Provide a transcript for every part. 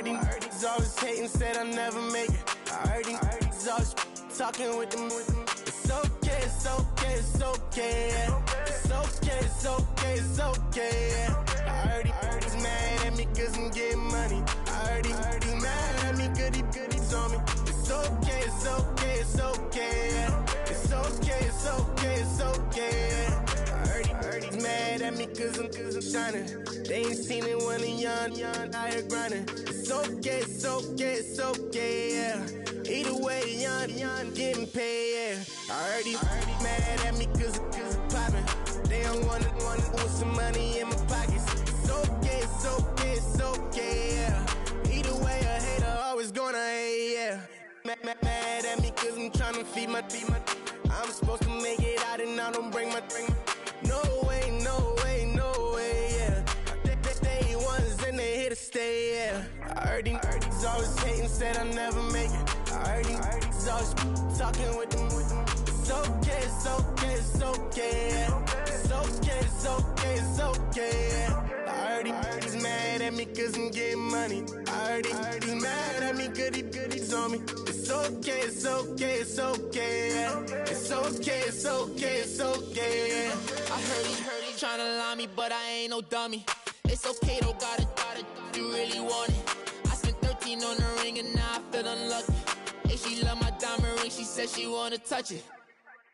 heard these always hating, said I'll never make it. I heard these always talking with them. It's okay, it's okay, it's okay, yeah. It's okay, it's okay, it's okay, yeah. I heard he's mad at me cause I'm getting money. I heard he's mad at me cause he's on me. It's okay, it's okay, it's okay, yeah. It's okay, it's okay, it's okay, yeah. I heard he's mad at me cause I'm shining. They ain't seen it when I'm young, out here grinding. It's okay, it's okay, it's okay, yeah. Either way, young, getting paid, yeah. I heard he's mad at me cause I'm poppin'. They don't wanna with some money in my pockets. It's okay, it's okay, it's okay, yeah. Either way, a hater always gonna hate, yeah. Mad at me cause I'm tryna feed my I'm supposed to make it out and I don't bring my no way, no way, no way, yeah. They ones and they here to stay, yeah. I heard these always hating, said I'll never make it. I heard these always talking with them. It's okay, it's okay, it's okay, yeah. It's okay, it's okay, it's okay, yeah. I heard he's mad at me cause I'm getting money. I heard he's mad at me cause he's on me. It's okay, it's okay, it's okay, yeah. It's okay, it's okay, it's okay, yeah. I heard he tryna lie me, but I ain't no dummy. It's okay though, got it, you really want it. I spent 13 on the ring and now I feel unlucky. Hey, she love my diamond ring, she said she wanna touch it.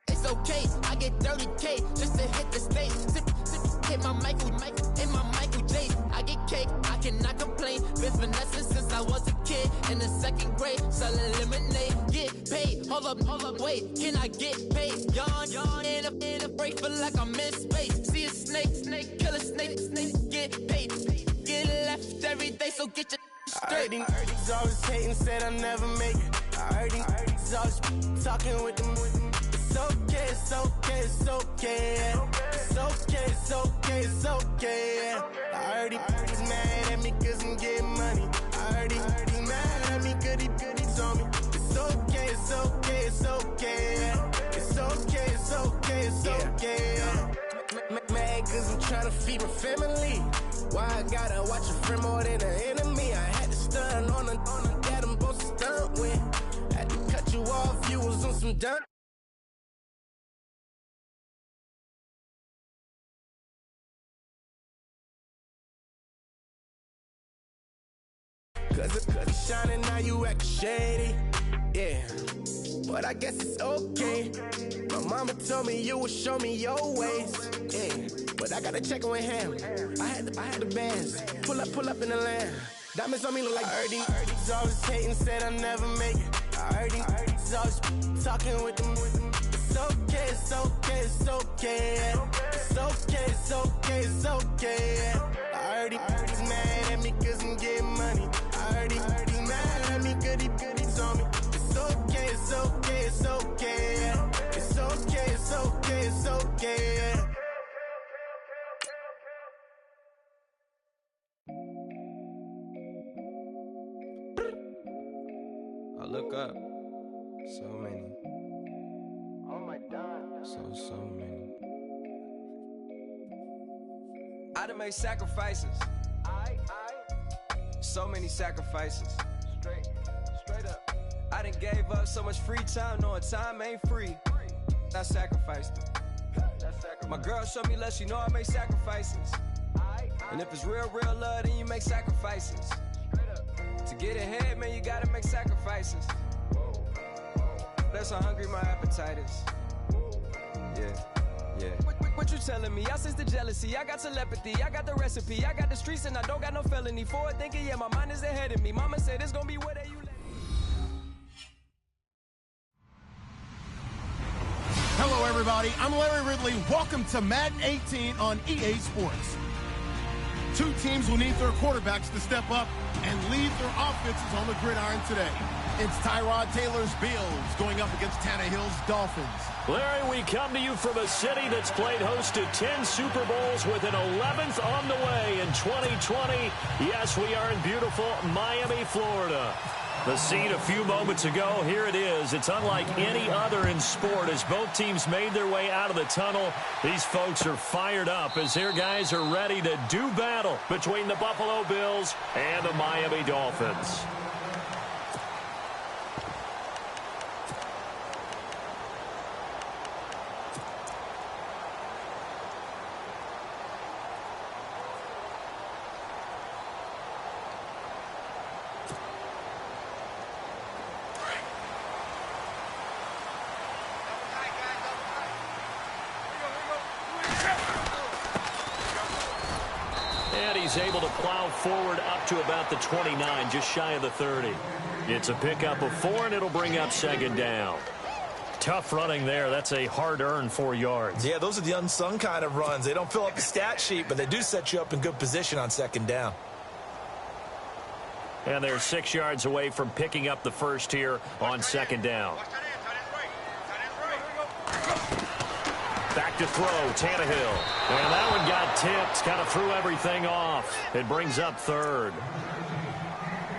It's okay, I get 30K just to hit the stage. Hit my Michael, in my Michael J. I get cake, I cannot complain. Been finessing since I was a kid in the 2nd grade. Selling lemonade, get paid. Hold up, wait, can I get paid? Yawn in a break, feel like I'm in space. See a snake, kill a snake, get paid. Get left every day, so get your straight. I heard he's always hating, said I'll never make it. I heard he's always talking with them. It's okay, it's okay, it's okay, yeah. It's okay, it's okay, it's okay, yeah. I heard he's mad at me cause I'm getting money. I heard he's mad at me cause he's on me. It's okay, it's okay, it's okay, yeah. It's okay, it's okay, it's okay, yeah. Mad cause I'm tryna feed my family. Why I gotta watch a friend more than an enemy? I had to stun on the that I'm supposed to stunt with. Had to cut you off, you was on some done. Cause it's shining, now you act shady, yeah. But I guess it's okay. My mama told me you would show me your ways, yeah. But I gotta check with him. I had the bands. Pull up in the land. Diamonds on me look like I heard he's always hating, said I'll never make it. I heard he's always talking with them. It's okay, it's okay, it's okay, yeah. It's okay, it's okay, it's okay, yeah. I heard he's mad at me cause I'm getting money. I heard he's mad at me cause he's on me. It's okay, it's okay, it's okay, yeah. It's okay, it's okay, it's okay, yeah. I look up, so many. Oh my God. So many. I done made sacrifices. So many sacrifices. Straight up. I done gave up so much free time, knowing time ain't free. I sacrificed it. My girl showed me love, she know I make sacrifices. And if it's real love, then you make sacrifices. To get ahead, man, you gotta make sacrifices. That's how hungry my appetite is. Yeah. What you telling me? I sense the jealousy, I got telepathy, I got the recipe, I got the streets and I don't got no felony. Forward thinking, yeah, my mind is ahead of me. Mama said it's gonna be where they you let. Hello, everybody. I'm Larry Ridley. Welcome to Madden 18 on EA Sports. Two teams will need their quarterbacks to step up and lead their offenses on the gridiron today. It's Tyrod Taylor's Bills going up against Tannehill's Dolphins. Larry, we come to you from a city that's played host to 10 Super Bowls with an 11th on the way in 2020. Yes, we are in beautiful Miami, Florida. The scene a few moments ago, here it is. It's unlike any other in sport as both teams made their way out of the tunnel. These folks are fired up as their guys are ready to do battle between the Buffalo Bills and the Miami Dolphins. He's able to plow forward up to about the 29, just shy of the 30. It's a pickup of 4, and it'll bring up second down. Tough running there. That's a hard-earned 4 yards. Yeah, those are the unsung kind of runs. They don't fill up the stat sheet, but they do set you up in good position on second down. And they're 6 yards away from picking up the first here on second down. Back to throw, Tannehill. And that one got tipped, kind of threw everything off. It brings up third.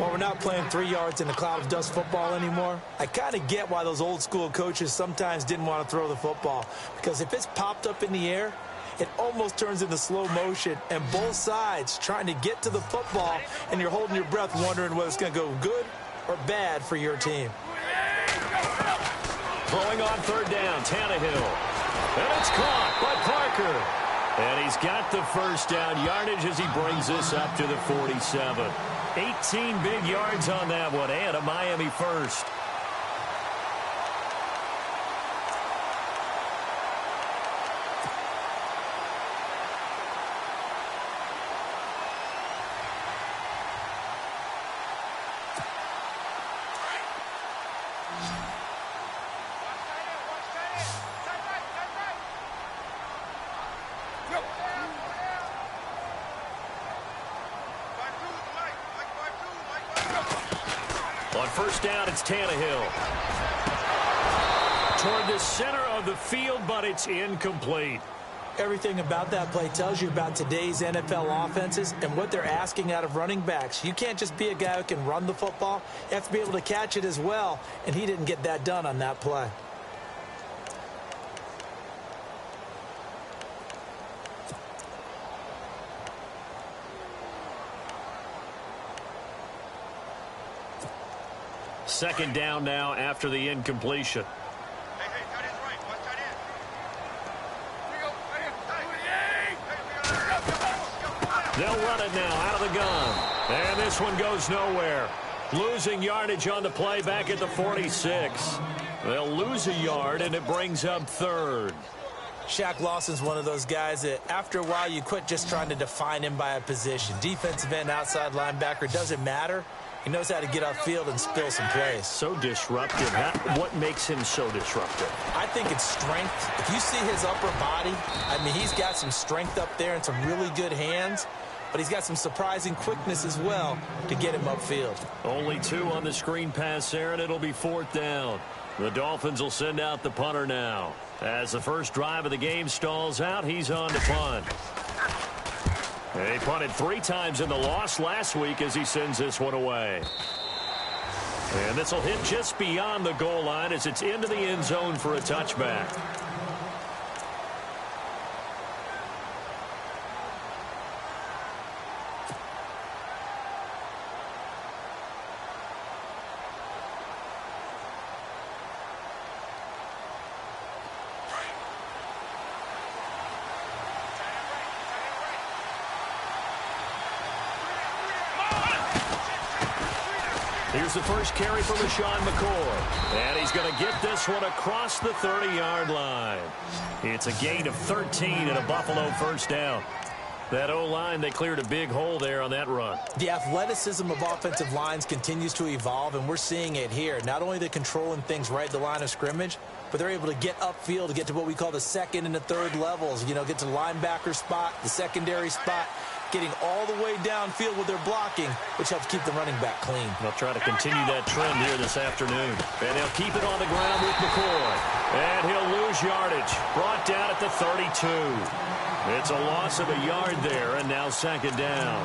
Well, we're not playing 3 yards in a cloud of dust football anymore. I kind of get why those old school coaches sometimes didn't want to throw the football. Because if it's popped up in the air, it almost turns into slow motion. And both sides trying to get to the football, and you're holding your breath wondering whether it's going to go good or bad for your team. Throwing on third down, Tannehill. And it's caught by Parker. And he's got the first down yardage as he brings this up to the 47. 18 big yards on that one, and a Miami first. On first down, it's Tannehill. Toward the center of the field, but it's incomplete. Everything about that play tells you about today's NFL offenses and what they're asking out of running backs. You can't just be a guy who can run the football. You have to be able to catch it as well, and he didn't get that done on that play. Second down now after the incompletion. They'll run it now out of the gun. And this one goes nowhere. Losing yardage on the play back at the 46. They'll lose a yard, and it brings up third. Shaq Lawson's one of those guys that after a while you quit just trying to define him by a position. Defensive end, outside linebacker, doesn't matter. He knows how to get upfield and spill some plays. So disruptive. What makes him so disruptive? I think it's strength. If you see his upper body, I mean, he's got some strength up there and some really good hands, but he's got some surprising quickness as well to get him upfield. Only 2 on the screen pass there, and it'll be fourth down. The Dolphins will send out the punter now. As the first drive of the game stalls out, he's on to punt. He punted 3 times in the loss last week as he sends this one away. And this will hit just beyond the goal line as it's into the end zone for a touchback. Here's the first carry for LaShawn McCoy. And he's going to get this one across the 30-yard line. It's a gain of 13 and a Buffalo first down. That O-line, they cleared a big hole there on that run. The athleticism of offensive lines continues to evolve, and we're seeing it here. Not only are they controlling things right at the line of scrimmage, but they're able to get upfield to get to what we call the second and the third levels. You know, get to the linebacker spot, the secondary spot, getting all the way downfield with their blocking, which helps keep the running back clean. They'll try to continue that trend here this afternoon. And they'll keep it on the ground with McCoy. And he'll lose yardage. Brought down at the 32. It's a loss of a yard there, and now second down.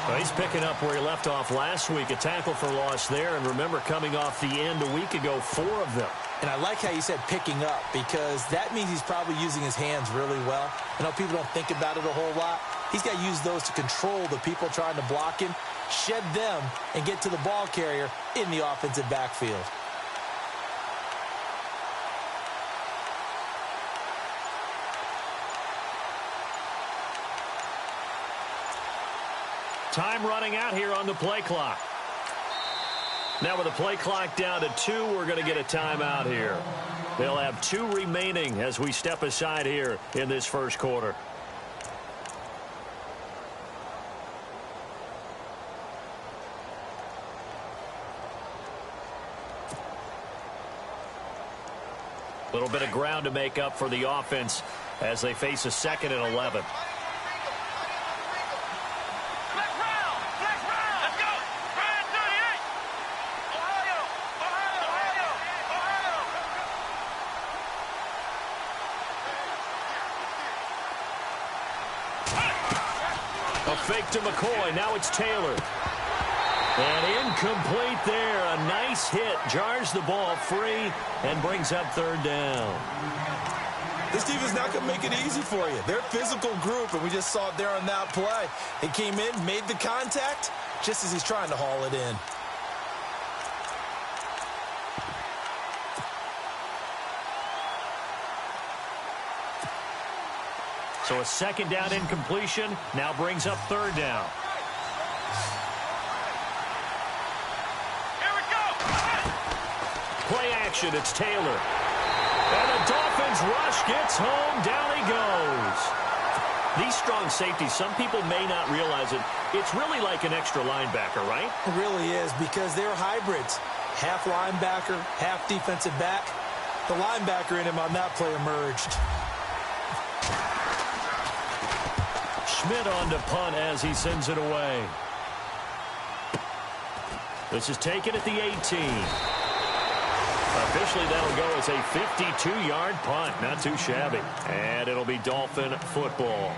Well, he's picking up where he left off last week, a tackle for loss there. And remember, coming off the end a week ago, 4 of them. And I like how you said picking up, because that means he's probably using his hands really well. I know people don't think about it a whole lot. He's got to use those to control the people trying to block him, shed them, and get to the ball carrier in the offensive backfield. Time running out here on the play clock. Now with the play clock down to 2, we're going to get a timeout here. They'll have 2 remaining as we step aside here in this first quarter. A little bit of ground to make up for the offense as they face a 2nd and 11. Fake to McCoy. Now it's Taylor. And incomplete there. A nice hit. Jars the ball free and brings up 3rd down. This team is not going to make it easy for you. They're a physical group, and we just saw it there on that play. He came in, made the contact, just as he's trying to haul it in. So a 2nd down incompletion now brings up 3rd down. Here we go. Play action, it's Taylor. And the Dolphins rush gets home, down he goes. These strong safeties, some people may not realize it. It's really like an extra linebacker, right? It really is, because they're hybrids. Half linebacker, half defensive back. The linebacker in him on that play emerged. Schmidt on to punt as he sends it away. This is taken at the 18. Officially, that'll go as a 52-yard punt. Not too shabby. And it'll be Dolphin football.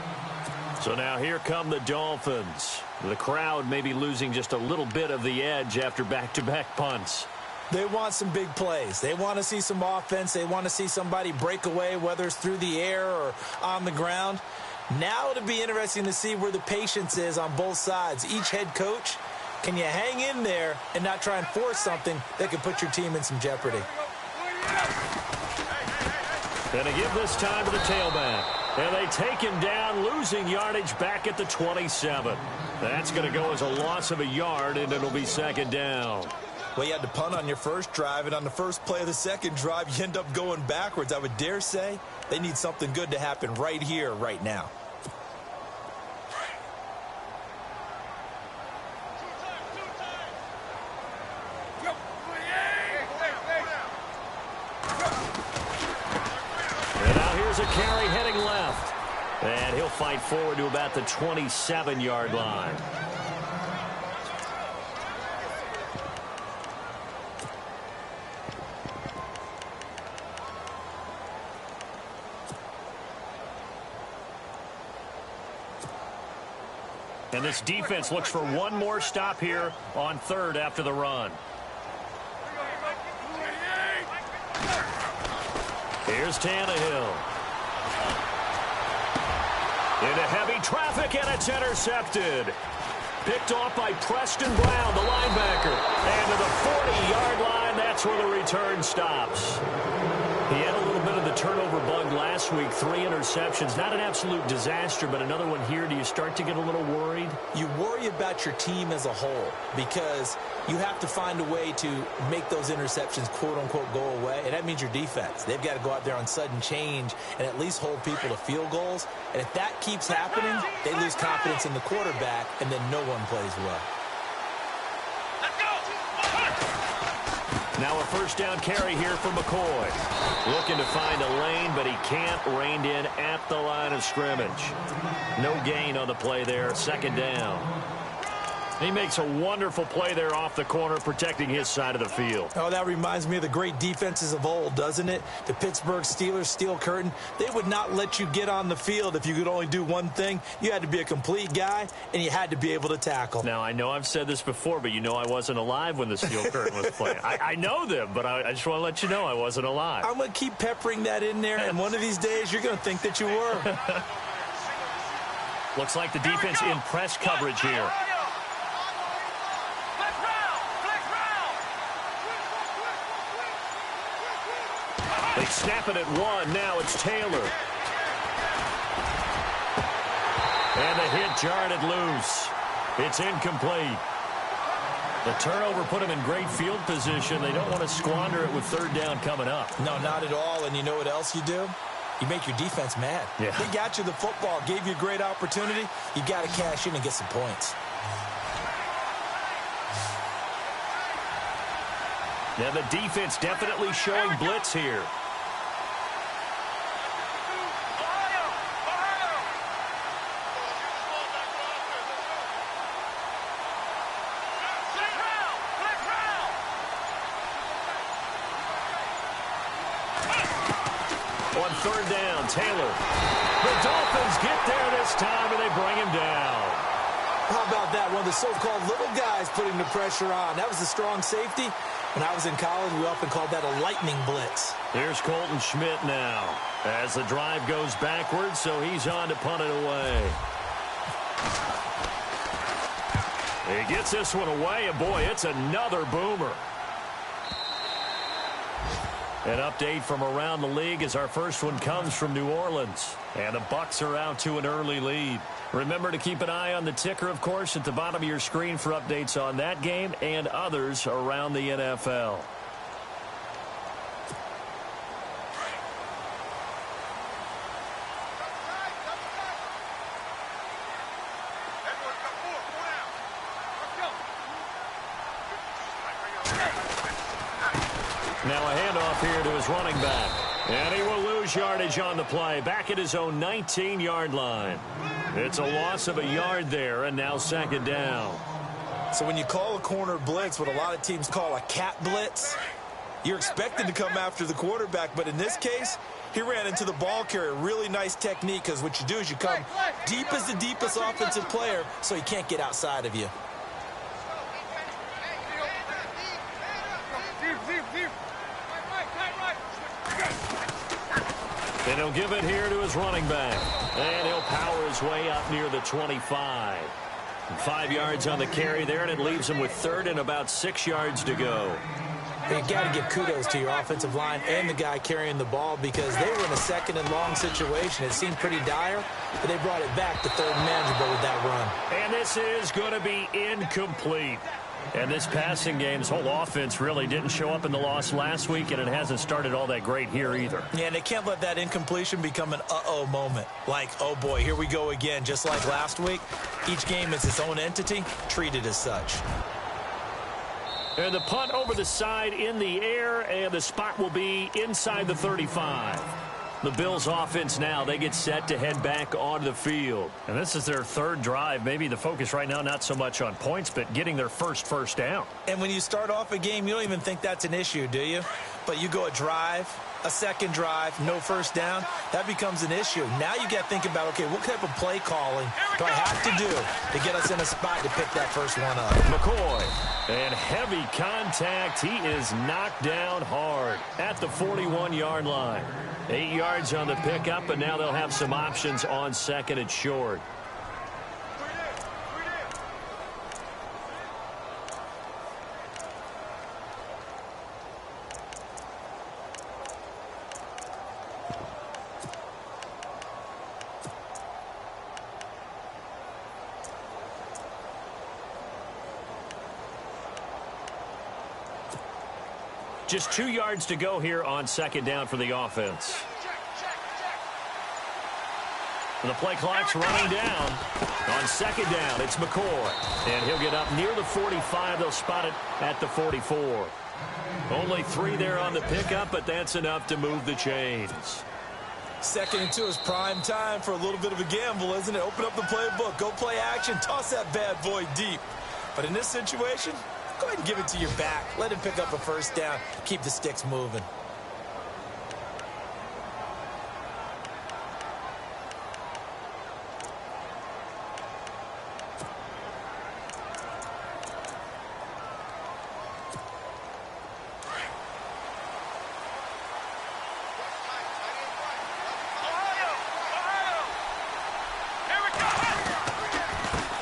So now here come the Dolphins. The crowd may be losing just a little bit of the edge after back-to-back punts. They want some big plays. They want to see some offense. They want to see somebody break away, whether it's through the air or on the ground. Now it'll be interesting to see where the patience is on both sides. Each head coach, can you hang in there and not try and force something that could put your team in some jeopardy? Gonna give this time to the tailback. And they take him down, losing yardage back at the 27. That's going to go as a loss of a yard, and it'll be 2nd down. Well, you had to punt on your first drive, and on the first play of the second drive, you end up going backwards. I would dare say they need something good to happen right here, right now. And now here's a carry heading left. And he'll fight forward to about the 27-yard line. And this defense looks for one more stop here on 3rd after the run. Here's Tannehill. Into heavy traffic, and it's intercepted. Picked off by Preston Brown, the linebacker. And to the 40-yard line, that's where the return stops. He had a little bit of the turnover bug last week, 3 interceptions. Not an absolute disaster, but another one here. Do you start to get a little worried? You worry about your team as a whole, because you have to find a way to make those interceptions, quote-unquote, go away, and that means your defense. They've got to go out there on sudden change and at least hold people to field goals. And if that keeps happening, they lose confidence in the quarterback, and then no one plays well. Now a 1st down carry here for McCoy. Looking to find a lane, but he can't. Reined in at the line of scrimmage. No gain on the play there. 2nd down. He makes a wonderful play there off the corner, protecting his side of the field. Oh, that reminds me of the great defenses of old, doesn't it? The Pittsburgh Steelers, Steel Curtain. They would not let you get on the field if you could only do one thing. You had to be a complete guy, and you had to be able to tackle. Now, I know I've said this before, but you know I wasn't alive when the Steel Curtain was playing. I know them, but I just want to let you know I wasn't alive. I'm going to keep peppering that in there, and one of these days you're going to think that you were. Looks like the defense in press coverage here. They snap it at one. Now it's Taylor. And the hit jarred it loose. It's incomplete. The turnover put him in great field position. They don't want to squander it with third down coming up. No, not at all. And you know what else you do? You make your defense mad. Yeah. They got you the football, gave you a great opportunity. You got to cash in and get some points. Now the defense definitely showing blitz here. On third down, Taylor. The Dolphins get there this time, and they bring him down. How about that? One of the so-called little guys putting the pressure on. That was a strong safety. When I was in college, we often called that a lightning blitz. Here's Colton Schmidt now as the drive goes backwards, so he's on to punt it away. He gets this one away, and boy, it's another boomer. An update from around the league as our first one comes from New Orleans. And the Bucs are out to an early lead. Remember to keep an eye on the ticker, of course, at the bottom of your screen for updates on that game and others around the NFL. Now a handoff here to his running back. And he will lose yardage on the play. Back at his own 19-yard line. It's a loss of a yard there, and now second down. So when you call a corner blitz, what a lot of teams call a cat blitz, you're expected to come after the quarterback. But in this case, he ran into the ball carrier. Really nice technique, because what you do is you come deep as the deepest offensive player so he can't get outside of you. And he'll give it here to his running back. And he'll power his way up near the 25. 5 yards on the carry there, and it leaves him with third and about 6 yards to go. You got to give kudos to your offensive line and the guy carrying the ball, because they were in a second and long situation. It seemed pretty dire, but they brought it back to third and manageable with that run. And this is going to be incomplete. And this passing game's whole offense really didn't show up in the loss last week, and it hasn't started all that great here either. Yeah, and they can't let that incompletion become an uh-oh moment. Like, oh boy, here we go again, just like last week. Each game is its own entity, treated as such. And the punt over the side in the air, and the spot will be inside the 35. The Bills offense now, they get set to head back onto the field. And this is their third drive. Maybe the focus right now not so much on points, but getting their first down. And when you start off a game, you don't even think that's an issue, do you? But you go a drive, a second drive, no first down, that becomes an issue. Now you got to think about, okay, what type of play calling do I have to do to get us in a spot to pick that first one up? McCoy, and heavy contact. He is knocked down hard at the 41-yard line. 8 yards on the pickup, and now they'll have some options on second and short. Just 2 yards to go here on second down for the offense. The play clock's running down. On second down, it's McCoy. And he'll get up near the 45. They'll spot it at the 44. Only 3 there on the pickup, but that's enough to move the chains. 2nd and 2 is prime time for a little bit of a gamble, isn't it? Open up the playbook. Go play action. Toss that bad boy deep. But in this situation, go ahead and give it to your back. Let him pick up a first down. Keep the sticks moving.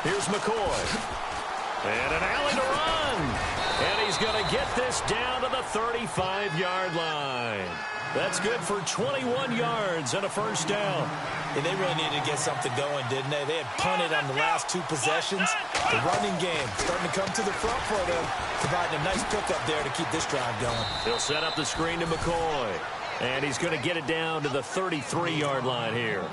Here's McCoy. And an alley to run. And he's going to get this down to the 35-yard line. That's good for 21 yards and a first down. And they really needed to get something going, didn't they? They had punted on the last two possessions. The running game starting to come to the front for them, providing a nice pickup there to keep this drive going. He'll set up the screen to McCoy. And he's going to get it down to the 33-yard line here.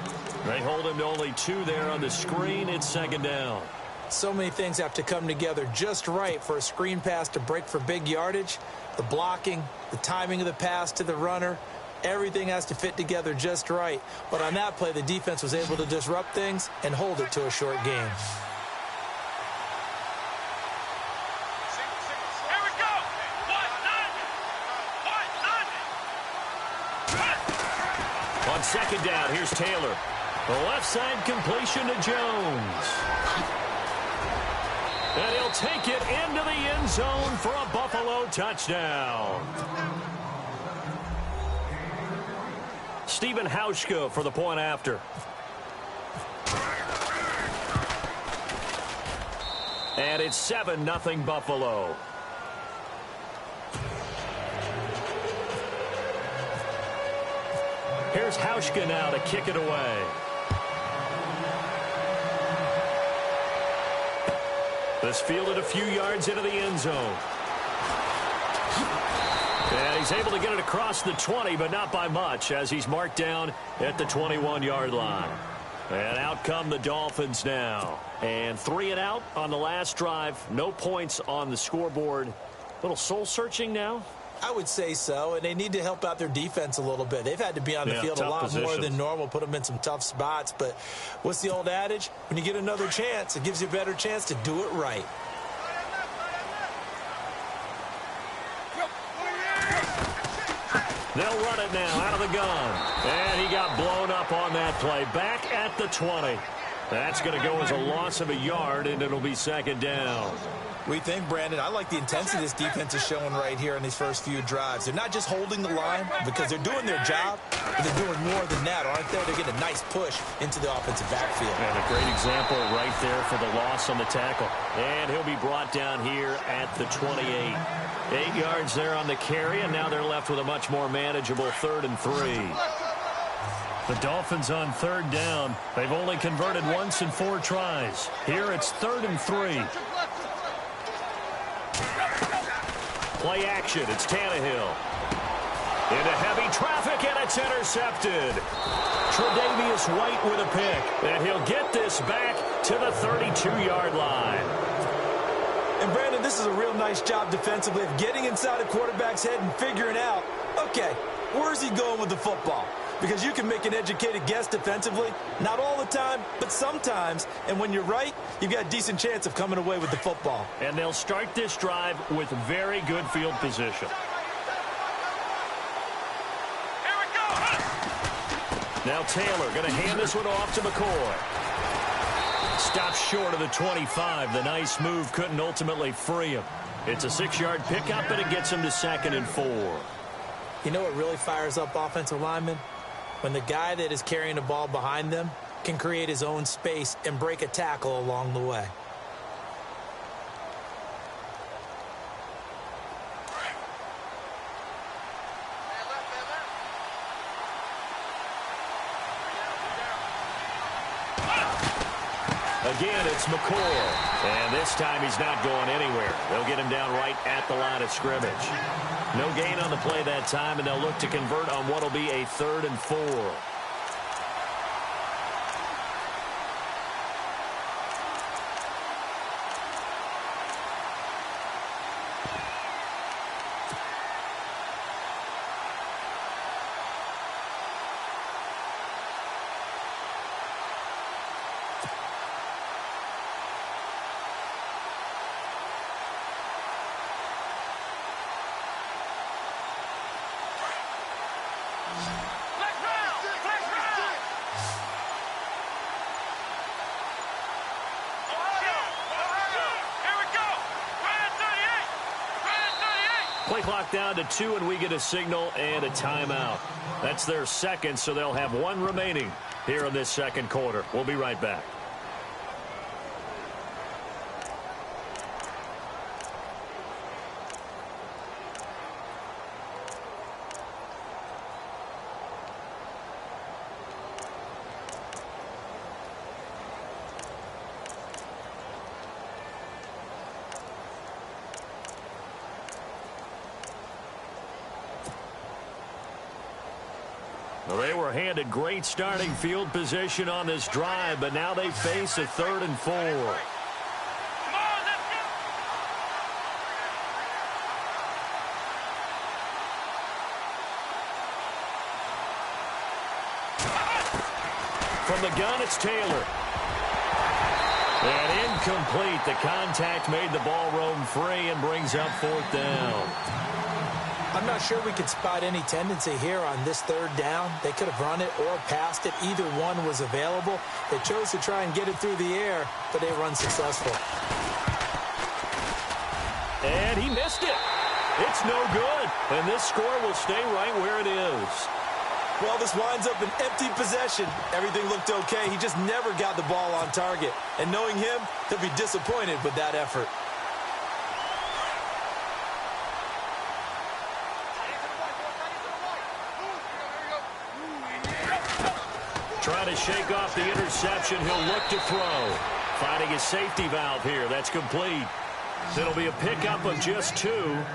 They hold him to only 2 there on the screen. It's second down. So many things have to come together just right for a screen pass to break for big yardage. The blocking, the timing of the pass to the runner, everything has to fit together just right. But on that play, the defense was able to disrupt things and hold it to a short game. On second down, here's Taylor. The left side completion to Jones. And he'll take it into the end zone for a Buffalo touchdown. Stephen Hauschka for the point after. And it's 7-0 Buffalo. Here's Hauschka now to kick it away. This fielded a few yards into the end zone. And he's able to get it across the 20, but not by much, as he's marked down at the 21-yard line. And out come the Dolphins now. And 3 and out on the last drive. No points on the scoreboard. Little soul-searching now? I would say so, and they need to help out their defense a little bit. They've had to be on the field a lot more than normal, put them in some tough spots. But what's the old adage? When you get another chance, it gives you a better chance to do it right. They'll run it now out of the gun. And he got blown up on that play. Back at the 20. That's going to go as a loss of a yard, and it'll be second down. We think, Brandon, I like the intensity this defense is showing right here in these first few drives. They're not just holding the line because they're doing their job, but they're doing more than that, aren't they? They're getting a nice push into the offensive backfield. And a great example right there for the loss on the tackle. And he'll be brought down here at the 28. 8 yards there on the carry, and now they're left with a much more manageable 3rd and 3. The Dolphins on 3rd down. They've only converted once in 4 tries. Here it's 3rd and 3. Play action. It's Tannehill. Into heavy traffic, and it's intercepted. Tre'Davious White with a pick. And he'll get this back to the 32-yard line. And, Brandon, this is a real nice job defensively of getting inside a quarterback's head and figuring out, okay, where's he going with the football? Because you can make an educated guess defensively, not all the time, but sometimes. And when you're right, you've got a decent chance of coming away with the football. And they'll start this drive with very good field position. Here we go. Now Taylor going to hand this one off to McCoy. Stops short of the 25. The nice move couldn't ultimately free him. It's a 6-yard pickup, and it gets him to 2nd and 4. You know what really fires up offensive linemen? When the guy that is carrying the ball behind them can create his own space and break a tackle along the way. Again, it's McCoy. And this time he's not going anywhere. They'll get him down right at the line of scrimmage. No gain on the play that time, and they'll look to convert on what will be a 3rd and 4. Play clock down to 2, and we get a signal and a timeout. That's their second, so they'll have one remaining here in this second quarter. We'll be right back. Well, they were handed great starting field position on this drive, but now they face a 3rd and 4. From the gun, it's Taylor. And incomplete. The contact made the ball roam free and brings up 4th down. I'm not sure we could spot any tendency here on this 3rd down. They could have run it or passed it. Either one was available. They chose to try and get it through the air, but they were unsuccessful. And he missed it. It's no good. And this score will stay right where it is. Well, this winds up an empty possession. Everything looked okay. He just never got the ball on target. And knowing him, he'll be disappointed with that effort. Trying to shake off the interception. He'll look to throw. Finding his safety valve here. That's complete. It'll be a pickup of just 2,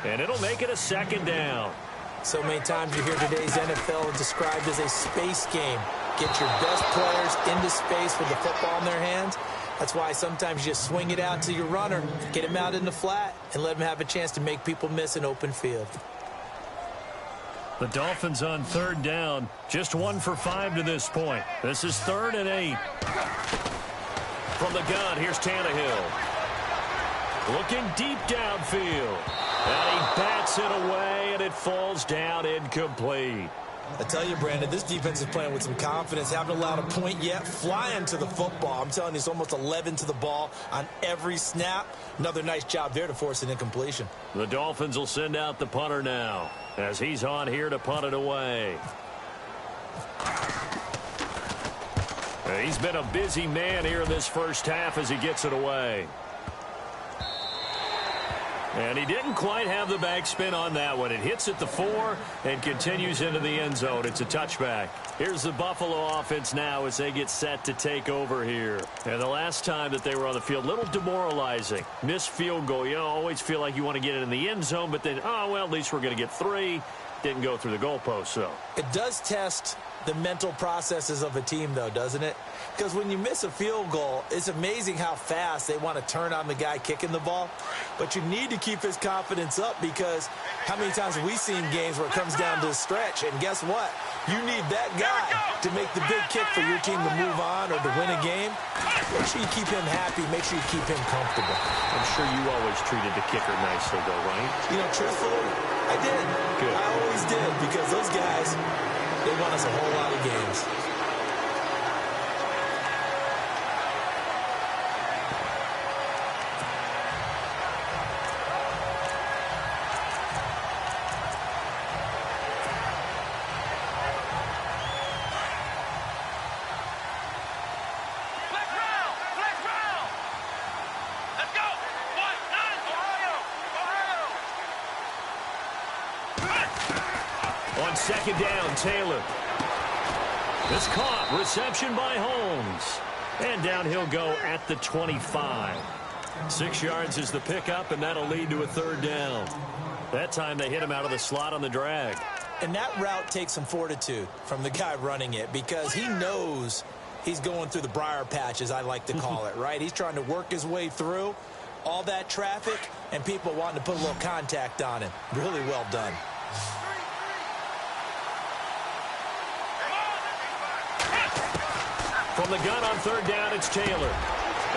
and it'll make it a 2nd down. So many times you hear today's NFL described as a space game. Get your best players into space with the football in their hands. That's why sometimes you just swing it out to your runner, get him out in the flat, and let him have a chance to make people miss an open field. The Dolphins on 3rd down, just 1 for 5 to this point. This is 3rd and 8. From the gun, here's Tannehill. Looking deep downfield. And he bats it away, and it falls down incomplete. I tell you, Brandon, this defense is playing with some confidence. Haven't allowed a point yet. Flying to the football. I'm telling you, it's almost 11 to the ball on every snap. Another nice job there to force an incompletion. The Dolphins will send out the punter now, as he's on here to punt it away. He's been a busy man here in this first half as he gets it away. And he didn't quite have the backspin on that one. It hits at the 4 and continues into the end zone. It's a touchback. Here's the Buffalo offense now as they get set to take over here. And the last time that they were on the field, a little demoralizing. Missed field goal. You always feel like you want to get it in the end zone, but then, oh, well, at least we're going to get 3. Didn't go through the goalpost, so. It does test the mental processes of a team, though, doesn't it? Because when you miss a field goal, it's amazing how fast they want to turn on the guy kicking the ball. But you need to keep his confidence up, because how many times have we seen games where it comes down to a stretch, and guess what? You need that guy to make the big kick for your team to move on or to win a game. Make sure you keep him happy. Make sure you keep him comfortable. I'm sure you always treated the kicker nicely, though, right? You know, truthfully, I did. Good. I always did, because those guys, they won us a whole lot of games. On 2nd down, Taylor. It's caught. Reception by Holmes. And down he'll go at the 25. 6 yards is the pickup, and that'll lead to a 3rd down. That time they hit him out of the slot on the drag. And that route takes some fortitude from the guy running it, because he knows he's going through the briar patch, as I like to call it, right? He's trying to work his way through all that traffic and people wanting to put a little contact on him. Really well done. From the gun on 3rd down, it's Taylor.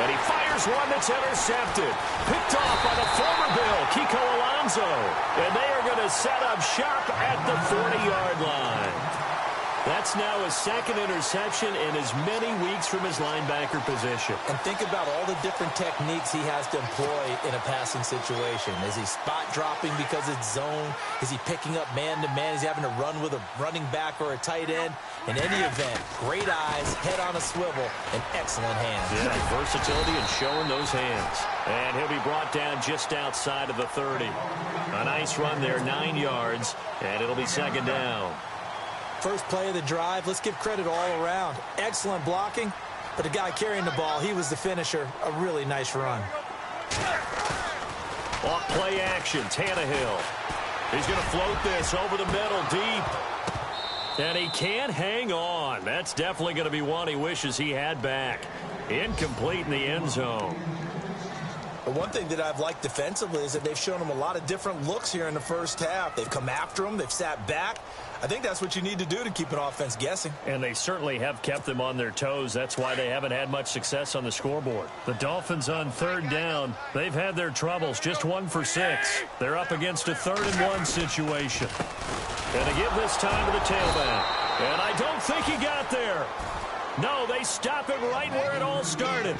And he fires one that's intercepted. Picked off by the former Bill, Kiko Alonso. And they are going to set up shop at the 40-yard line. That's now his second interception in as many weeks from his linebacker position. And think about all the different techniques he has to employ in a passing situation. Is he spot dropping because it's zone? Is he picking up man-to-man? Is he having to run with a running back or a tight end? In any event, great eyes, head on a swivel, and excellent hands. Yeah, versatility and showing those hands. And he'll be brought down just outside of the 30. A nice run there, 9 yards, and it'll be second down. First play of the drive, let's give credit all around. Excellent blocking, but the guy carrying the ball, he was the finisher. A really nice run. Off play action, Tannehill. He's going to float this over the middle, deep. And he can't hang on. That's definitely going to be one he wishes he had back. Incomplete in the end zone. But one thing that I've liked defensively is that they've shown him a lot of different looks here in the first half. They've come after him. They've sat back. I think that's what you need to do to keep an offense guessing. And they certainly have kept them on their toes. That's why they haven't had much success on the scoreboard. The Dolphins on third down, they've had their troubles. Just 1 for 6. They're up against a 3rd-and-1 situation. Going to give this time to the tailback. And I don't think he got there. No, they stop it right where it all started.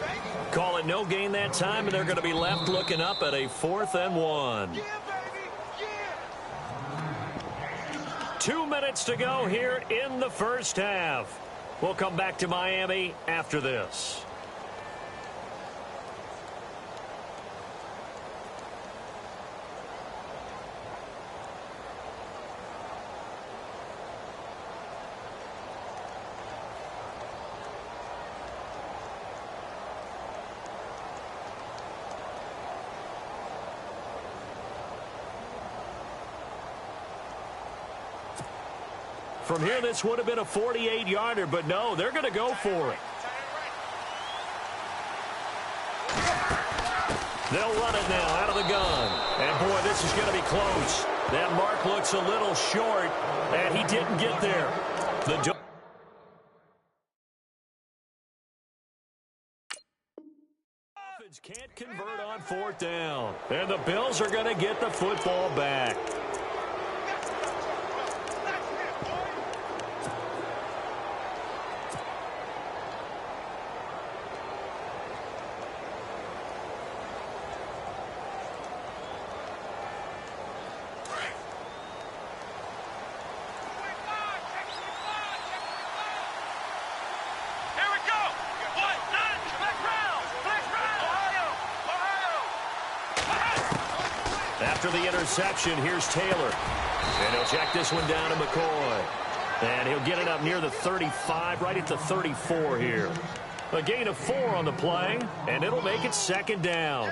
Call it no gain that time, and they're going to be left looking up at a 4th-and-1. 2 minutes to go here in the first half. We'll come back to Miami after this. From here, this would have been a 48-yarder, but no, they're going to go for it. They'll run it now out of the gun. And, boy, this is going to be close. That mark looks a little short, and he didn't get there. The Dolphins can't convert on 4th down. And the Bills are going to get the football back. After the interception, here's Taylor. And he'll check this one down to McCoy. And he'll get it up near the 35, right at the 34 here. A gain of 4 on the play, and it'll make it second down.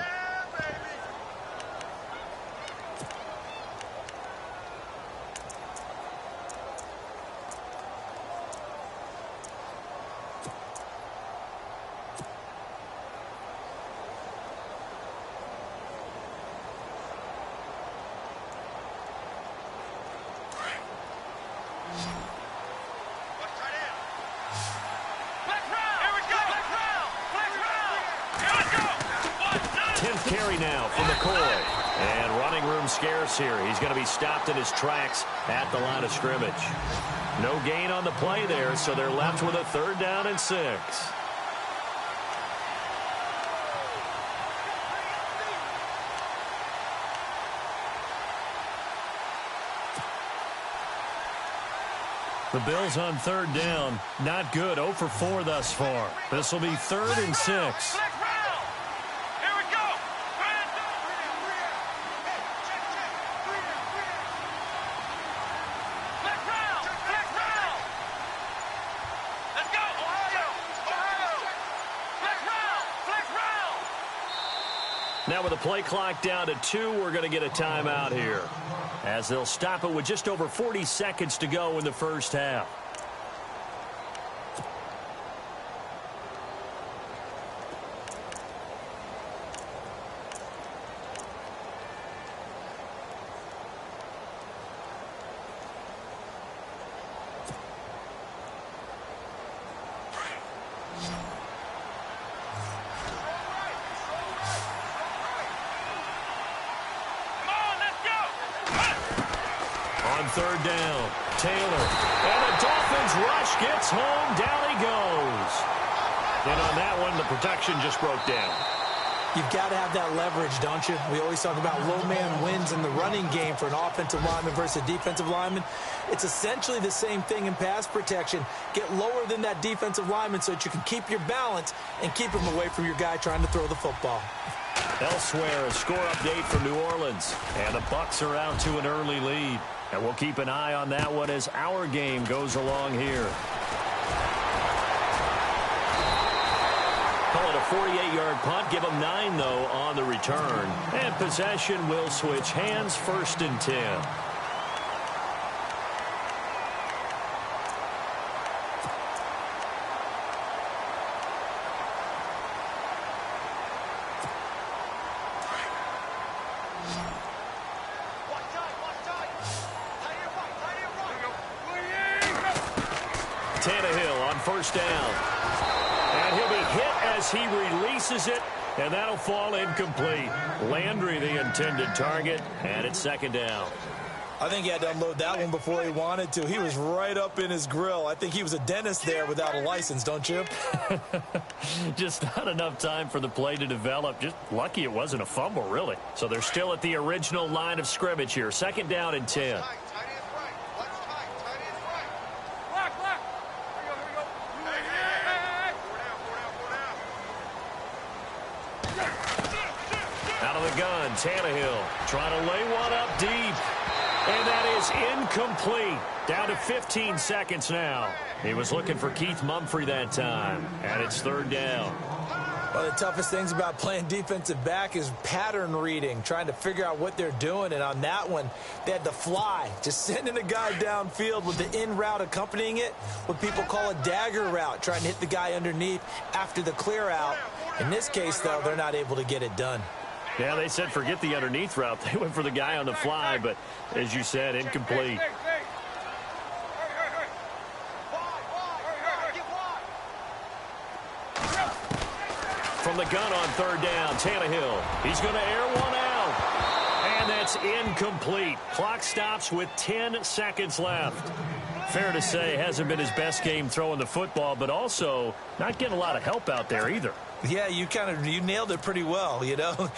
Carry now for McCoy. And running room scarce here. He's going to be stopped in his tracks at the line of scrimmage. No gain on the play there, so they're left with a 3rd down and 6. The Bills on 3rd down. Not good. 0 for 4 thus far. This will be 3rd and 6. Now with the play clock down to 2, we're going to get a timeout here, as they'll stop it with just over 40 seconds to go in the first half. on third down. Taylor. And the Dolphins rush gets home. Down he goes. And on that one, the protection just broke down. You've got to have that leverage, don't you? We always talk about low man wins in the running game for an offensive lineman versus a defensive lineman. It's essentially the same thing in pass protection. Get lower than that defensive lineman so that you can keep your balance and keep him away from your guy trying to throw the football. Elsewhere, a score update from New Orleans. And the Bucs are out to an early lead. And we'll keep an eye on that one as our game goes along here. Call it a 48-yard punt. Give them 9, though, on the return. And possession will switch hands, 1st and 10. Tannehill on 1st down. And he'll be hit as he releases it, and that'll fall incomplete. Landry, the intended target, and it's 2nd down. I think he had to unload that one before he wanted to. He was right up in his grill. I think he was a dentist there without a license, don't you? Just not enough time for the play to develop. Just lucky it wasn't a fumble, really. So they're still at the original line of scrimmage here. 2nd down and 10. Out of the gun, Tannehill trying to lay one up deep. And that is incomplete. Down to 15 seconds now. He was looking for Keith Mumphrey that time. And it's 3rd down. One of the toughest things about playing defensive back is pattern reading, trying to figure out what they're doing. And on that one, they had to fly, just sending a guy downfield with the in route accompanying it, what people call a dagger route, trying to hit the guy underneath after the clear out. In this case, though, they're not able to get it done. Yeah, they said forget the underneath route. They went for the guy on the fly, but as you said, incomplete. From the gun on 3rd down, Tannehill. He's going to air one out. And that's incomplete. Clock stops with 10 seconds left. Fair to say, hasn't been his best game throwing the football, but also not getting a lot of help out there either. Yeah, you nailed it pretty well, you know.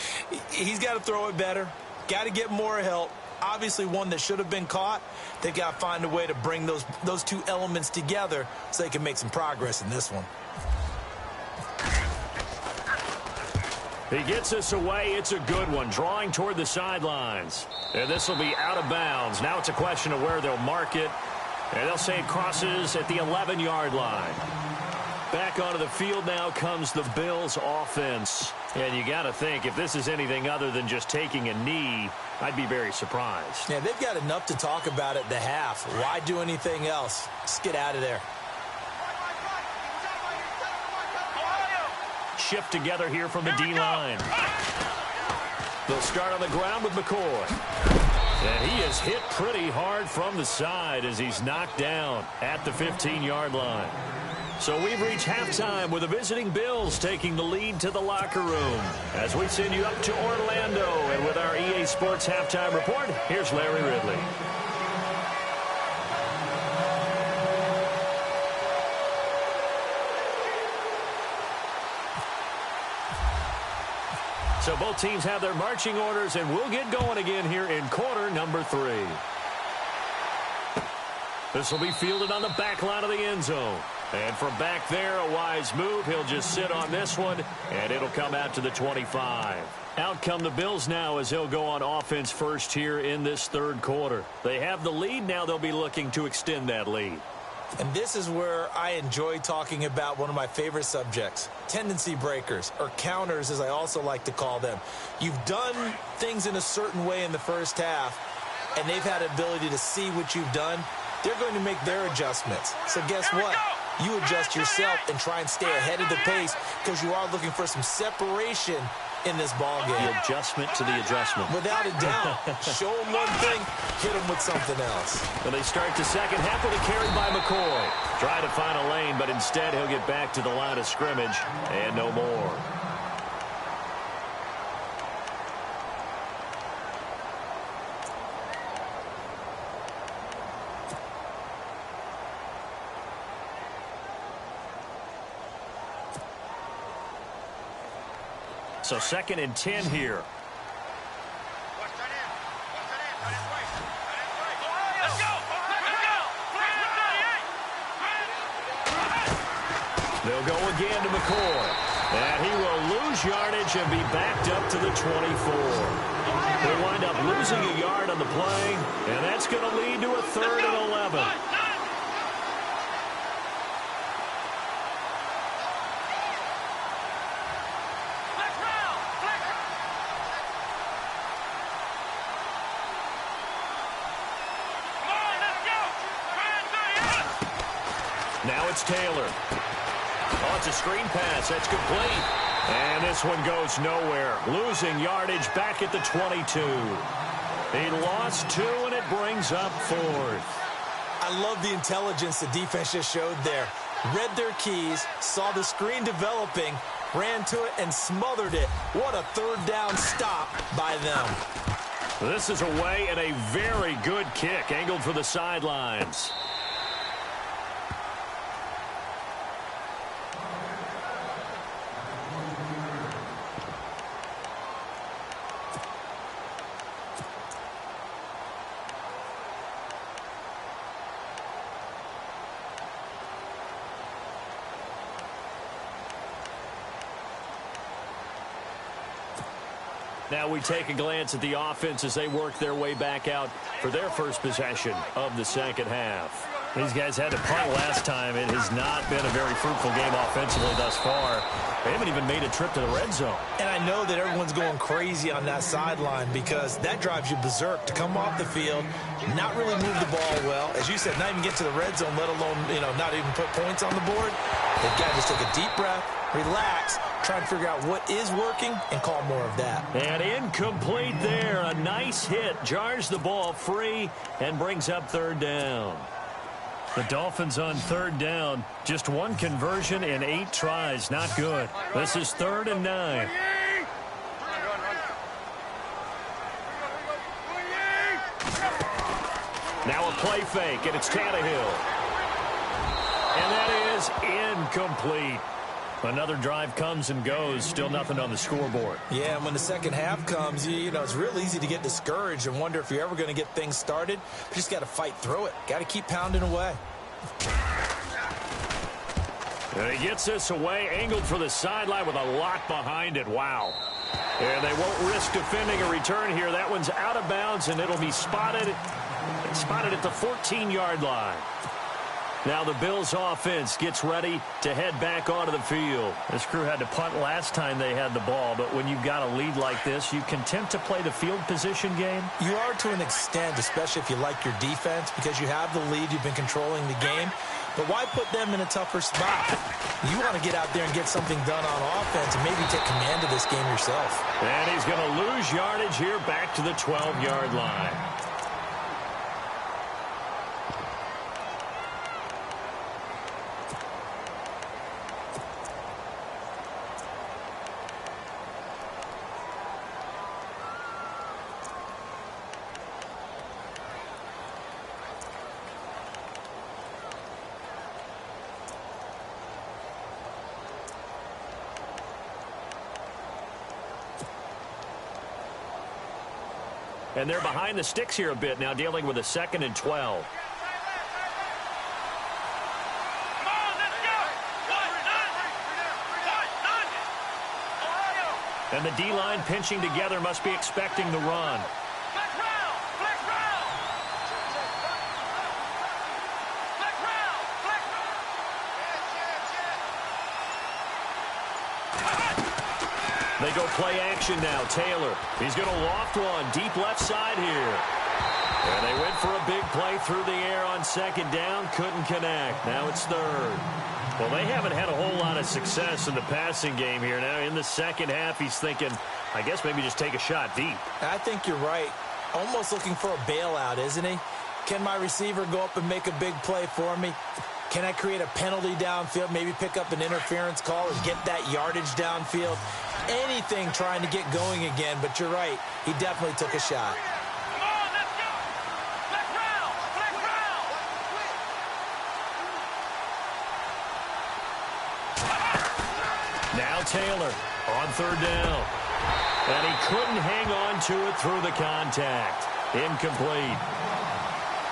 He's got to throw it better. Got to get more help. Obviously one that should have been caught. They got to find a way to bring those two elements together so they can make some progress in this one. He gets us away. It's a good one. Drawing toward the sidelines. And this will be out of bounds. Now it's a question of where they'll mark it. And they'll say it crosses at the 11-yard line. Back onto the field now comes the Bills offense. And you got to think, if this is anything other than just taking a knee, I'd be very surprised. Yeah, they've got enough to talk about at the half. Why do anything else? Just get out of there. Shift together here from the D-line. They'll start on the ground with McCoy. And he is hit pretty hard from the side as he's knocked down at the 15-yard line. So we've reached halftime with the visiting Bills taking the lead to the locker room. As we send you up to Orlando, and with our EA Sports Halftime Report, here's Larry Ridley. So both teams have their marching orders, and we'll get going again here in quarter number 3. This will be fielded on the back line of the end zone. And from back there, a wise move. He'll just sit on this one, and it'll come out to the 25. Out come the Bills now as he'll go on offense first here in this 3rd quarter. They have the lead. Now they'll be looking to extend that lead. And this is where I enjoy talking about one of my favorite subjects, tendency breakers, or counters as I also like to call them. You've done things in a certain way in the first half, and they've had ability to see what you've done. They're going to make their adjustments. So guess what? You adjust yourself and try and stay ahead of the pace because you are looking for some separation in this ball game. The adjustment to the adjustment. Without a doubt. Show them one thing, hit them with something else. And they start the second half with a carry by McCoy. Try to find a lane, but instead he'll get back to the line of scrimmage and no more. So 2nd and 10 here. They'll go again to McCoy. And he will lose yardage and be backed up to the 24. They wind up losing a yard on the play, and that's going to lead to a 3rd and 11. Now it's Taylor. Oh, it's a screen pass. That's complete. And this one goes nowhere. Losing yardage back at the 22. He lost 2, and it brings up 4th. I love the intelligence the defense just showed there. Read their keys, saw the screen developing, ran to it, and smothered it. What a 3rd down stop by them. This is away and a very good kick, angled for the sidelines. Now we take a glance at the offense as they work their way back out for their first possession of the second half. These guys had to punt last time. It has not been a very fruitful game offensively thus far. They haven't even made a trip to the red zone. And I know that everyone's going crazy on that sideline because that drives you berserk to come off the field, not really move the ball well. As you said, not even get to the red zone, let alone, not even put points on the board. They've got to just take a deep breath, relax, try and figure out what is working and call more of that. And incomplete there. A nice hit. Jars the ball free and brings up 3rd down. The Dolphins on 3rd down. Just 1 conversion in 8 tries. Not good. This is 3rd and 9. Now a play fake, and it's Tannehill. And that is incomplete. Another drive comes and goes. Still nothing on the scoreboard. Yeah, and when the second half comes, it's real easy to get discouraged and wonder if you're ever going to get things started. You just got to fight through it. Got to keep pounding away. And he gets this away, angled for the sideline with a lot behind it. Wow. And they won't risk defending a return here. That one's out of bounds, and it'll be spotted at the 14-yard line. Now the Bills offense gets ready to head back onto the field. This crew had to punt last time they had the ball, but when you've got a lead like this, you can tempt to play the field position game. You are to an extent, especially if you like your defense, because you have the lead, you've been controlling the game. But why put them in a tougher spot? You want to get out there and get something done on offense and maybe take command of this game yourself. And he's going to lose yardage here back to the 12-yard line. And they're behind the sticks here a bit now, dealing with a 2nd and 12. And the D-line pinching together, must be expecting the run. They go play action now. Taylor, he's going to loft one deep left side here. And they went for a big play through the air on 2nd down. Couldn't connect. Now it's 3rd. Well, they haven't had a whole lot of success in the passing game here. Now in the second half, he's thinking, I guess maybe just take a shot deep. I think you're right. Almost looking for a bailout, isn't he? Can my receiver go up and make a big play for me? Can I create a penalty downfield, maybe pick up an interference call or get that yardage downfield? Anything trying to get going again, but you're right. He definitely took a shot. Come on, let's go! Flex round! Flex round! Now Taylor. on third down. And he couldn't hang on to it through the contact. Incomplete.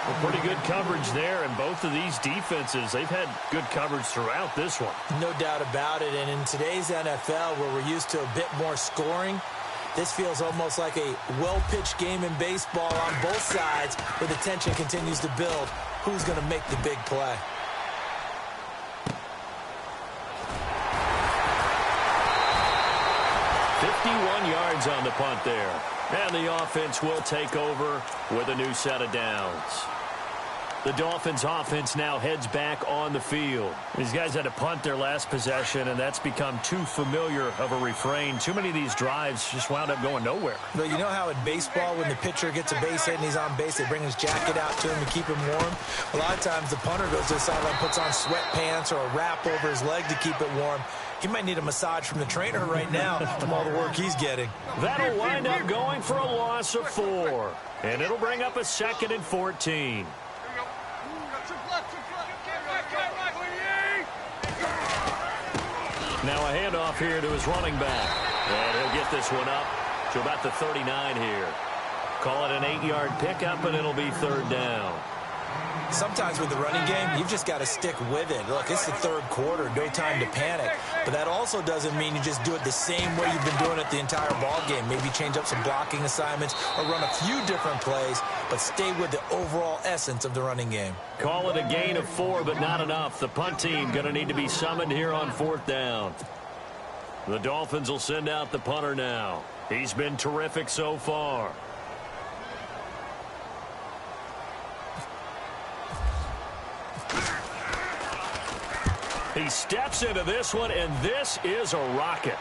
Well, pretty good coverage there, and both of these defenses, they've had good coverage throughout this one. No doubt about it, and in today's NFL, where we're used to a bit more scoring, this feels almost like a well-pitched game in baseball on both sides, where the tension continues to build. Who's going to make the big play? Yards on the punt there. And the offense will take over with a new set of downs. The Dolphins offense now heads back on the field. These guys had to punt their last possession, and that's become too familiar of a refrain. Too many of these drives just wound up going nowhere. But you know how in baseball, when the pitcher gets a base hit and he's on base, they bring his jacket out to him to keep him warm? A lot of times the punter goes to the sideline, puts on sweatpants or a wrap over his leg to keep it warm. He might need a massage from the trainer right now from all the work he's getting. That'll wind up going for a loss of 4. And it'll bring up a 2nd and 14. Now a handoff here to his running back. And he'll get this one up to about the 39 here. Call it an 8-yard pickup, and it'll be third down. Sometimes with the running game, you've just got to stick with it. Look, it's the third quarter, no time to panic. But that also doesn't mean you just do it the same way you've been doing it the entire ball game. Maybe change up some blocking assignments or run a few different plays, but stay with the overall essence of the running game. Call it a gain of 4, but not enough. The punt team going to need to be summoned here on fourth down. The Dolphins will send out the punter now. He's been terrific so far. He steps into this one, and this is a rocket.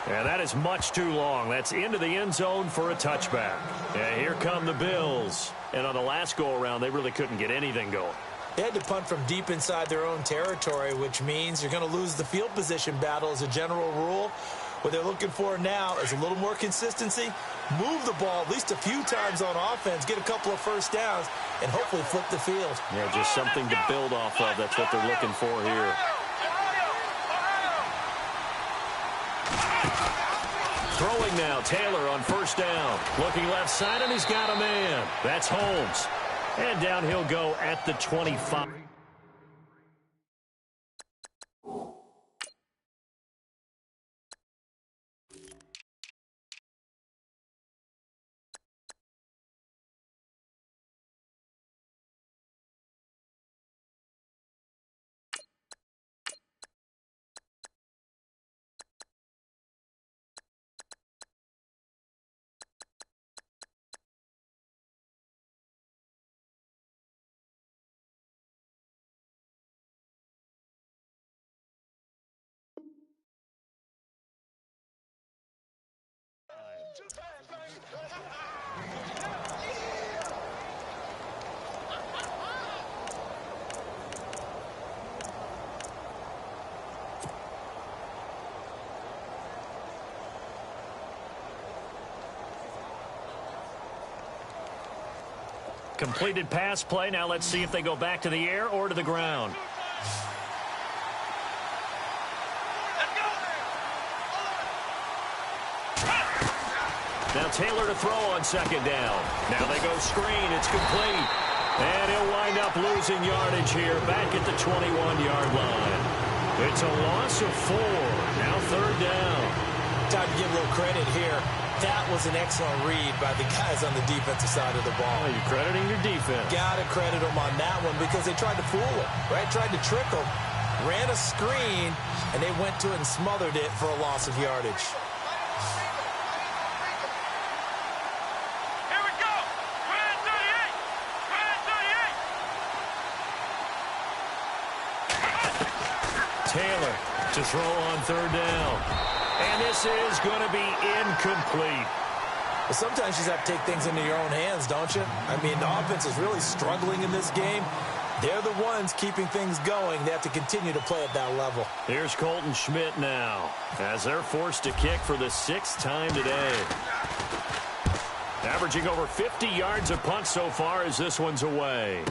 And that is much too long. That's into the end zone for a touchback. And here come the Bills. And on the last go-around, they really couldn't get anything going. They had to punt from deep inside their own territory, which means you're going to lose the field position battle as a general rule. What they're looking for now is a little more consistency, move the ball at least a few times on offense, get a couple of first downs, and hopefully flip the field. Yeah, just something to build off of. That's what they're looking for here. Throwing now, Taylor on first down. Looking left side, and he's got a man. That's Holmes. And down he'll go at the 25. Completed pass play. Now let's see if they go back to the air or to the ground. Now Taylor to throw on second down. Now they go screen. It's complete. And he'll wind up losing yardage here back at the 21-yard line. It's a loss of 4. Now third down. Time to give a little credit here. That was an excellent read by the guys on the defensive side of the ball. Oh, you're crediting your defense. Got to credit them on that one because they tried to fool him, right? Tried to trick him. Ran a screen, and they went to it and smothered it for a loss of yardage. Here we go. 38. Taylor to throw on third down. And this is going to be incomplete. Well, sometimes you just have to take things into your own hands, don't you? I mean, the offense is really struggling in this game. They're the ones keeping things going. They have to continue to play at that level. Here's Colton Schmidt now, as they're forced to kick for the 6th time today. Averaging over 50 yards a punt so far as this one's away.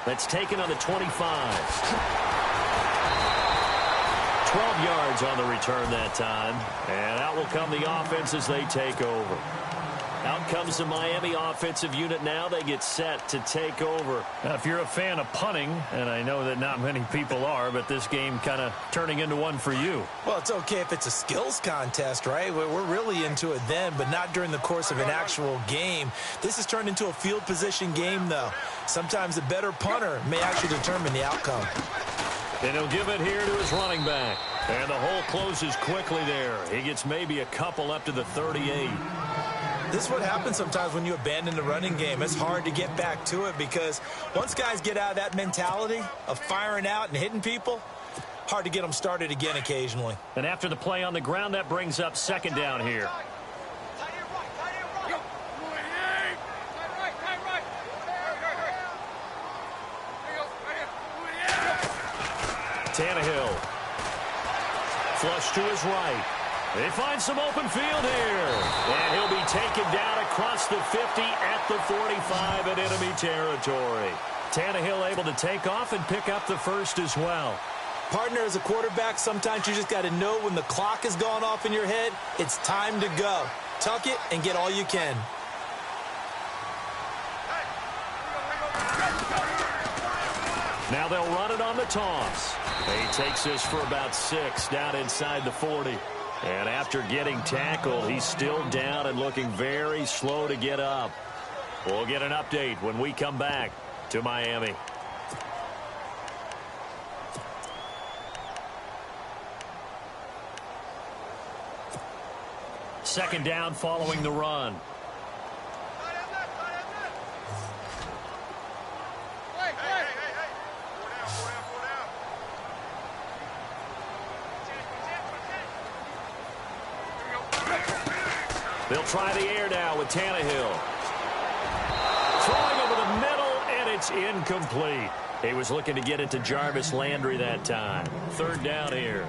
That's taken on the 25. 12 yards on the return that time. And out will come the offense as they take over. Out comes the Miami offensive unit now. They get set to take over. Now, if you're a fan of punting, and I know that not many people are, but this game kind of turning into one for you. Well, it's okay if it's a skills contest, right? We're really into it then, but not during the course of an actual game. This has turned into a field position game, though. Sometimes the better punter may actually determine the outcome. And he'll give it here to his running back. And the hole closes quickly there. He gets maybe a couple up to the 38. This is what happens sometimes when you abandon the running game. It's hard to get back to it because once guys get out of that mentality of firing out and hitting people, hard to get them started again occasionally. And after the play on the ground, that brings up second down here. Tannehill. Flush to his right. They find some open field here. And he'll be taken down across the 50 at the 45 in enemy territory. Tannehill able to take off and pick up the first as well. Partner, as a quarterback, sometimes you just got to know when the clock has gone off in your head, it's time to go. Tuck it and get all you can. Now they'll run it on the toss. He takes this for about 6 down inside the 40. And after getting tackled, he's still down and looking very slow to get up. We'll get an update when we come back to Miami. Second down following the run. They'll try the air now with Tannehill. Throwing over the middle, and it's incomplete. He was looking to get it to Jarvis Landry that time. Third down here.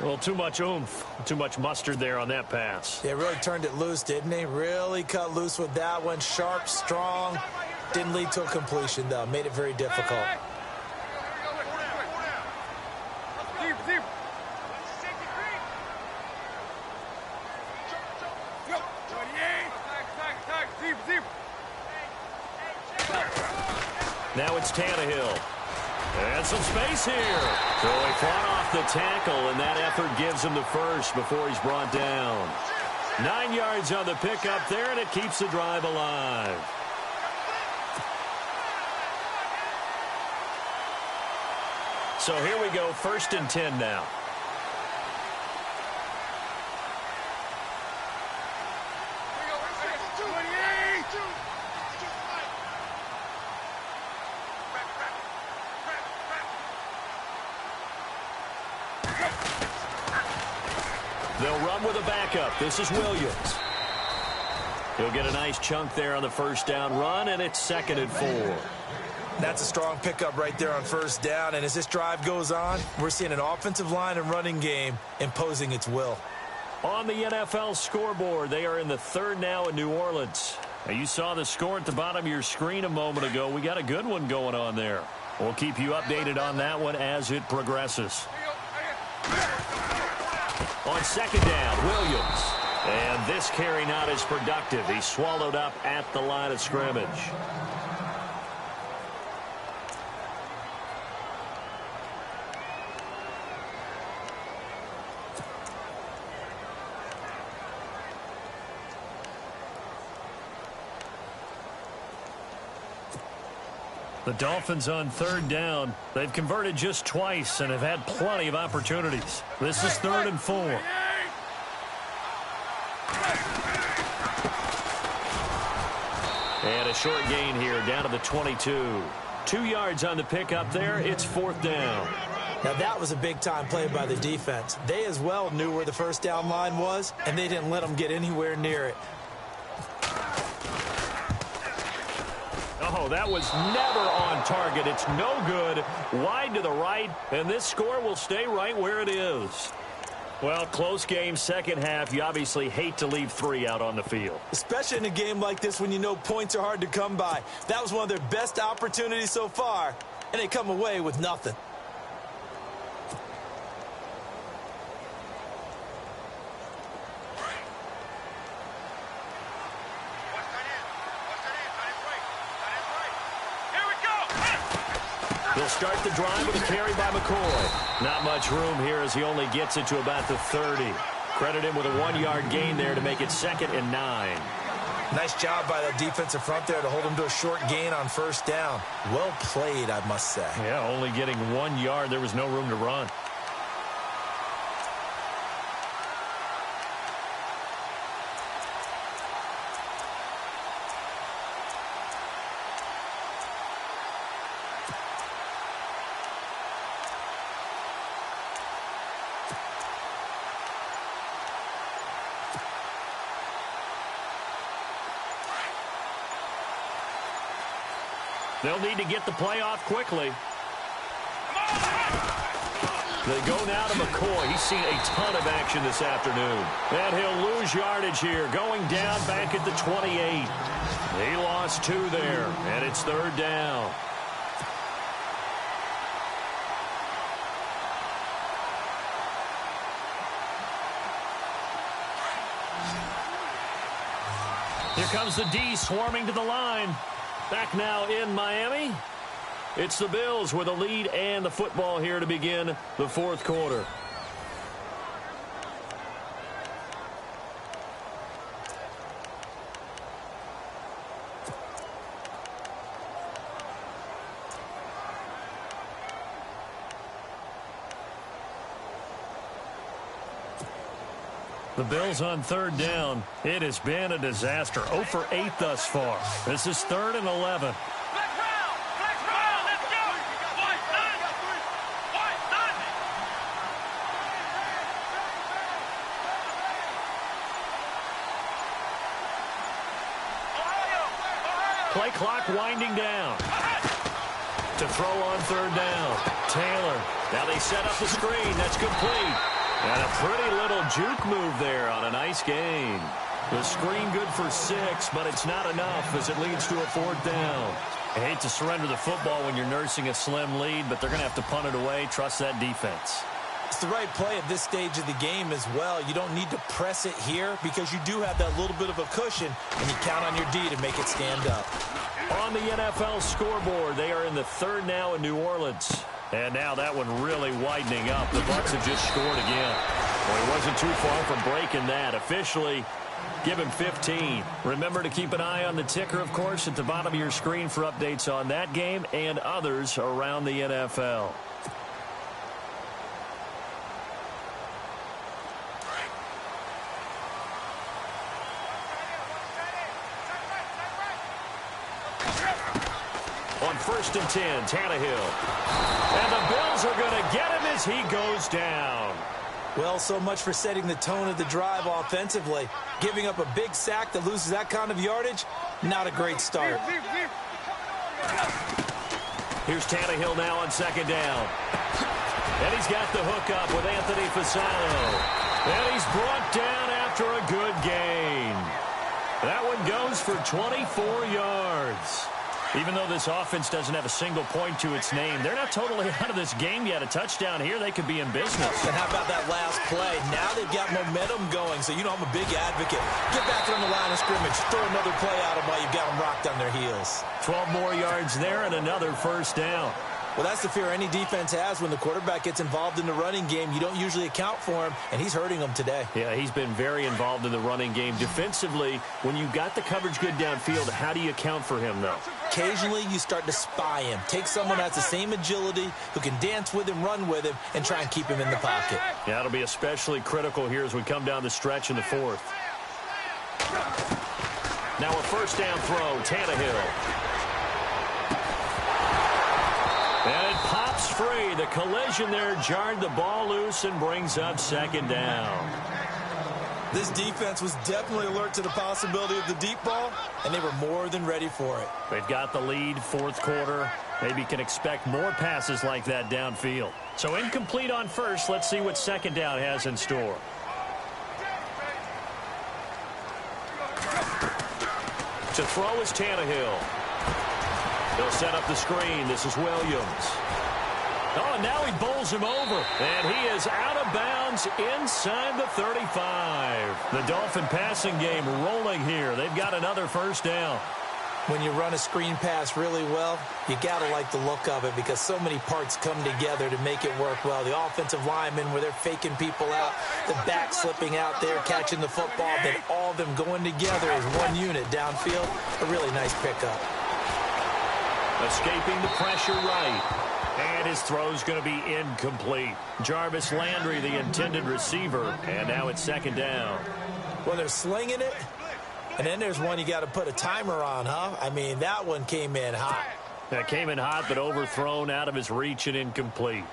Well, too much oomph, too much mustard there on that pass. They really turned it loose, didn't they? Really cut loose with that one. Sharp, strong. Didn't lead to a completion, though. Made it very difficult. Now it's Tannehill. And some space here. So he fought off the tackle, and that effort gives him the first before he's brought down. 9 yards on the pickup there, and it keeps the drive alive. So here we go, 1st and 10 now. They'll run with a backup. This is Williams. He'll get a nice chunk there on the first down run, and it's 2nd and 4. That's a strong pickup right there on first down, and as this drive goes on, we're seeing an offensive line and running game imposing its will. On the NFL scoreboard, they are in the 3rd now in New Orleans. Now, you saw the score at the bottom of your screen a moment ago. We got a good one going on there. We'll keep you updated on that one as it progresses. On 2nd down, Williams. And this carry not as productive. He's swallowed up at the line of scrimmage. The Dolphins on 3rd down. They've converted just twice and have had plenty of opportunities. This is 3rd and 4. And a short gain here down to the 22. 2 yards on the pickup there. It's 4th down. Now that was a big-time play by the defense. They as well knew where the first down line was, and they didn't let them get anywhere near it. Oh, that was never on target. It's no good. Wide to the right, and this score will stay right where it is. Well, close game, second half. You obviously hate to leave 3 out on the field. Especially in a game like this when you know points are hard to come by. That was one of their best opportunities so far, and they come away with nothing. He'll start the drive with a carry by McCoy. Not much room here as he only gets it to about the 30. Credit him with a 1-yard gain there to make it 2nd and 9. Nice job by the defensive front there to hold him to a short gain on first down. Well played, I must say. Yeah, only getting 1 yard. There was no room to run. They'll need to get the play off quickly. They go now to McCoy. He's seen a ton of action this afternoon. And he'll lose yardage here, going down back at the 28. He lost 2 there, and it's 3rd down. Here comes the D swarming to the line. Back now in Miami. It's the Bills with a lead and the football here to begin the 4th quarter. The Bills on 3rd down. It has been a disaster. 0 for 8 thus far. This is 3rd and 11. Let's go. Play clock winding down. To throw on 3rd down. Taylor. Now they set up the screen. That's complete. And a pretty little juke move there on a nice gain. The screen good for 6, but it's not enough as it leads to a 4th down. I hate to surrender the football when you're nursing a slim lead, but they're going to have to punt it away. Trust that defense. It's the right play at this stage of the game as well. You don't need to press it here because you do have that little bit of a cushion, and you count on your D to make it stand up. On the NFL scoreboard, they are in the 3rd now in New Orleans. And now that one really widening up. The Bucs have just scored again. Well, he wasn't too far from breaking that. Officially, give him 15. Remember to keep an eye on the ticker, of course, at the bottom of your screen for updates on that game and others around the NFL. On 1st and 10, Tannehill. And the Bills are going to get him as he goes down. Well, so much for setting the tone of the drive offensively. Giving up a big sack that loses that kind of yardage, not a great start. Here's Tannehill now on 2nd down. And he's got the hook up with Anthony Fasano. And he's brought down after a good gain. That one goes for 24 yards. Even though this offense doesn't have a single point to its name, they're not totally out of this game yet. A touchdown here, they could be in business. And how about that last play? Now they've got momentum going, so you know I'm a big advocate. Get back on the line of scrimmage. Throw another play at them while you've got them rocked on their heels. 12 more yards there and another 1st down. Well, that's the fear any defense has when the quarterback gets involved in the running game. You don't usually account for him, and he's hurting them today. Yeah, he's been very involved in the running game. Defensively, when you got the coverage good downfield, how do you account for him, though? Occasionally, you start to spy him. Take someone that has the same agility, who can dance with him, run with him, and try and keep him in the pocket. Yeah, that'll be especially critical here as we come down the stretch in the 4th. Now a 1st down throw, Tannehill. And it pops free. The collision there jarred the ball loose and brings up 2nd down. This defense was definitely alert to the possibility of the deep ball, and they were more than ready for it. They've got the lead, 4th quarter. Maybe can expect more passes like that downfield. So incomplete on 1st. Let's see what 2nd down has in store. To throw is Tannehill. He'll set up the screen. This is Williams. Oh, and now he bowls him over. And he is out of bounds inside the 35. The Dolphin passing game rolling here. They've got another 1st down. When you run a screen pass really well, you got to like the look of it because so many parts come together to make it work well. The offensive linemen, where they're faking people out, the back slipping out there, catching the football, then all of them going together as one unit downfield. A really nice pickup. Escaping the pressure right. And his throw's going to be incomplete. Jarvis Landry, the intended receiver, and now it's second down. Well, they're slinging it. And then there's one you got to put a timer on, huh? I mean, that one came in hot. That came in hot, but overthrown out of his reach and incomplete.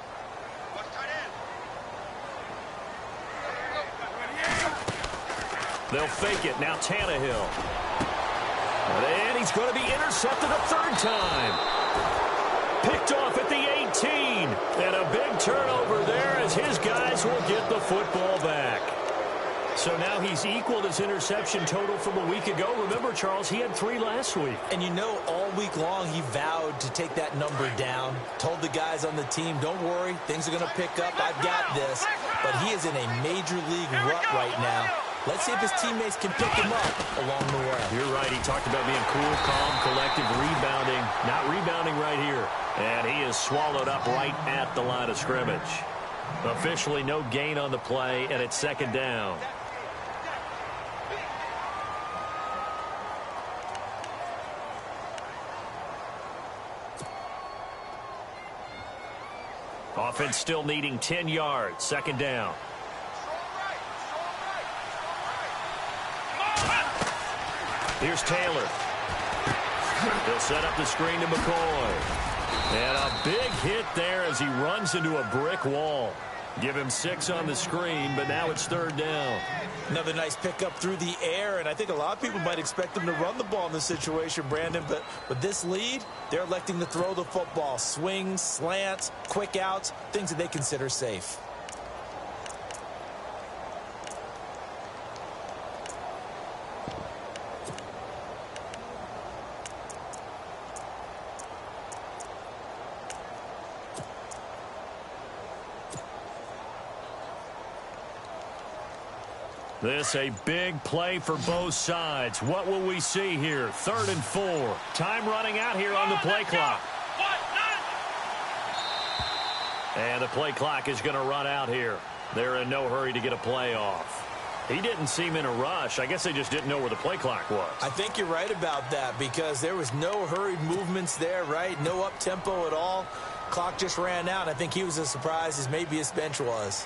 They'll fake it. Now Tannehill. And he's going to be intercepted a third time. Picked off at the 18. And a big turnover there as his guys will get the football back. So now he's equaled his interception total from a week ago. Remember, Charles, he had 3 last week. And you know, all week long he vowed to take that number down. Told the guys on the team, don't worry, things are going to pick up. I've got this. But he is in a major league rut right now. Let's see if his teammates can pick him up along the way. You're right. He talked about being cool, calm, collective, rebounding. Not rebounding right here. And he is swallowed up right at the line of scrimmage. Officially no gain on the play, and it's second down. Offense still needing 10 yards. Second down. Here's Taylor. They'll set up the screen to McCoy. And a big hit there as he runs into a brick wall. Give him 6 on the screen, but now it's third down. Another nice pickup through the air, and I think a lot of people might expect him to run the ball in this situation, Brandon, but with this lead, they're electing to throw the football. Swings, slants, quick outs, things that they consider safe. This a big play for both sides. What will we see here? 3rd and 4. Time running out here on the play clock. And the play clock is going to run out here. They're in no hurry to get a play off. He didn't seem in a rush. I guess they just didn't know where the play clock was. I think you're right about that because there was no hurried movements there, right? No up-tempo at all. Clock just ran out. I think he was as surprised as maybe his bench was.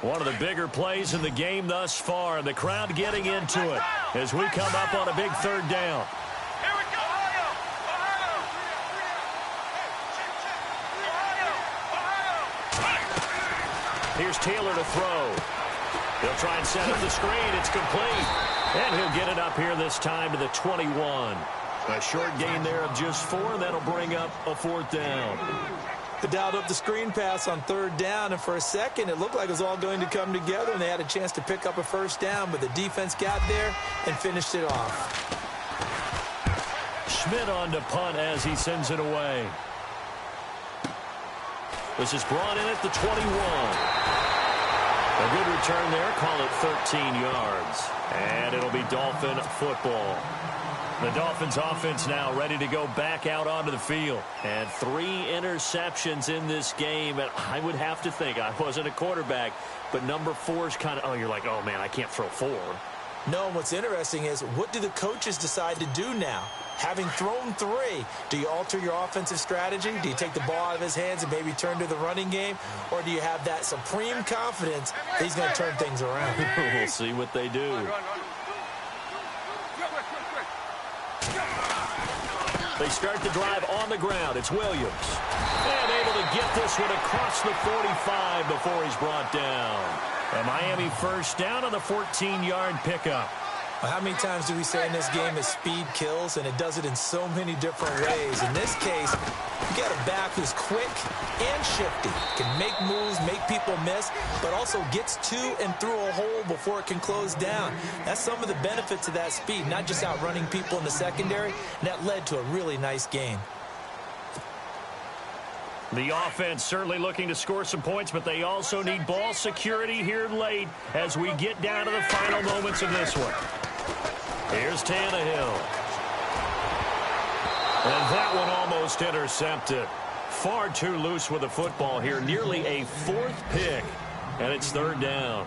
One of the bigger plays in the game thus far, and the crowd getting into it as we come up on a big third down. Here we go. Here's Taylor to throw. They'll try and set up the screen. It's complete. And he'll get it up here this time to the 21. A short gain there of just 4, and that'll bring up a 4th down. They dialed up the screen pass on 3rd down, and for a second it looked like it was all going to come together and they had a chance to pick up a 1st down, but the defense got there and finished it off. Schmidt on to punt as he sends it away. This is brought in at the 21. A good return there, call it 13 yards. And it'll be Dolphin football. The Dolphins offense now ready to go back out onto the field. And 3 interceptions in this game. And I would have to think, I wasn't a quarterback, but number 4 is kind of, oh, you're like, oh, man, I can't throw 4. No, and what's interesting is, what do the coaches decide to do now? Having thrown 3, do you alter your offensive strategy? Do you take the ball out of his hands and maybe turn to the running game? Or do you have that supreme confidence that he's going to turn things around? We'll see what they do. They start the drive on the ground. It's Williams. And able to get this one across the 45 before he's brought down. A Miami 1st down on the 14-yard pickup. Well, how many times do we say in this game that speed kills, and it does it in so many different ways? In this case, you got a back who's quick and shifty, can make moves, make people miss, but also gets to and through a hole before it can close down. That's some of the benefits of that speed, not just outrunning people in the secondary, and that led to a really nice game. The offense certainly looking to score some points, but they also need ball security here late as we get down to the final moments of this one. Here's Tannehill. And that one almost intercepted. Far too loose with the football here. Nearly a fourth pick, and it's third down.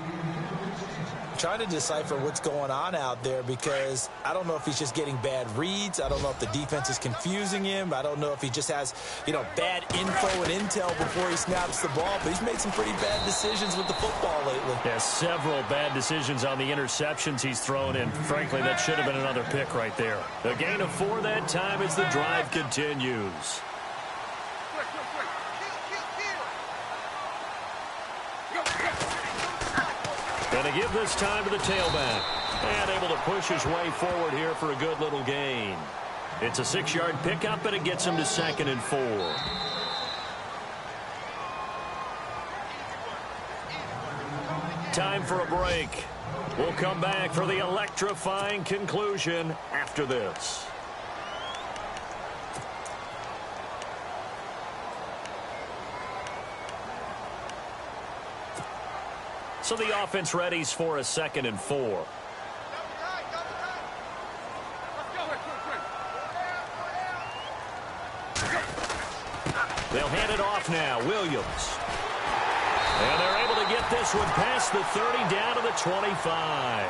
Trying to decipher what's going on out there because I don't know if he's just getting bad reads. I don't know if the defense is confusing him. I don't know if he just has, bad info and intel before he snaps the ball. But he's made some pretty bad decisions with the football lately. Yeah, several bad decisions on the interceptions he's thrown in. Frankly, that should have been another pick right there. A gain of 4 that time as the drive continues. Going to give this time to the tailback. And able to push his way forward here for a good little gain. It's a 6-yard pickup, and it gets him to 2nd and 4. Time for a break. We'll come back for the electrifying conclusion after this. So the offense readies for a 2nd and 4. They'll hand it off now. Williams. And they're able to get this one past the 30 down to the 25.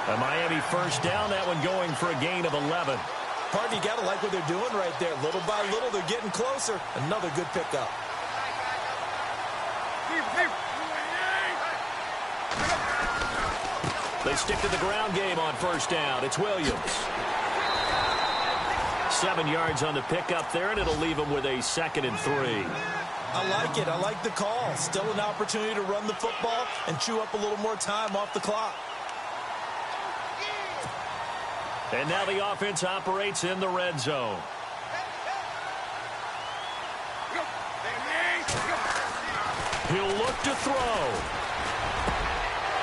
A Miami first down, that one going for a gain of 11. Pardon, you got to like what they're doing right there. Little by little, they're getting closer. Another good pickup. They stick to the ground game on first down. It's Williams. 7 yards on the pickup there, and it'll leave him with a 2nd and 3. I like it. I like the call. Still an opportunity to run the football and chew up a little more time off the clock. And now the offense operates in the red zone. He'll look to throw.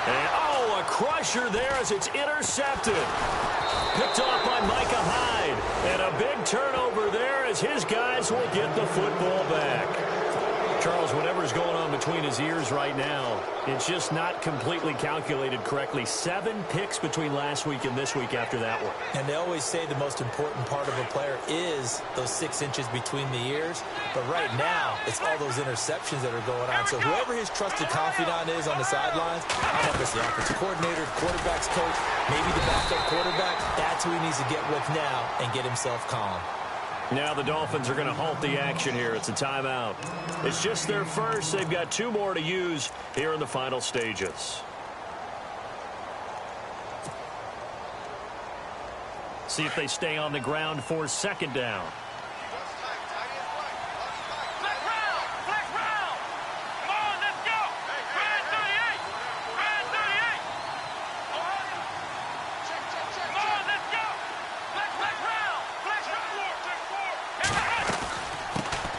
And, a crusher there as it's intercepted. Picked off by Micah Hyde. And a big turnover there as his guys will get the football back. Charles, whatever's going on between his ears right now, it's just not completely calculated correctly. 7 picks between last week and this week after that one. And they always say the most important part of a player is those 6 inches between the ears. But right now, it's all those interceptions that are going on. So whoever his trusted confidant is on the sidelines, I don't know if it's the offensive coordinator, the quarterback's coach, maybe the backup quarterback, that's who he needs to get with now and get himself calm. Now the Dolphins are going to halt the action here. It's a timeout. It's just their first. They've got 2 more to use here in the final stages. See if they stay on the ground for 2nd down.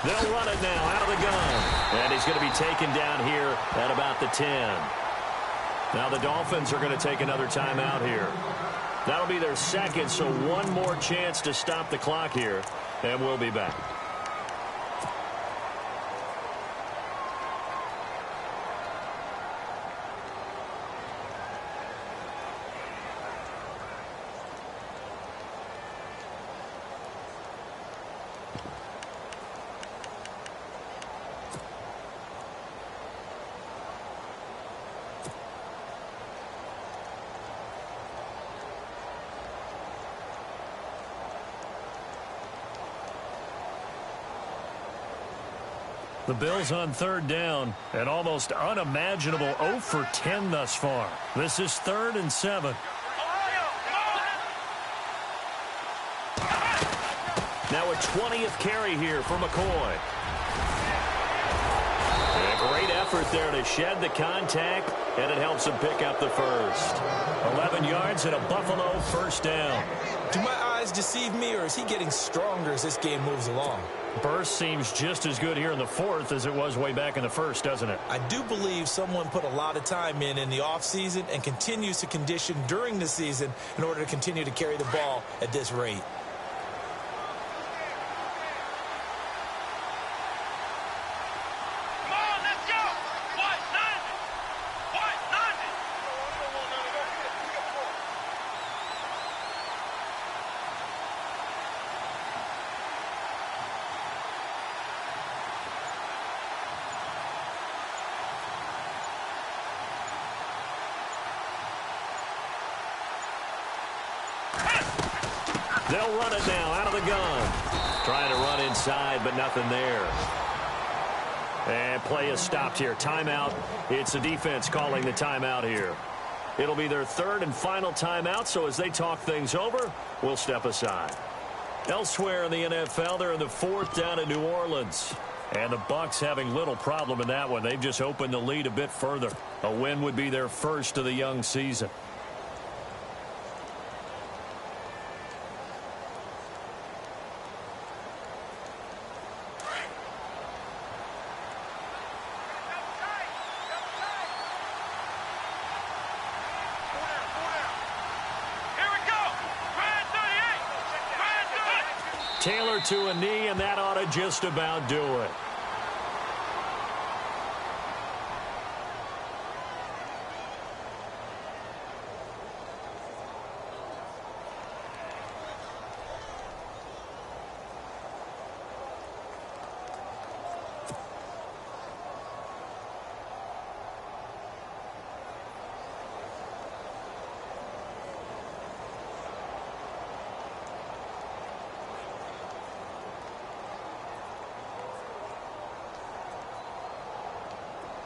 They'll run it now out of the gun. And he's going to be taken down here at about the 10. Now the Dolphins are going to take another timeout here. That'll be their 2nd, so 1 more chance to stop the clock here. And we'll be back. The Bills on 3rd down, an almost unimaginable 0 for 10 thus far. This is 3rd and 7. Now a 20th carry here for McCoy. And a great effort there to shed the contact, and it helps him pick up the first. 11 yards and a Buffalo first down. Do my eyes deceive me, or is he getting stronger as this game moves along? Burst seems just as good here in the 4th as it was way back in the 1st, doesn't it? I do believe someone put a lot of time in the offseason and continues to condition during the season in order to continue to carry the ball at this rate. They'll run it now out of the gun. Trying to run inside, but nothing there. And play is stopped here. Timeout. It's the defense calling the timeout here. It'll be their third and final timeout, so as they talk things over, we'll step aside. Elsewhere in the NFL, they're in the fourth down in New Orleans. And the Bucs having little problem in that one. They've just opened the lead a bit further. A win would be their first of the young season. Taylor to a knee, and that ought to just about do it.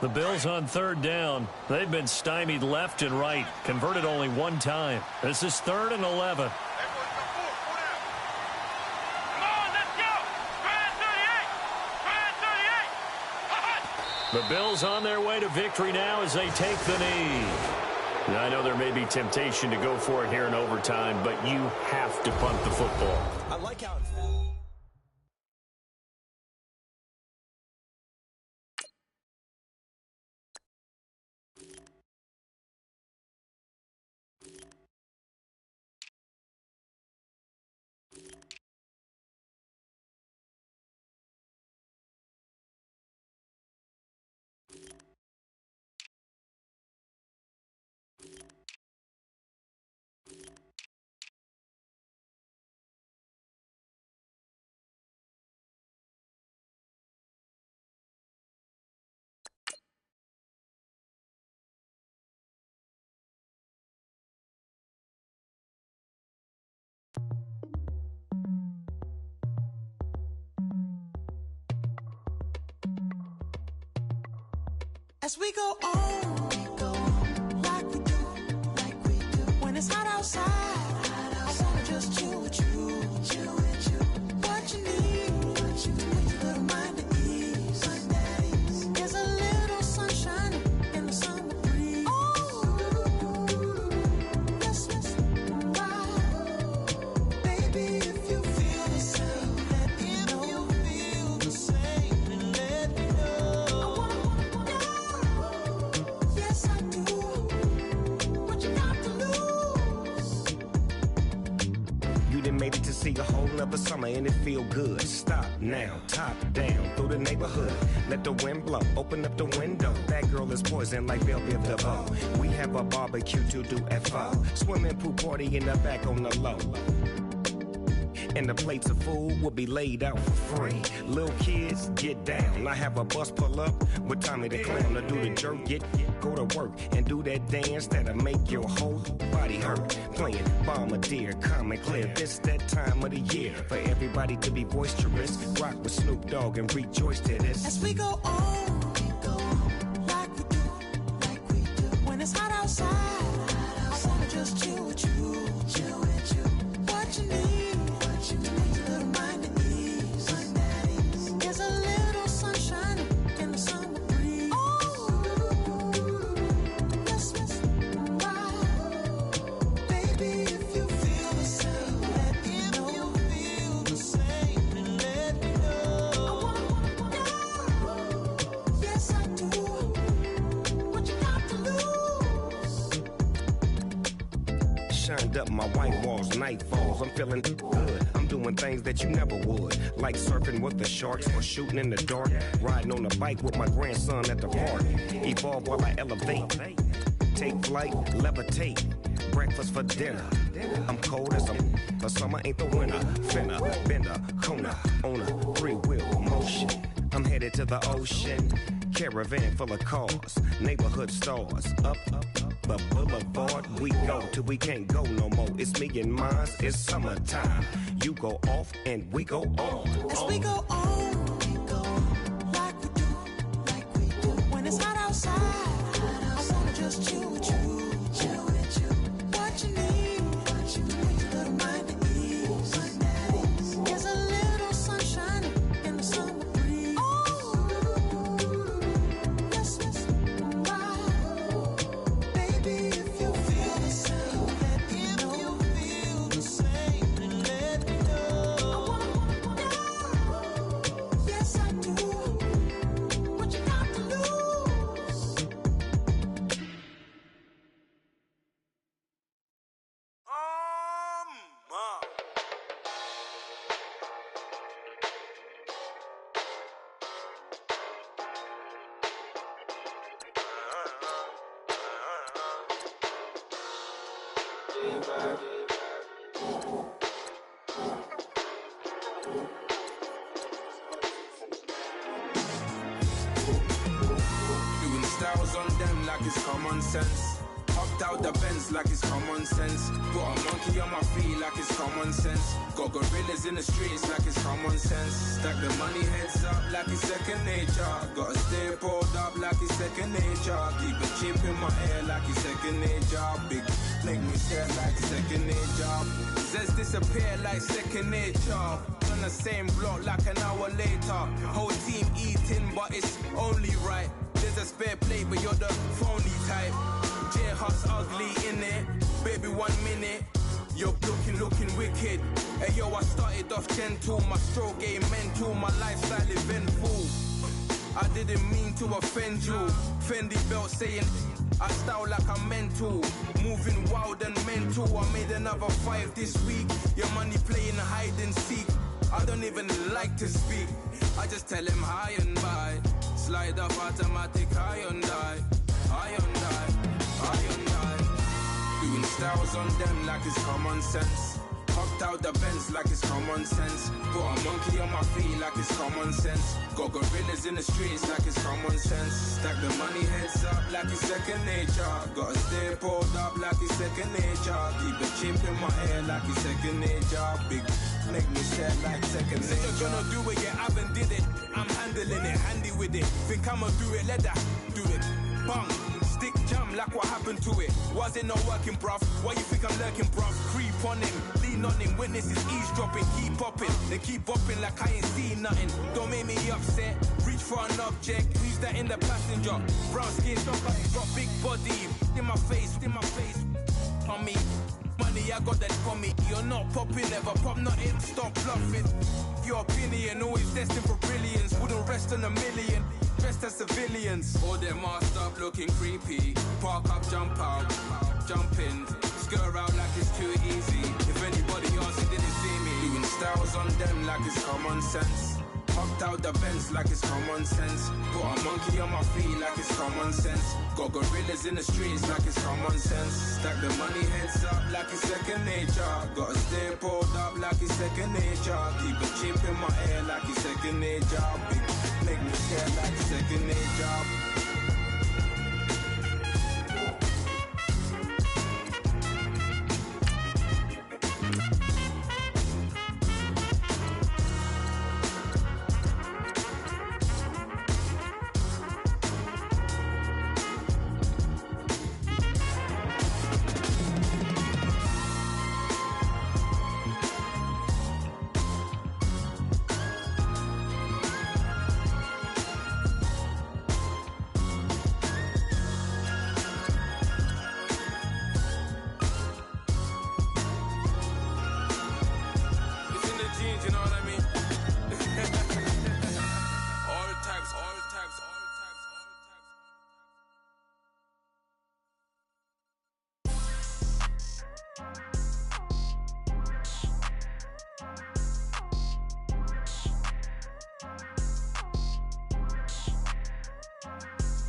The Bills on third down. They've been stymied left and right. Converted only one time. This is 3rd and 11. Come on, let's go. Try 38. The Bills on their way to victory now as they take the knee. Now, I know there may be temptation to go for it here in overtime, but you have to punt the football. I like how As we go on, like we do, when it's hot outside, I wanna just chill with you. What you need, a little mind at ease. There's a little sunshine in the summer breeze. Oh, yes, wow. Baby, if you feel the same, let me know. If you feel the same, then let me know. I wanna go. Yes, I do. What you got to lose? You done made it to see a whole nother summer and it feel good. Stop now, top down through the neighborhood. Let the wind blow, open up the window. That girl is poison like Velvet DeVoe. We have a barbecue to do at 4. Swimming pool party in the back on the low. And the plates of food will be laid out for free. Little kids, get down. I have a bus pull up with Tommy the Clown to do the jerk. Go to work and do that dance that'll make your whole body hurt. Playing Bombardier, Common Clear. This that time of the year for everybody to be boisterous. Rock with Snoop Dogg and rejoice to this. As we go on, like we do, when it's hot outside, I wanna just chill with you. What you need, a little mind at ease. There's a little sunshine in the summer breeze. Oh, yes, wow. Baby, if you feel the same, let me know. If you feel the same, then let me know. I wanna go. Yes, I do. What you got to lose? Shined up my white walls, night falls. I'm feeling good. I'm doing things that you never would. Like surfing with the sharks or shooting in the dark. Riding on a bike with my grandson at the park. Evolve while I elevate. Take flight, levitate. Breakfast for dinner. I'm cold as the summer ain't the winter. Finna, bender, Kona, on a 3-wheel motion. I'm headed to the ocean. Caravan full of cars, neighborhood stars. Up the boulevard we go till we can't go no more. It's me and mine, it's summertime. You go off and we go on. As we go on, like we do. When it's hot outside, I wanna just chill with you. What you need, a little mind to ease. There's a little sunshine in the summer breeze. Oh, yes, right. Baby, if you feel the same, let me know. If you feel the same, then let me know. I wanna know. Yes, I do. What you got to lose? Doing styles on them like it's common sense. Hopped out the Benz like it's common sense. Got a monkey on my feet like it's common sense. Got gorillas in the streets like it's common sense. Stack the money heads up like it's second nature. Gotta stay pulled up like it's second nature. Keep a chip in my ear like it's second nature. Big make me stare like second nature. Says disappear like second nature. On the same block like an hour later. Whole team eating but it's only right. There's a spare plate but you're the phony type. J-Hut's ugly in it. Baby 1 minute. You're looking wicked. Hey yo, I started off gentle. My stroke game mental. My lifestyle eventful. I didn't mean to offend you. Fendi belt saying I style like I'm mental. Moving wild and mental. I made another 5 this week. Your money playing hide and seek. I don't even like to speak. I just tell him high and by. Slide up automatic high and die. High and die. High and die. Doing styles on them like it's common sense. Hopped out the Benz like it's common sense. Got a monkey on my feet like it's common sense. Got gorillas in the streets like it's common sense. Stack the money heads up like it's second nature. Gotta stay pulled up like it's second nature. Keep a chip in my ear like it's second nature. Big make me stare like second nature. Said you're gonna do it, yeah, I haven't did it. I'm handling it, handy with it. Think I'ma do it, let that do it. Bang. Stick jam like what happened to it. Was it not working, bruv? Why you think I'm lurking, bruv? Creep on him, lean on him. Witnesses eavesdropping, keep popping. They keep bopping like I ain't seen nothing. Don't make me upset. Reach for an object. Who's that in the passenger? Brown skin, got big body. In my face, on me. Money, I got that for me. You're not popping, never pop nothing. Stop bluffing. Your opinion always destined for brilliance. Wouldn't rest on a million. Dressed as civilians. All them masked up looking creepy. Park up, jump out, jump in. Skirt out like it's too easy. If anybody else didn't see me. Doing styles on them like it's common sense. Hopped out the Benz like it's common sense. Got a monkey on my feet like it's common sense. Got gorillas in the streets like it's common sense. Stack the money heads up like it's second nature. Gotta stay pulled up like it's second nature. Keep a chip in my ear like it's second nature. Big make me stare like second nature.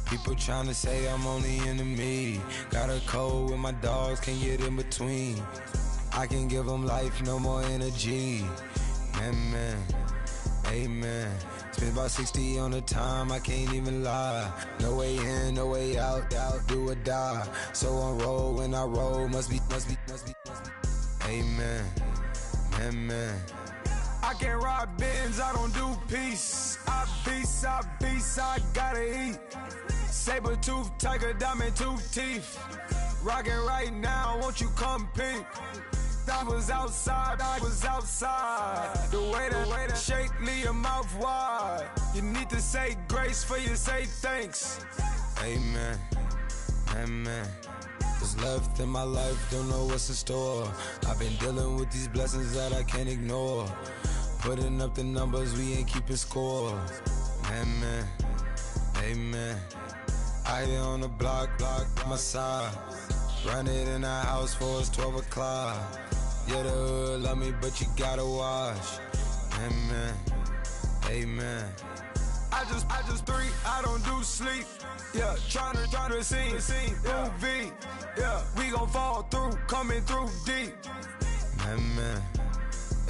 People tryna say I'm on the enemy. Got a cold with my dogs, can't get in between. I can give them life, no more energy. Man, amen. Spent about 60 on the time, I can't even lie. No way in, no way out, do or die. So on roll, when I roll, must be. Amen, man. I can't ride Benz, I don't do peace. I beast, I gotta eat. Saber tooth, tiger, diamond tooth teeth. Rockin' right now, won't you come peep? I was outside. The way that shake, leave your mouth wide. You need to say grace for you say thanks. Amen, What's left in my life, don't know what's in store. I've been dealing with these blessings that I can't ignore. Putting up the numbers, we ain't keeping score. Amen. I here on the block, my side. Run it in the house for us 12 o'clock. Yeah, the hood love me, but you gotta watch. Amen. I just three, I don't do sleep. Yeah, tryna see UV. Yeah, we gon' fall through, coming through deep.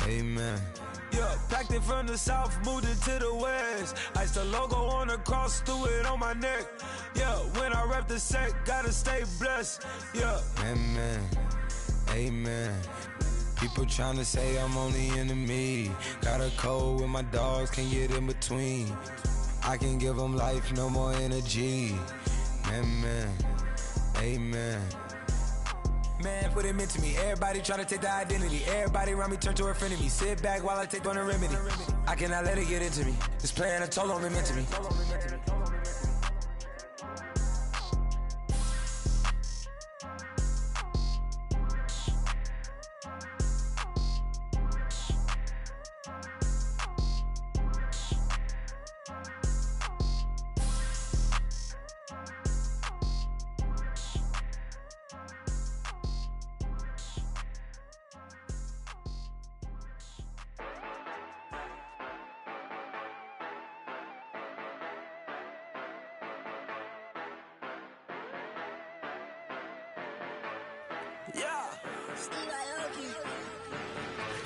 Amen. Yeah, packed it from the south, moved it to the west. Iced the logo on the cross, threw it on my neck. Yeah, when I rep the set, gotta stay blessed. Yeah. Amen. People tryna say I'm on the enemy. Got a code with my dogs, can't get in between. I can give them life, no more energy. Amen. Man, what it meant to me. Everybody try to take the identity. Everybody around me turn to a friend of me. Sit back while I take on the remedy. I cannot let it get into me. This playing a toll on me, meant to me.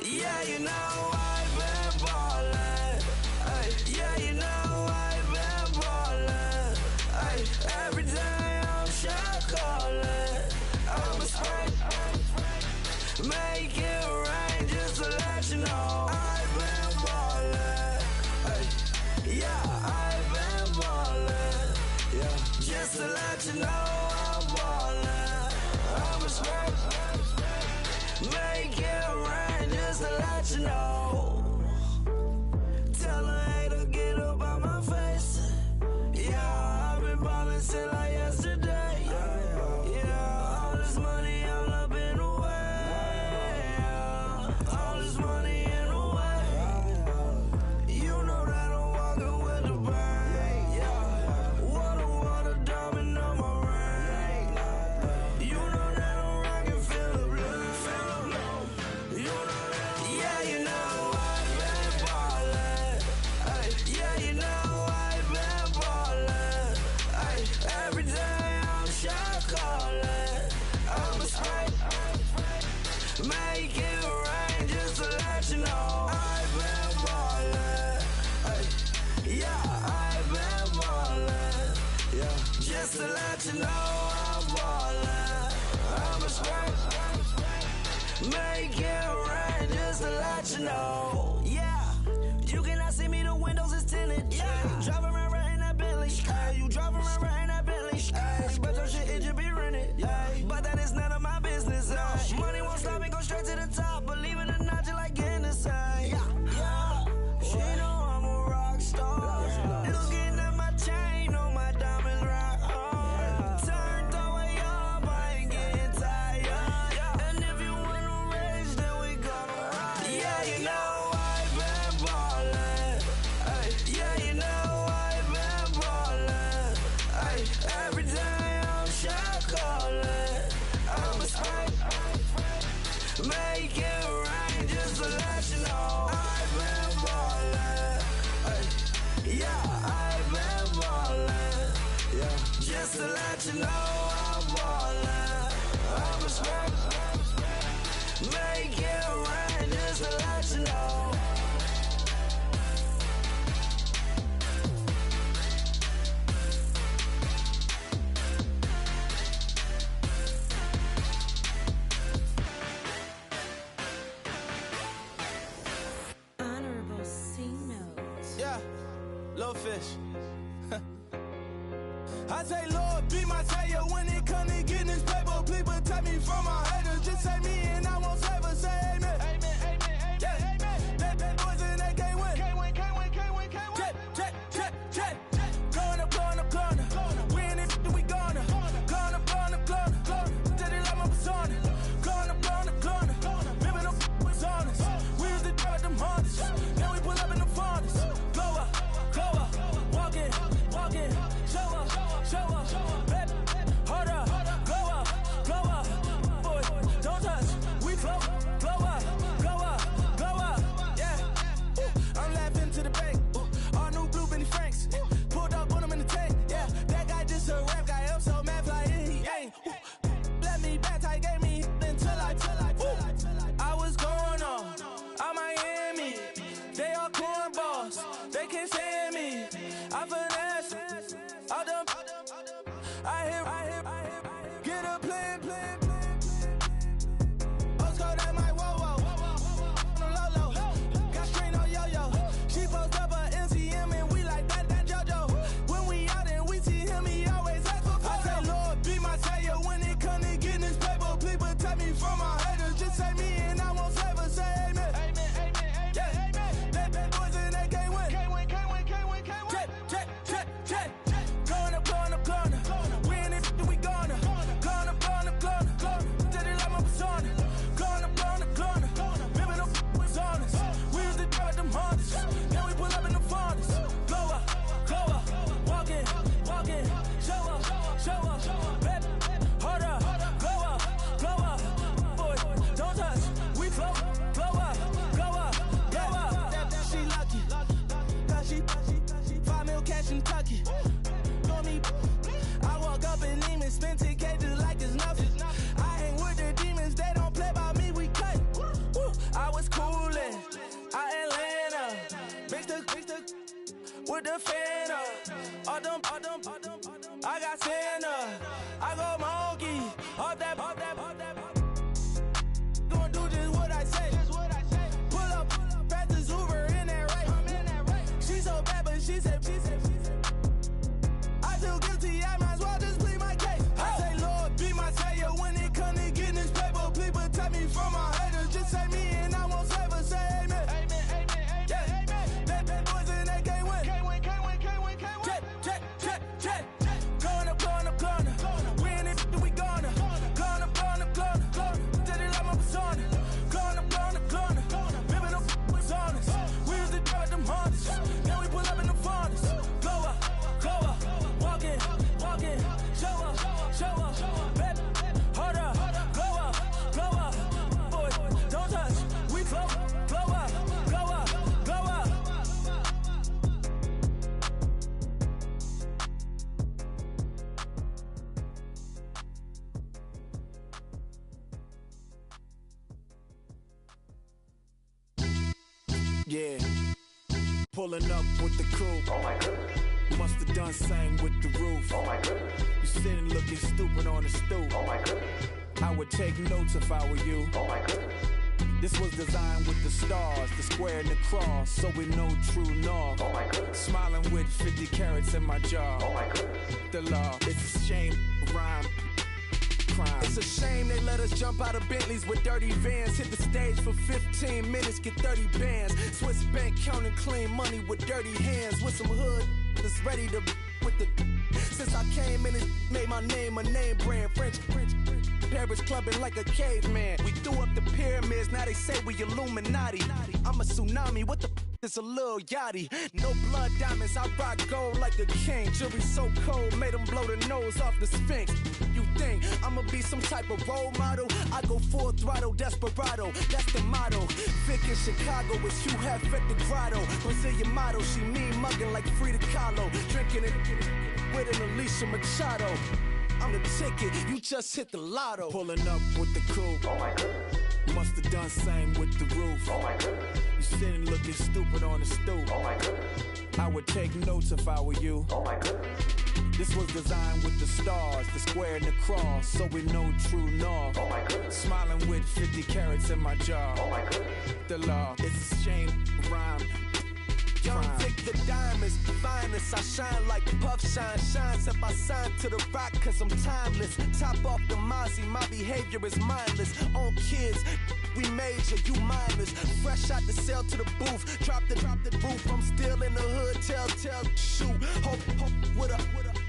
Yeah, you know I've been ballin'. Ay, yeah, you know I've been ballin'. Ay, every day I'm shot callin'. I'm a spray, make it rain just to let you know I've been ballin'. Ay, yeah, I've been ballin'. Yeah, just to let you know I'm ballin'. I'm a spray, make it rain just to let you know. Tell a hater get up on my face. Yeah, I've been ballin' since like yesterday. Yeah, all this money all up in the way. All this money in the way. You know that I'm walking with the bank. Yeah, water, diamond on my ring. You know that I'm rockin', feel the blue. You know that, yeah, you know I've been ballin'. Ay, yeah, you know I've been ballin'. Ay, every day I'm shot callin'. I'm a spray, make it rain just to let you know I've been ballin'. Ay, yeah, I've been ballin'. Yeah, just to let you know I'm ballin'. I'm a spray, make it rain just to let you know. Yeah, you cannot see me, the windows is tinted. Yeah, driving around right in that Bentley. Ay, you driving around right in that Bentley. Ay, but your shit, it just be rented. Ay, but that is none of my business. Ay, money won't stop me, go straight to the top. Believe it or not, just like Guinness. Ay, yeah, she know I'm a rock star. Looking at my chain, on my diamonds right hard. Turned the way up, I ain't getting tired. And if you wanna race, then we gonna ride. Yeah, you know I've been ballin'. Ay, yeah, you know I've been ballin'. Ay, Little fish. I say, Lord, be my savior when it comes to getting this paper. Please protect me from my haters. Just say me and I won't ever say amen. Amen, amen, amen, yeah. Amen. That boys and they can't win. Can't win, can't win, can't win, can't win. Check. Going up. We in it, we gonna. Going up. Did it like my persona. Going up. Ripping up was honest. We used to drive them Hondas. Then we pull up in the Fondas. Glow up. Walking. Show up. Baby, hold up. Glow up. Boy, don't touch. We flow up. Yeah. Ooh, I'm laughing to the bank. Ooh, all new blue Benny Franks. Pulled up on him in the tank. Yeah, that guy just a rap guy. I'm so mad flying, he ain't. Ooh, let me back, I gave me until I was going on Miami. They all cornballs. They can't stand me. I finesse. All them. I hear. Get a plan. Oscar, that my whoa. Low. Got strain on yo-yo. She post up a MCM and we like that JoJo. When we out and we see him, he always ask for photo. I say, Lord, be my savior when it comes to getting this paper. Please protect me from my haters. Just say me and I won't ever say amen. Amen, yeah. That boys and they can't win. Can't win. Check. Going up. We in it, we gonna. Going up. Did it like my persona. Going up. Ripping up was honest. We used to drive them Hondas. Then we pull up in the Fondas. Glow up. Walking. Show up. Baby, hold up. Glow up. Boy, don't touch. We flow up. She lucky. Cause she 5 mil cash in Kentucky. Know me. I walk up in demons, spend 10K just like it's nothing. I hang with the demons, they don't play by me, we cut. I was coolin', Atlanta. Mixed with the Fanta. All them, I got Santa. I go monkey, all that. Gonna do just what I say. Pull up, past the Uber in that race. She so bad, but she said. I feel guilty, I might as well just plead my case. I say, Lord, be my savior when it comes to getting this paper. Please protect me from my haters. Just say me and I won't ever say amen. Amen, yeah. That boys and they can't win. Can't win. Check. Going up. We in it, we gonna. Going up. Did it like my persona. Going up. Ripping up was honest. We used to drive them Hondas. Then we pull up in the Fondas. Glow up. Walking. Show up. Baby, hold up. Glow up. Boy, don't touch. We flow up. Yeah, pulling up with the crew. Oh my goodness. Must have done same with the roof. Oh my goodness. You sitting looking stupid on the stoop. Oh my goodness. I would take notes if I were you. Oh my goodness. This was designed with the stars, the square and the cross, so we know true north. Oh my goodness. Smiling with 50 carats in my jaw. Oh my goodness. The law, it's a shame, rhyme. Crime. It's a shame they let us jump out of Bentleys with dirty vans. Hit the stage for 15 minutes, get 30 bands. Swiss bank counting clean money with dirty hands. With some hood that's ready to with the. Since I came in and made my name a name brand. French. Paris clubbing like a caveman. We threw up the pyramids, now they say we Illuminati. I'm a tsunami, what the is a little yachty. No blood diamonds, I rock gold like a king. Jury so cold, made them blow the nose off the Sphinx. You think I'ma be some type of role model? I go full throttle, desperado, that's the motto. Vic in Chicago is Hugh Hef at the grotto. Brazilian model, she mean mugging like Frida Kahlo. Drinking it with an Alicia Machado. I'm the ticket, you just hit the lotto. Pulling up with the crew. Oh my goodness. Must have done same with the roof. Oh my goodness. You sitting looking stupid on the stoop. Oh my goodness. I would take notes if I were you. Oh my goodness. This was designed with the stars, the square and the cross, so we know true north. Oh my goodness. Smiling with 50 carats in my jaw. Oh my goodness. The law, it's a shame, rhyme. Young Victor Diamonds, finest. I shine like Puff Shine. Shines if I sign to the rock, cause I'm timeless. Top off the Mozzie, my behavior is mindless. On kids, we major, you minors. Fresh out the cell to the booth. Drop the roof. I'm still in the hood. Tell, shoot. Hope with a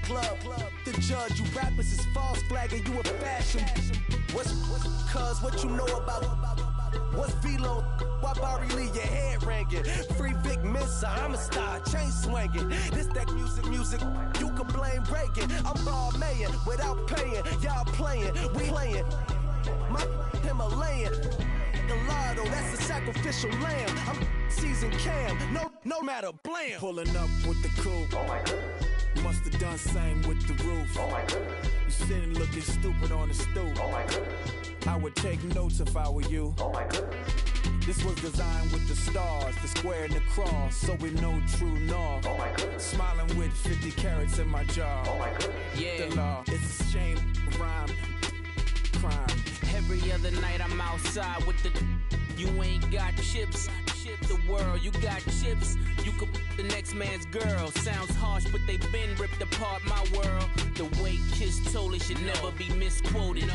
club. The judge, you rappers is false flagging. You a fashion. What's cuz what you know about? What's Velo? Why Barry leave your head ringing? Free Vic Mensa, I'm a star, chain swinging. This that music, you can blame Reagan. I'm ball mayin' without paying. Y'all playing, we playing. My Himalayan. Gallardo, that's a sacrificial lamb. I'm seasoned Cam, no matter, blam. Pulling up with the coupe. Oh my goodness. Must have done same with the roof. Oh my goodness. You sitting looking stupid on the stoop. Oh my goodness. I would take notes if I were you. Oh my goodness. This was designed with the stars, the square and the cross, so we know true north. Oh my goodness. Smiling with 50 carats in my jaw. Oh my goodness. Yeah. The law, it's a shame, rhyme, crime. Every other night I'm outside with the. You ain't got chips. The world, you got chips. You could the next man's girl. Sounds harsh, but they been ripped apart my world. The way Kiss told it should never be misquoted.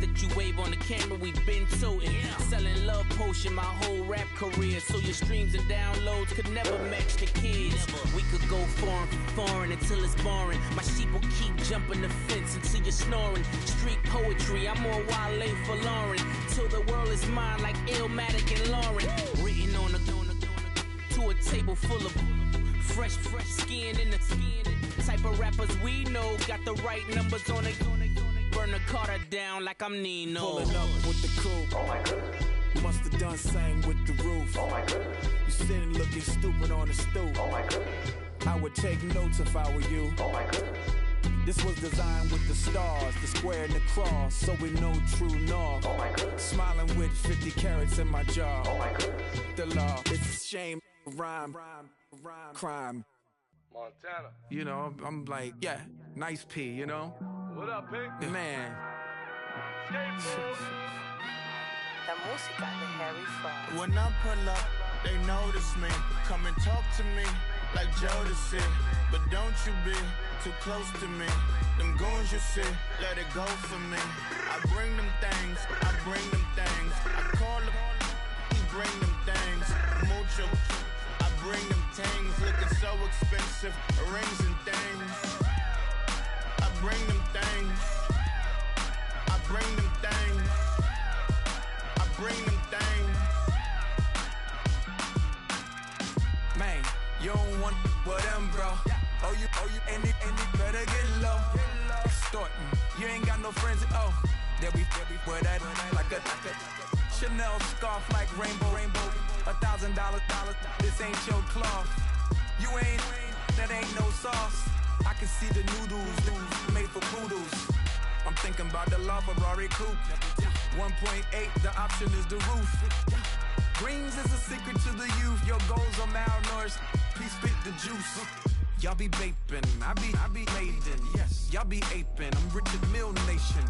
The that you wave on the camera, we been toting. Selling love potion my whole rap career. So your streams and downloads could never match the kids. We could go foreign until it's boring. My sheep will keep jumping the fence until you're snoring. Street poetry, I'm more Wale for Lauren. Till the world is mine like Illmatic and Lauren. Written on to a table full of fresh skin in the type of rappers we know. Got the right numbers on it. Burn the Carter down like I'm Nino. Pulling up with the coupe. Oh my goodness. Must have done same with the roof. Oh my goodness. You sitting looking stupid on the stoop. Oh my goodness. I would take notes if I were you. Oh my goodness. This was designed with the stars, the square and the cross, so we know true north. Oh my goodness. Smiling with 50 carats in my jaw. Oh my goodness. The law, it's a shame, rhyme, crime. Montana. You know, I'm like, yeah, nice P, you know? What up, Pink? Man. La música de Harry Fraud. When I pull up, they notice me. Come and talk to me like Jodeci. But don't you be too close to me. Them goons you see, let it go for me. I bring them things, I call them, he bring them things. Mucho, I bring them things. Looking so expensive, rings and things. I bring them things. I bring them things. I bring them things. Man, you don't want with them, bro. Oh, you, and it better get low. Extorting, you ain't got no friends. Oh, they'll be for that like a Chanel scarf like rainbow. $1,000. This ain't your cloth. You ain't, that ain't no sauce. I can see the noodles made for poodles. I'm thinking about the LaFerrari coupe. 1.8, the option is the roof. Greens is a secret to the youth. Your goals are malnourished. Please spit the juice. Y'all be vaping, I be laden. Yes, y'all be aping. I'm Richard Mill Nation.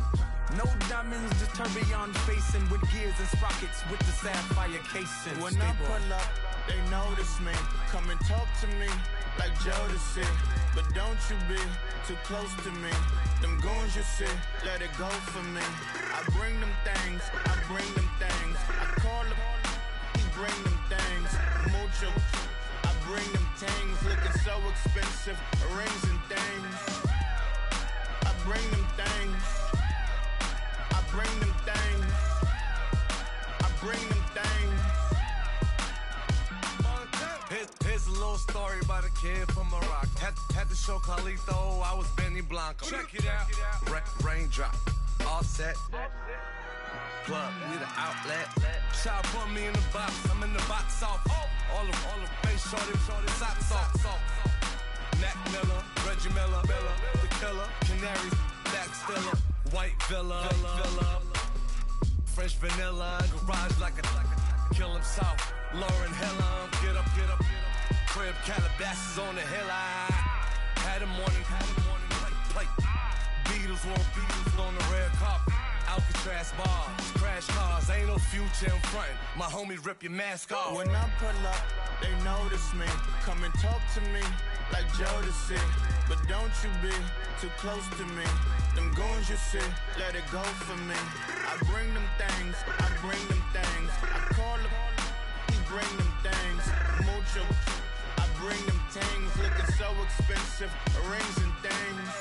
No diamonds, just tourbillon facing with gears and sprockets with the sapphire casing. When I pull up, they notice me. Come and talk to me like Jodeci. But don't you be too close to me. Them goons you see, let it go for me. I bring them things, I bring them things. I call them, he bring them things. Mucho, I bring them things. Looking so expensive, rings and things. I bring them things. I bring them things. I bring them things. Here's a little story about a kid from Morocco. Had to show Carlito I was Benny Blanco. Check it out. Raindrop, all set. Plug, we the outlet. Child put me in the box, I'm in the box off. All the face shorty, socks off. Mac Miller, Reggie Miller, the killer, Canaries, back stiller, white villa. Fresh vanilla, garage like a kill himself. Lauren Hill, get up. Crib Calabasas on the hill. I had a morning plate. Beatles on the red carpet. Alcatraz fast bars, crash cars, ain't no future in front. My homies rip your mask off. When I pull up, they notice me. Come and talk to me like Jodeci. But don't you be too close to me. Them goons you see, let it go for me. I bring them things, I bring them things. I call them, he bring them things. Mucho, I bring them things. Looking so expensive, rings and things.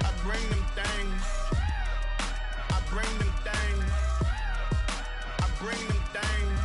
I bring them things. I bring them things. I bring them things.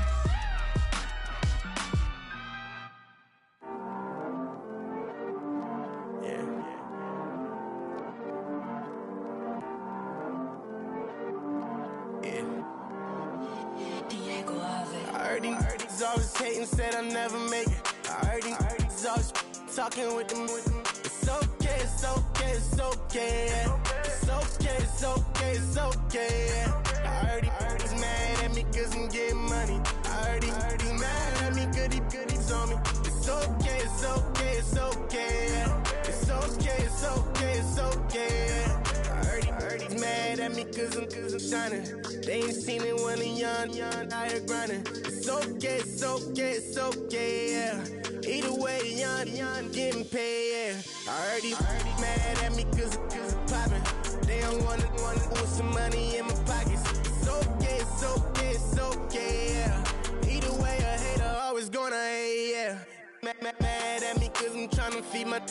I heard these always hating, said I never make it. I heard these always talking with them. It's okay, it's okay, it's okay. It's okay, it's okay, it's okay. I heard he's mad at me cause I'm getting money. I heard he's mad at me cause he's on me. It's okay, it's okay, it's okay. It's okay, it's okay, it's okay. I heard he's mad at me cause I'm shining. They ain't seen it when I'm young, out here grinding. It's okay, it's okay, it's okay, yeah. Either way, young, getting paid, yeah. I heard he's mad at me cause I'm poppin'. They don't wanna put some money in my pockets. It's okay, it's okay, it's okay, yeah. Either way, a hater always gonna hate, yeah. Mad at me cause I'm tryna feed my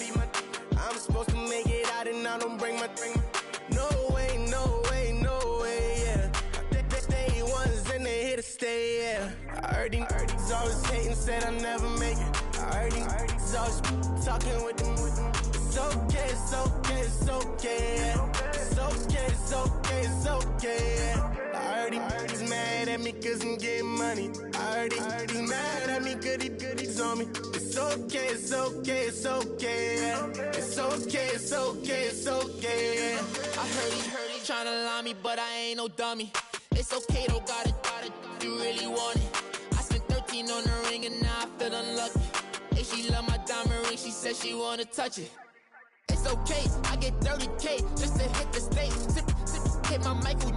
I'm supposed to make it out and I don't bring my No way, no way, no way, yeah. They ones and they here to stay, yeah. I heard these always hating, said I never make it. I heard these always talking with them. It's okay, it's okay, it's okay, yeah. It's okay, it's okay, it's okay, yeah. I heard he's mad at me cause I'm getting money. I heard he's mad at me cause he's on me. It's okay, it's okay, it's okay, yeah. It's okay, it's okay, it's okay, yeah. I heard he tryna lie me, but I ain't no dummy. It's okay though, got it, you really want it. I spent 13 on the ring and now I feel unlucky. Hey, she love my diamond ring, she said she wanna touch it. It's okay, I get 30K just to hit the stage. Sip, hit my Michael,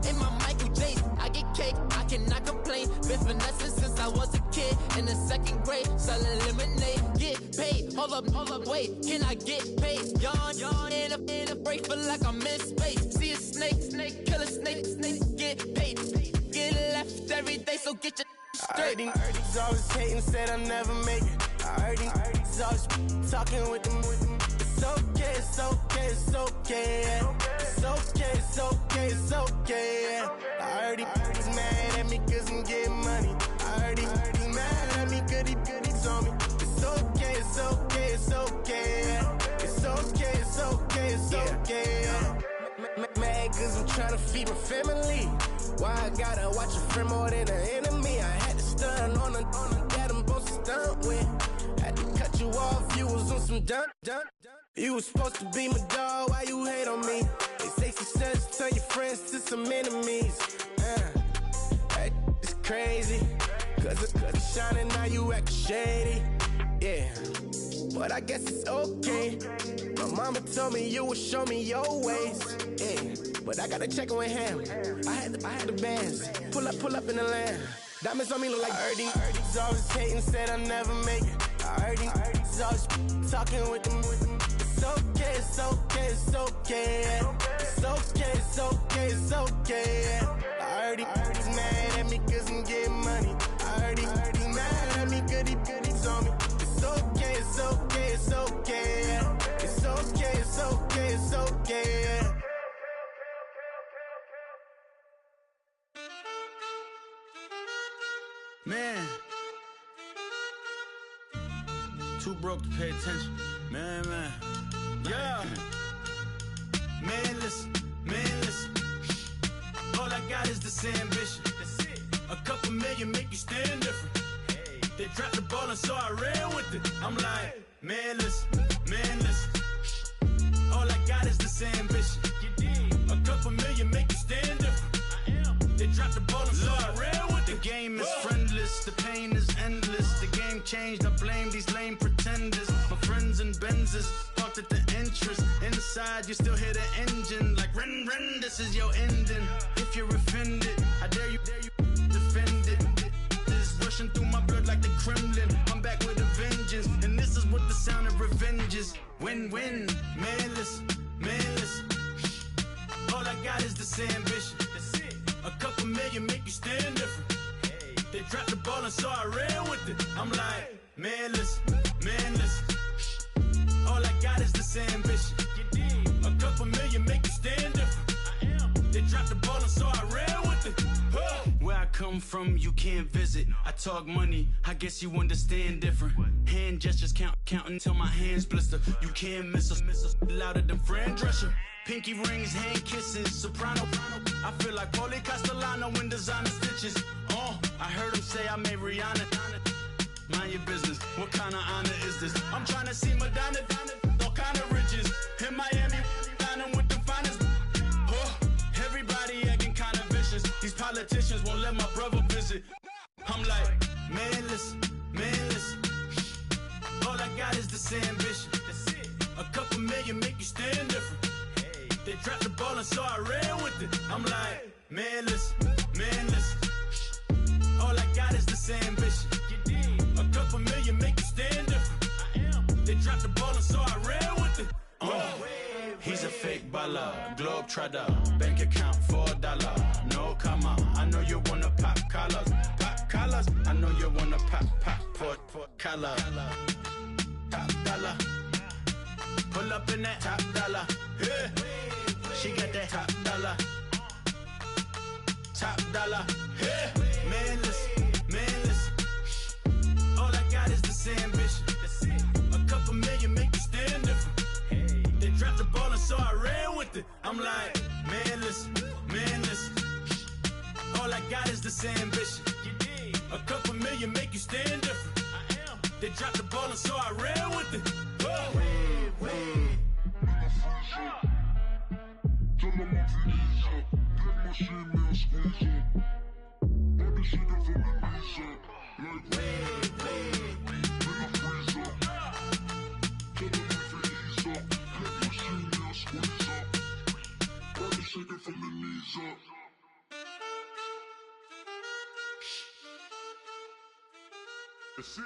in my Michael J's. I get cake, I cannot complain. Been finessing since I was a kid in the 2nd grade, selling lemonade. Get paid, hold up, wait, can I get paid? Yawn, in a break, feel like I'm in space. See a snake, kill a snake, get paid. Get left every day, so get your straight. I heard he's always hating, said I never make it. I heard he's always talking with them. It's okay, it's okay, it's okay. It's okay, it's okay, it's okay. I heard he's mad at me cause I'm getting money. I heard he's mad at me cause he's on me. It's okay, it's okay, it's okay. It's okay, it's okay, it's okay. Mad cause I'm tryna feed my family. Why I gotta watch a friend more than an enemy? I had to stun on a that I'm supposed to stunt with. Had to cut you off, you was on some dun. You was supposed to be my dog, why you hate on me? They say success turn your friends to some enemies. Hey, it's crazy, cause it's shining, now you act shady. Yeah, but I guess it's okay. My mama told me you would show me your ways. Yeah, but I gotta check with him. I had the bands. Pull up in the land. Diamonds on me look like I heard he's always hating, said I never make it. I heard he's always talking with them. It's okay, it's okay, it's okay. It's okay, it's okay, it's okay. I heard he's mad at me cause I'm getting money. I heard he's mad at me cause he's on me. It's okay, it's okay, it's okay. It's okay, it's okay, it's okay. Man, too broke to pay attention. Man. Yeah. Man, listen. All I got is this ambition. A couple million make you stand different. They dropped the ball and so I ran with it. I'm like, man, listen. All I got is this ambition. A couple million make you stand different. They dropped the ball and so I ran with it. The game is friendless, the pain is endless. The game changed, I blame these lame pretenders. My friends and Benzes talk stopped at the entrance. Inside, you still hear the engine. Like, ren, ren, this is your ending. If you're offended, I dare you defend it. This is rushing through my blood like the Kremlin. I'm back with a vengeance, and this is what the sound of revenge is. Win-win, manless. All I got is this ambition. A couple million make you stand different. They dropped the ball and so I ran with it. I'm like, manless. All I got is this ambition. A couple million make you stand different. They dropped the ball and so I ran with it. Where I come from, you can't visit. I talk money, I guess you understand different. Hand gestures counting till my hands blister. You can't miss us louder than Fran Drescher. Pinky rings, hand kisses, soprano. I feel like Paulie Castellano in designer stitches. I heard him say I made Rihanna. Mind your business, what kind of honor is this? I'm trying to see Madonna, all kind of riches. In Miami, dining with the finest. Everybody acting kind of vicious. These politicians won't let my brother visit. I'm like, manless. All I got is this ambition. A couple million make you stand different. They dropped the ball and so I ran with it. I'm like, manless. All I got is this ambition. A couple million make you stand different. They dropped the ball and so I ran with it. He's a fake baller, globe trotter, bank account $4. No comma, I know you wanna pop collars. I know you wanna pop collar. Top dollar, pull up in that top dollar. Yeah. She got that top dollar. Yeah. Manless. All I got is this ambition. A couple million make you stand different. They dropped the ball and so I ran with it. I'm like, manless. All I got is this ambition. A couple million make you stand different. They dropped the ball and so I ran with it. That's it.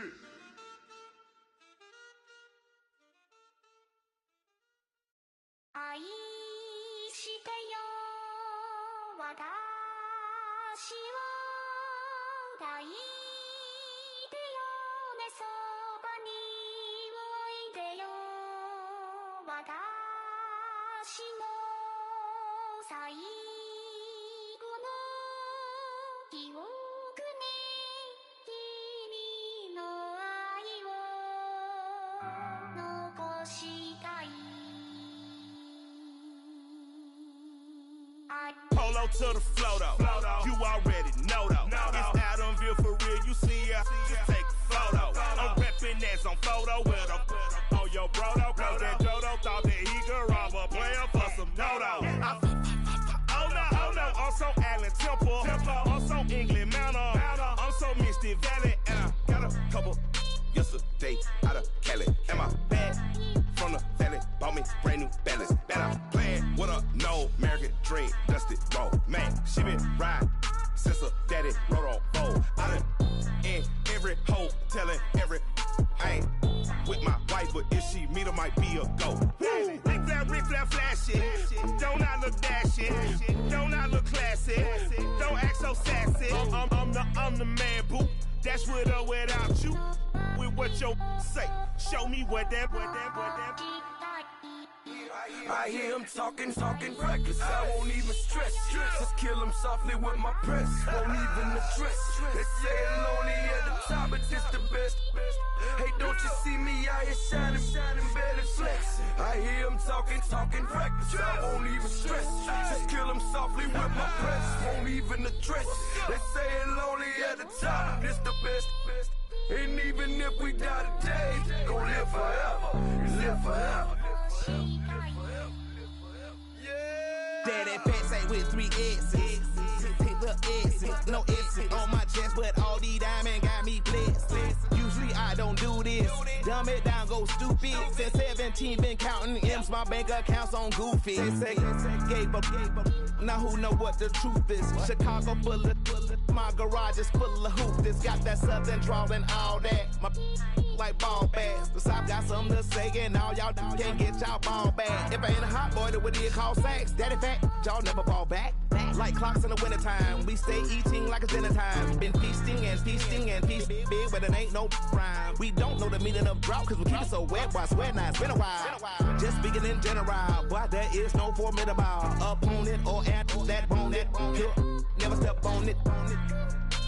Polo to the flow though, you already know though. It's Adamville for real, you see ya, just take a photo. I'm reppin' as on photo with a on your brodo, cause that Jodo thought that he could rob a player for some dodo. Oh no, I'm so Allen Temple, I'm so England Mountain, I'm so Misty Valley, and I got a couple yesterday out of Cali, and my bag from the valley bought me brand new balance. Bet I'm playing with a no American dream, dusty road. Man, she been riding since her daddy rode on roll. I done in every hole, telling every I ain't with my wife, but if she meet her, might be a go. Rick flat flashing, don't I look dashing, don't I look classy, don't act so sassy. I'm the man, boo. That's with or without you. With what your say, show me what that. I hear him talking reckless. I won't even stress. Just kill him softly with my press. Won't even address. They say it lonely at the top, but this the best. Hey, don't you see me out here shining, barely flexing? I hear him talking reckless. I won't even stress. Just kill him softly with my press. Won't even address. They say it lonely at the top, this the best. And even if we die today, gon' live forever. Daddy pet say with 3 X's. Pick the X's, no X's on my chest, but all these diamonds got me blessed. Usually I don't do this. Dumb dumb it down, go stupid. Since 17, been counting M's, my bank accounts on Goofy. Say, gave up. Now who know what the truth is? Chicago full of, my garage is full of hoop. This got that southern drawl and all that. My like ball bags. The South got something to say, and all y'all can't get y'all ball back. If I ain't a hot boy, that would be called sacks. Daddy fat, y'all never ball back. Like clocks in the wintertime, we stay eating like it's dinner time. Been feasting and feasting and feast big, but it ain't no rhyme. We don't know the meaning of drought, cause we keep it so wet. Why swear now, it's been a while. Just speaking in general, boy, there is no formidable opponent or at that bone it. Never step on it.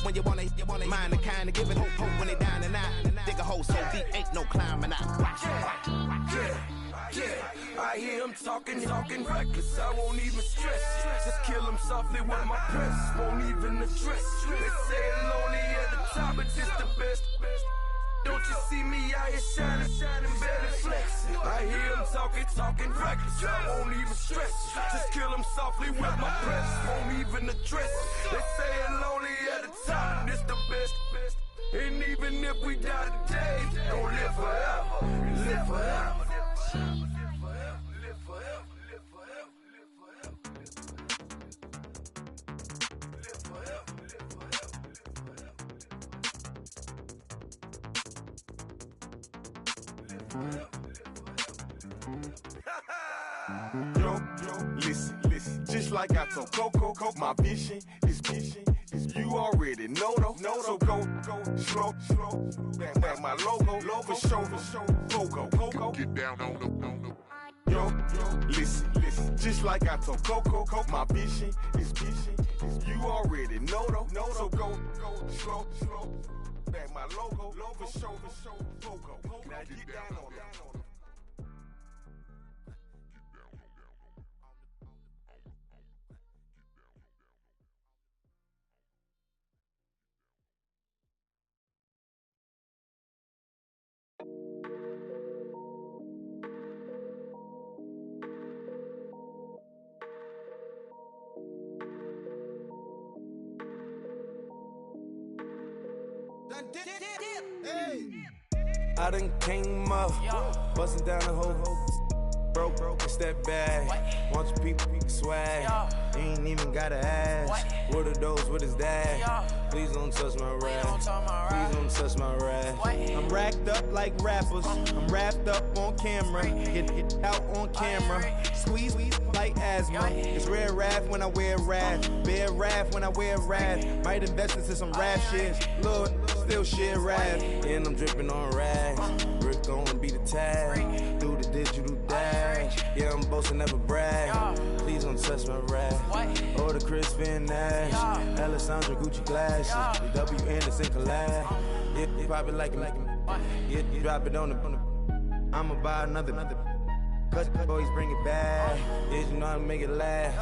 When you want it, mind the kind of give it hope when they down and out. Dig a hole so deep, ain't no climbing out. Yeah, I hear him talking reckless. I won't even stress. Just kill him softly with my press. Won't even address. They say it lonely at the top, but it's the best. Don't you see me out here shining, better flexing? I hear him talking reckless. I won't even stress. Just kill him softly with my press. Won't even address. They say it lonely at the top, and it's the best. And even if we die today, don't live forever. Live forever. Yo, listen, just like I told Coco, my vision is you already know though. So go slow, back my logo, for show, Coco, get down on the. Yo, listen, just like I told Coco, my vision is you already know though. So go slow, back my logo, for show, Coco, now get down on the. I done came up, bustin' down the whole broke, it's that bag. Want your people swag, ain't even gotta ask. What are those, what is that? Please don't touch my rap, please don't touch my rap. I'm racked up like rappers, I'm wrapped up on camera, get out on camera, squeeze like asthma. It's rare wrath when I wear wrath, bare wrath when I wear wrath. Might invest into some rap shit, look, still shit rap. And I'm dripping on rags, Rick gon' be the tag, through the digital dash. Yeah, I'm boasting, never brag, please don't touch my rap. Or the Chris Finn Nash, Alessandra Gucci glasses, the W Anderson collab. Yeah, you pop it like it, yeah, you drop it on the, I'ma buy another. Cut boys bring it back. Yeah, you know how to make it last.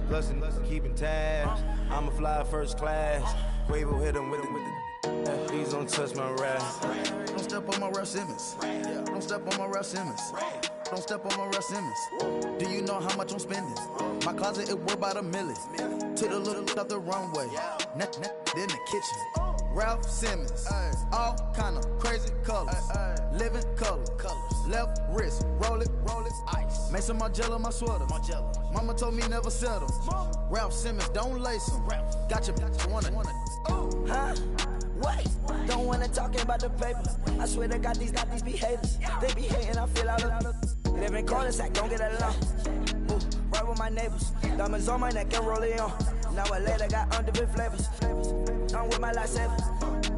Plus and keeping tabs. I'ma fly first class. Quavo hit him with it. Please don't touch my rap. Don't step on my Ralph Simmons. Don't step on my Ralph Simmons. Don't step on my Ralph Simmons. Do you know how much I'm spending? My closet it worth about $1 million. To the little up the runway. In the kitchen. Ralph Simmons, all kind of crazy colors, living color, left wrist, roll it, ice. Make some Margiela my sweater. Mama told me never settle. Ralph Simmons, don't lace him. Got your bitch wanna. Huh? What? Don't wanna talk about the paper. I swear to God, these be haters. They be hating, I feel out of. Live in cul-de-sac, don't get along. Right with my neighbors. Diamonds on my neck and roll it on. Now I later got underbit flavors. I'm with my lightsaber.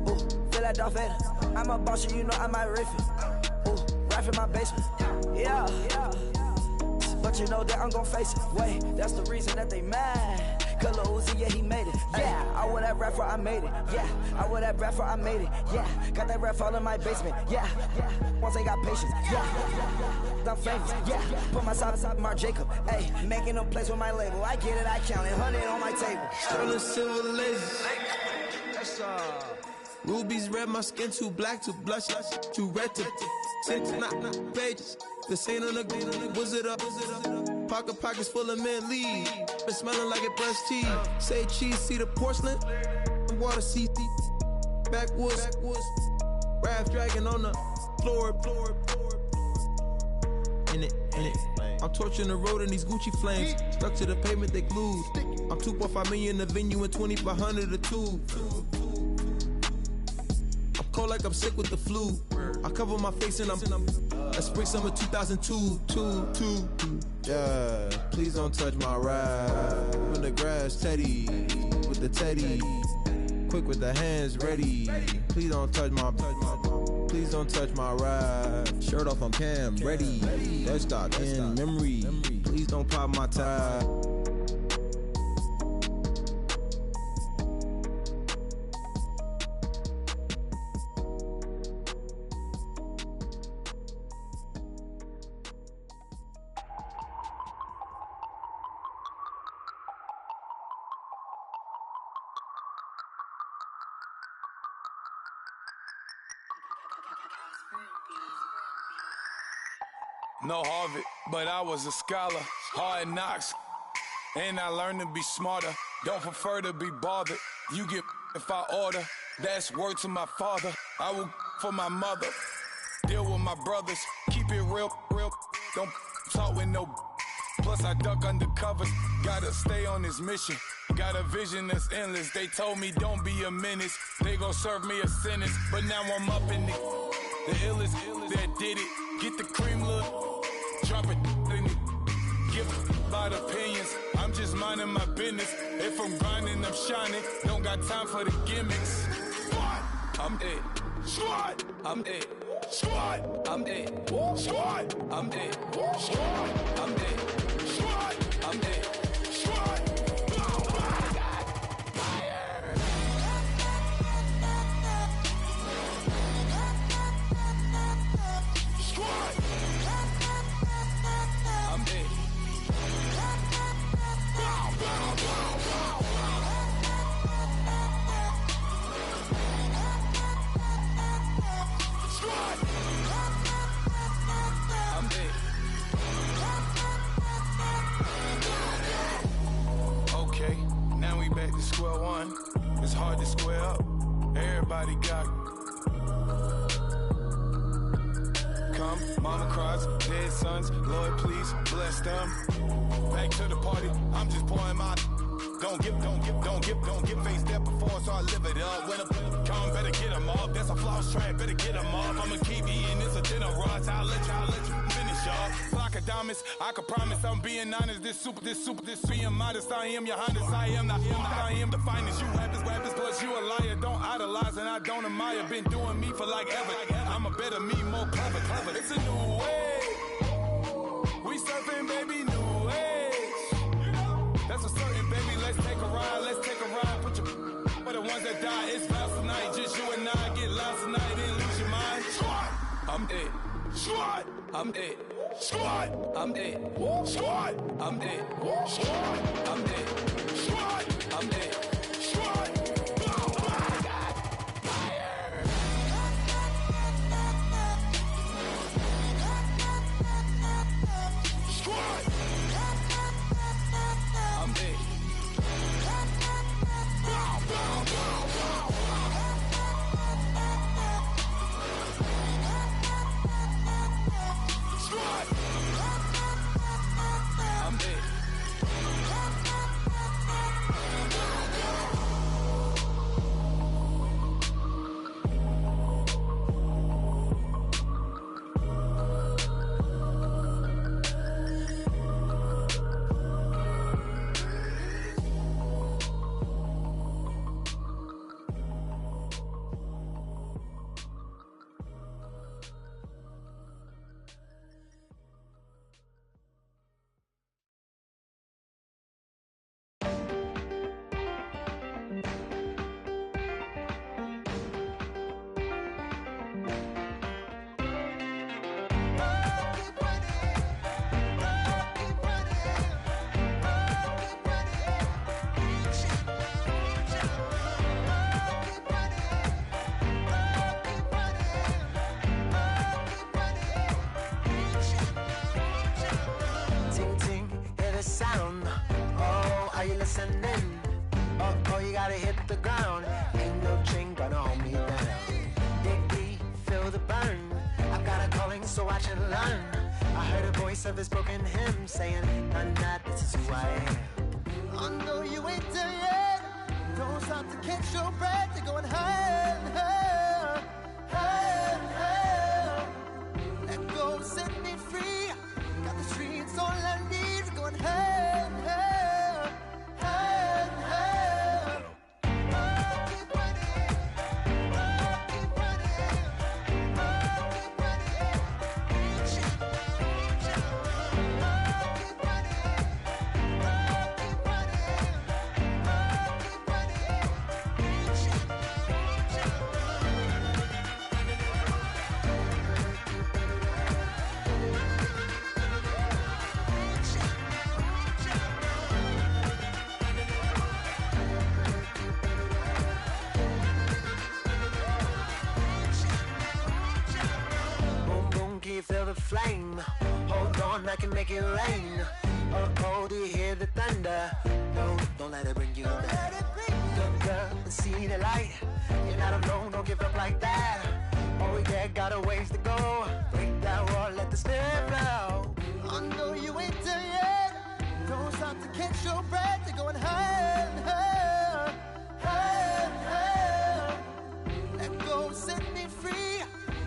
Ooh, feel like Darth Vader. I'm a boss, you know I might riff it. Ooh, right in my basement. Yeah. But you know that I'm gon' face it. Wait, that's the reason that they mad. Color Uzi, yeah, he made it. Yeah, I wear that rapper, I made it. Yeah, I wear that rapper, I made it. Yeah, got that rap all in my basement. Yeah. Once I got patience. Yeah. I'm famous. Yeah, put myself inside Marc Jacob. Hey, making a place with my label. I get it, I count it. 100 on my table. Sterling silver laces. Rubies red, my skin too black to blush, too red to six, not pages. This ain't on the wizard up. Pockets full of mint leaves. Been smelling like it brushed teeth. Say cheese, see the porcelain. Water, see backwoods. Raft dragging on the floor. In it. I'm torching the road in these Gucci flames. Stuck to the pavement, they glued. I'm 2.5 million in the venue and 2,500 a tube. I'm cold like I'm sick with the flu. I cover my face and I'm spring summer 2002. Yeah, please don't touch my ride. From the grass, Teddy, with the Teddy. Quick with the hands ready. Please don't touch my ride. Shirt off on cam, ready. Dead stock in memory. Please don't pop my tie. No Harvard, but I was a scholar. Hard knocks, and I learned to be smarter. Don't prefer to be bothered. You get if I order. That's word to my father. I will for my mother. Deal with my brothers. Keep it real. Don't talk with no. Plus I duck under covers. Gotta stay on this mission. Got a vision that's endless. They told me don't be a menace. They gon' serve me a sentence. But now I'm up in the illest that did it. Get the cream, look. Drop it in it. Give about opinions. I'm just minding my business. If I'm grinding, I'm shining. Don't got time for the gimmicks. Squad, I'm it. Squad, I'm it. Squad, I'm it. Squad, I'm it. Squad, I'm it. Squad, I'm it. Squad. Back to square one. It's hard to square up. Everybody got come. Mama cries, dead sons. Lord, please bless them. Back to the party. I'm just pouring my. Don't get face that before, so I live it up. When a come, better get them up. That's a floss track, better get them up. I'ma keep eating this a dinner rush. I'll let you finish up. Flockadamus, I can promise I'm being honest. This being modest. I am your highness. I am the finest. You rappers, plus you a liar. Don't idolize and I don't admire. Been doing me for like ever. I'm a better me, more clever. It's a new way. We surfing, baby, new age. That's a certain, baby. Let's take a ride. Put your for the ones that die. It's vows tonight. Just you and I get lost tonight and lose your mind. Squad, I'm it. Squad, I'm it. Squad, I'm it. Squad, I'm it. Squad, I'm it. Squad, I'm it. Squad. and learn. I heard a voice of his broken hymn saying, nah, this is who I am. I know you ain't there yet. Don't stop to catch your breath. You're going higher, higher, higher, higher. Let go, set me free. Got the streets all I need. Going higher, higher, higher, higher. Keep running, keep running, keep running. Keep feel the flame. Hold on, I can make it rain. Oh, do you hear the thunder? No, don't let it bring you down. Look up and see the light. You're not alone, don't give up like that. Oh yeah, got a ways to go. Break that wall, let the spirit flow. I know you ain't there yet. Don't stop to catch your breath. You're going higher, higher, higher, higher. Let go, set me free.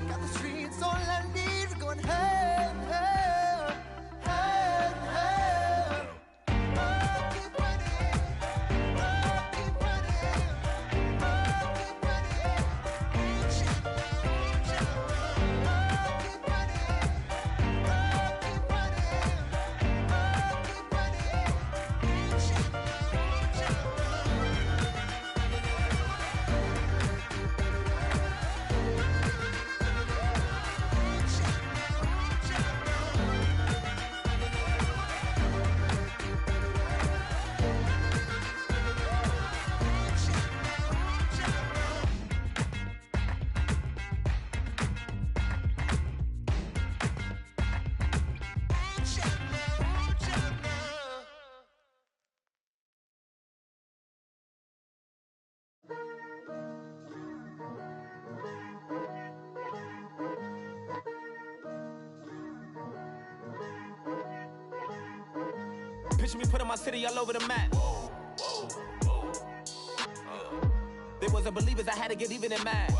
Got the streets all I need. Going higher, higher, higher, higher. Keep running, keep running, keep running. Keep Picture me putting my city all over the map. They wasn't believers, I had to get even in mad.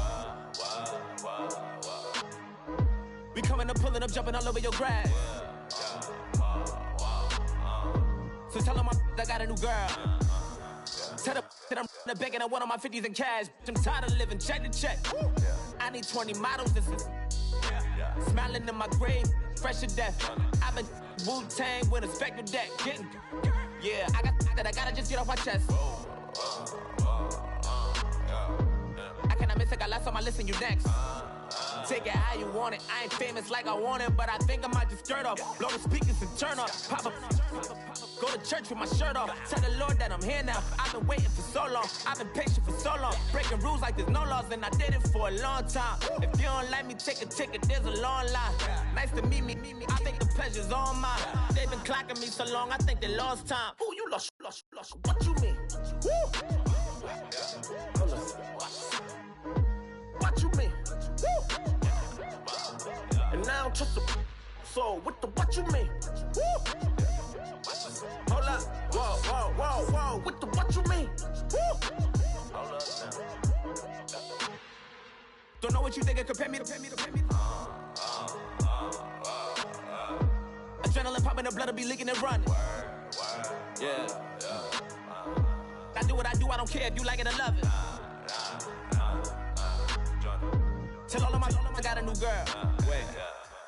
We coming up, pulling up, jumping all over your grass. So tell them I got a new girl. Tell them that I'm the bank and I want all my 50s in cash. I'm tired of living check to check. I need 20 models. This is smiling in my grave, fresh to death. I've been Wu-Tang with a spectral deck. Getting, yeah, I got that. I gotta just get off my chest. I cannot miss it. Got last on my list and you next. Take it how you want it. I ain't famous like I want it, but I think I might just skirt off. Blow the speakers and turn up. Pop up. Go to church with my shirt off. Tell the Lord that I'm here now. I've been waiting for so long. I've been patient for so long. Breaking rules like there's no laws, and I did it for a long time. If you don't like me, take a ticket. There's a long line. Nice to meet me. I think the pleasure's all mine. They've been clocking me so long, I think they lost time. Ooh, you lost. What you mean? Woo! What you mean? Woo! And now I don't trust the so what you mean? Woo! Hold up, whoa, with the what you mean? Woo! Hold up now. Don't know what you think, compare me. Adrenaline popping, the blood will be leaking and running. Yeah. I do what I do, I don't care if you like it or love it. Tell all of my I got a new girl. Wait.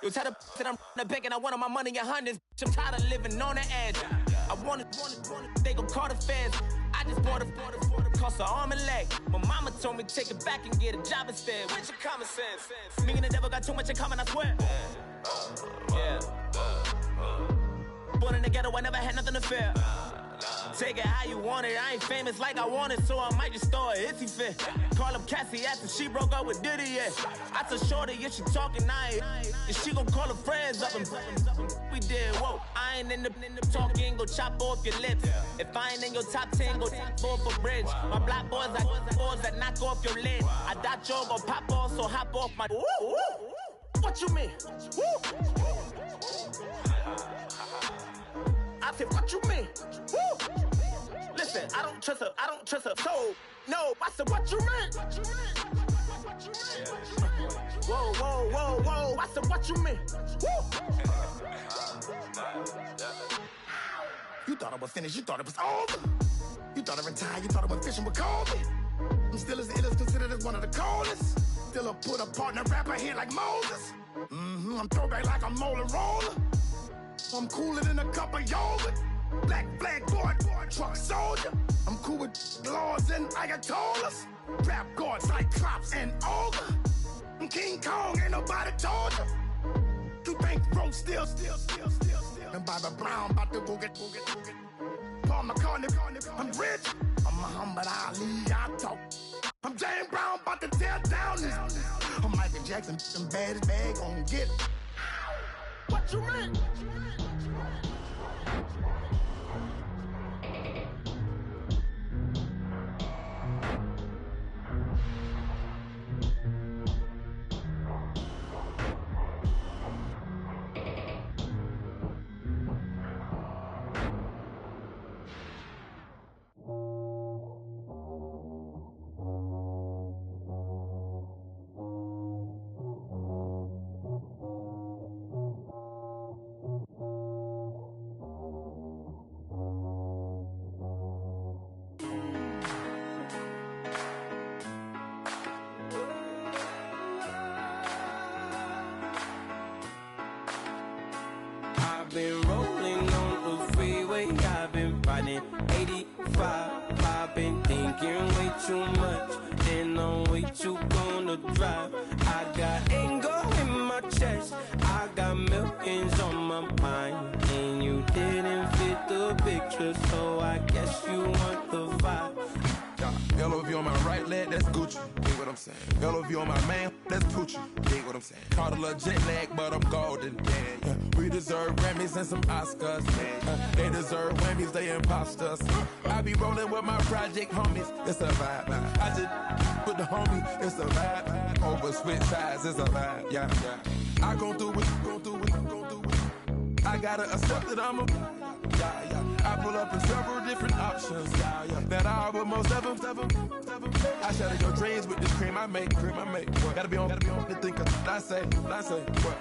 You tell the that I'm the bank and I want all my money in hundreds. I'm tired of living on the edge. I want it. They gon' call the feds. I just bought a cost an arm and leg. My mama told me take it back and get a job instead. Where's your common sense? Me and the devil got too much in common, I swear. Yeah. Born in the ghetto, I never had nothing to fear. Take it how you want it. I ain't famous like I want it, so I might just throw a hissy fit. Call up Cassie after she broke up with Diddy, yeah. I told Shorty if she talking, I ain't. And she gon' call her friends up and we did, whoa. I ain't in the talking, go chop off your lips. If I ain't in your top 10, go top 4 for bridge. My black boys, I boys that knock off your lid. I dot your go pop off, so hop off my. what you mean? Woo! I said, what you mean? Woo! Listen, I don't trust her soul. No, I said, what you mean? Whoa, whoa, whoa, whoa. I said, what you mean? Woo! You thought I was finished, you thought it was over. You thought I retired, you thought I went fishing with Kobe. I'm still as ill as considered as one of the coldest. Still a put a partner rapper here like Moses. I'm throwback like a molar roller. I'm cooler than a cup of yogurt. Black flag board, truck soldier. I'm cool with laws and ayatollahs. Rap gods like Klops and Olga. I'm King Kong, ain't nobody told you. You think Rose still. And Bobby Brown about to go get. Paul McCartney, I'm rich. I'm Muhammad Ali, I talk. I'm James Brown, about to tear down this. I'm Michael Jackson, some baddest bag gon' get. What you mean? Been rolling on the freeway, I've been riding 85. I've been thinking way too much, and I'm way too gonna drive. I got anger in my chest, I got millions on my mind, and you didn't fit the picture, so I guess you want the vibe. LOV on my right leg, that's Gucci. Dig what I'm saying? LOV on my man, that's Poochie. Dig what I'm saying? Caught a little jet lag, but I'm golden. Yeah. We deserve Grammys and some Oscars. They deserve Whammies, they imposters. I be rolling with my project homies, it's a vibe. I just put the homie, it's a vibe. Over switch sides, it's a vibe. Yeah. I gon' do it. I gotta accept that I'm a. I pull up in several different options. That I will most ever. I shatter your dreams with this cream I make. Gotta be on the thinker. I say. What?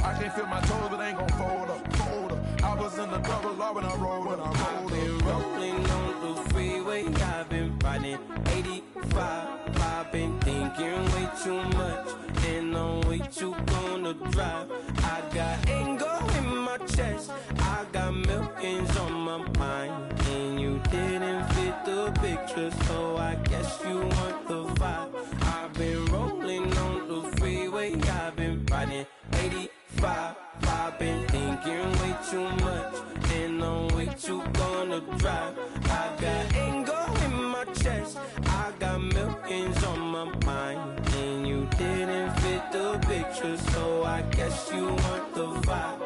I can't feel my toes, but ain't gon' fold up. I was in the double law when I rolled. I've been rolling on the freeway, I've been riding 85. I've been thinking way too much, and I'm way too gonna drive. I got anger in my chest, I got millions on my mind, and you didn't fit the picture, so I guess you want the vibe. I've been rolling on the freeway, I've been riding 85. I've been thinking way too much, and I'm way too gonna drive. I got anger in my chest, I got millions on my mind, and you didn't fit the picture, so I guess you want the vibe.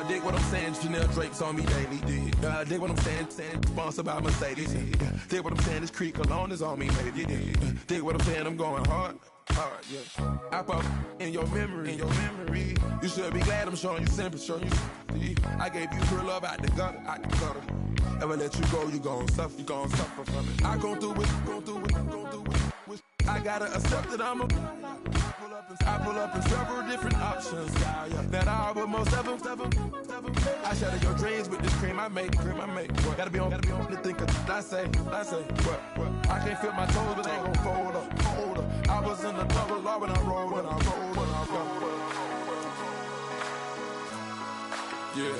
Dig what I'm saying, Chanel drapes on me daily. Dig what I'm saying, sponsored by Mercedes. Dig what I'm saying, this creek alone is on me, baby. Dig what I'm saying, I'm going hard, yeah. I pop in your memory. You should be glad I'm showing you sympathy. I gave you pure love out the gutter. Ever let you go, you gon' suffer from it. I gon' do it. I gotta accept that I'm a. I pull up in several different options. That I will most ever. I shatter your dreams with this cream I make. Gotta be on the thinker. I say. What? I can't feel my toes, but ain't gon' fold up. I was in the double law when I rolled. Yeah.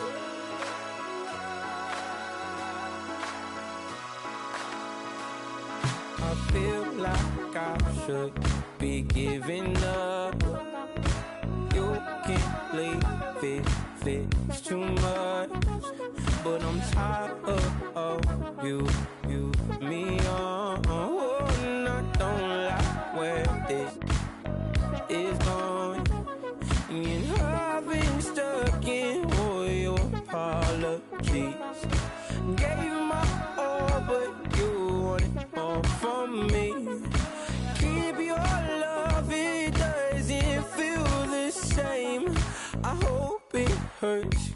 I feel like I should be giving up. You can't leave it's too much. But I'm tired of you, me on. And I don't like where this is going. And I've been stuck in all your apologies. Gave my all, but you wanted more from me. Keep your love, it doesn't feel the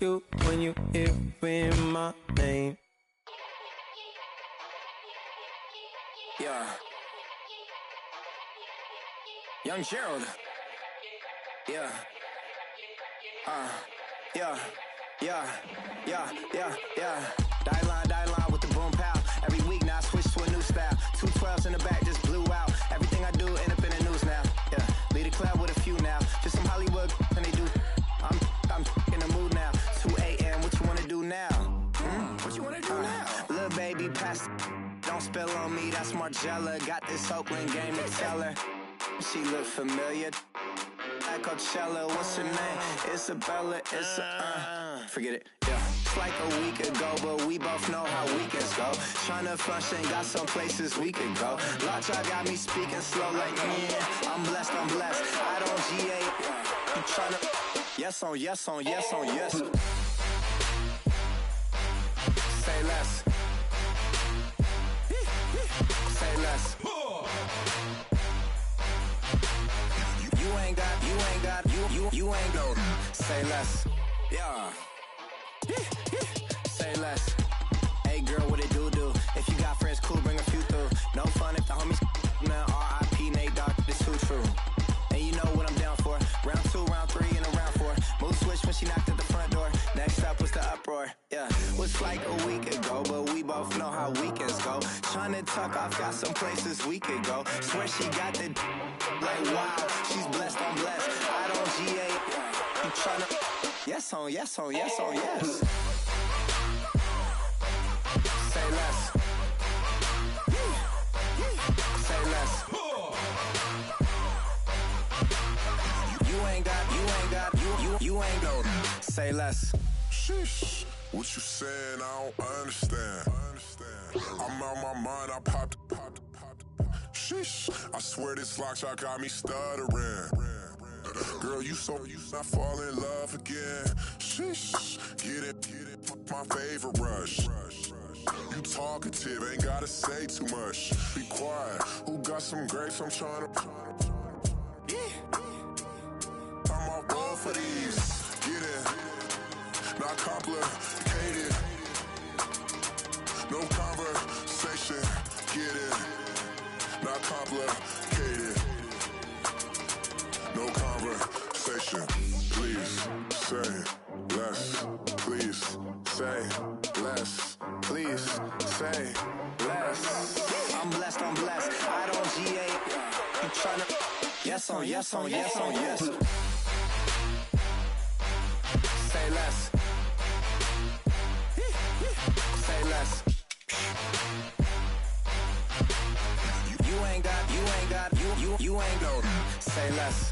you when you hear my name. Yeah. Young Gerald. Yeah. Yeah. Die line with the boom pow. Every week now I switch to a new style. 212s in the back just blew out. Everything I do end up in the news now. Yeah. Lead a club with a few now. Just some Hollywood and they do. I'm in the mood now. 2 a.m. What you wanna do now? What you wanna do now? Little baby pass. Don't spill on me. That's Margella. Got this Oakland game to tell her. She look familiar. Like Coachella, what's her name? Isabella, forget it, yeah. It's like a week ago, but we both know how weekends go. Tryna function, got some places we could go. Lot y'all got me speaking slow like, yeah, I'm blessed. I don't GA, you tryna, yes on yes. Say less. Say less. You ain't go. Say less. Yeah. Say less. Hey girl, what it do? If you got friends, cool, bring a few through. No fun if the homies, man. R.I.P. Nate Dogg, this too true. And you know what I'm down for. Round 2, round 3, and a round 4. Mood switch when she knocked at the front door. Next up was the uproar. Yeah. Was like a week ago, but we both know how weekends go. Tryna tuck off, got some places we could go. Swear she got the like wow, she's blessed, I'm blessed. I don't GA. You tryna yes on yes. Say less. Say less. You ain't go. Say less. Sheesh. What you saying? I don't understand. I'm out my mind. I popped. Sheesh. I swear this lock shot got me stuttering. Girl, you not fall in love again. Sheesh. Get it. My favorite rush. You talkative, ain't gotta say too much. Be quiet. Who got some grapes? I'm trying to. I'm all ball for these. Get it. Not complicated. No conversation. Get it. Not complicated. No conversation. Please say less. Please say less. Please say less. I'm blessed. I don't GA. You tryna yes on yes. Say less. Say less. You ain't go. Say less.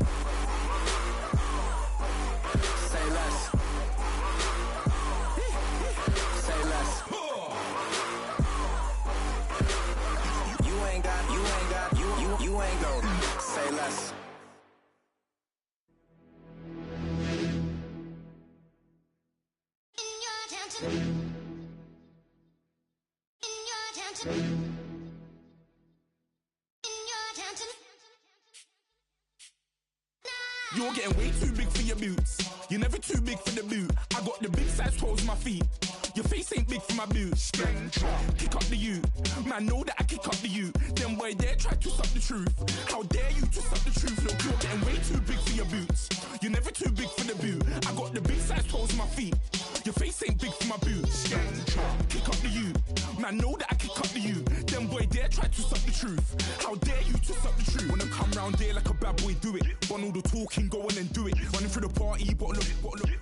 Say less. Say less. You ain't go. Say less. You're getting way too big for your boots. You're never too big for the boot. I got the big size toes on my feet. Your face ain't big for my boots. Kick up the you. Man, know that I kick up the you. Them boy there try to suck the truth. How dare you to suck the truth? Look, you're getting way too big for your boots. You're never too big for the boot. I got the big size toes on my feet. Your face ain't big for my boots. Kick up the you. Man, know that I kick up the you. Them boy there try to suck the truth. How dare you to suck the truth? Wanna come round there like a bad boy, do it. Want all the talking, go on and do it. Running through the party, bottle up.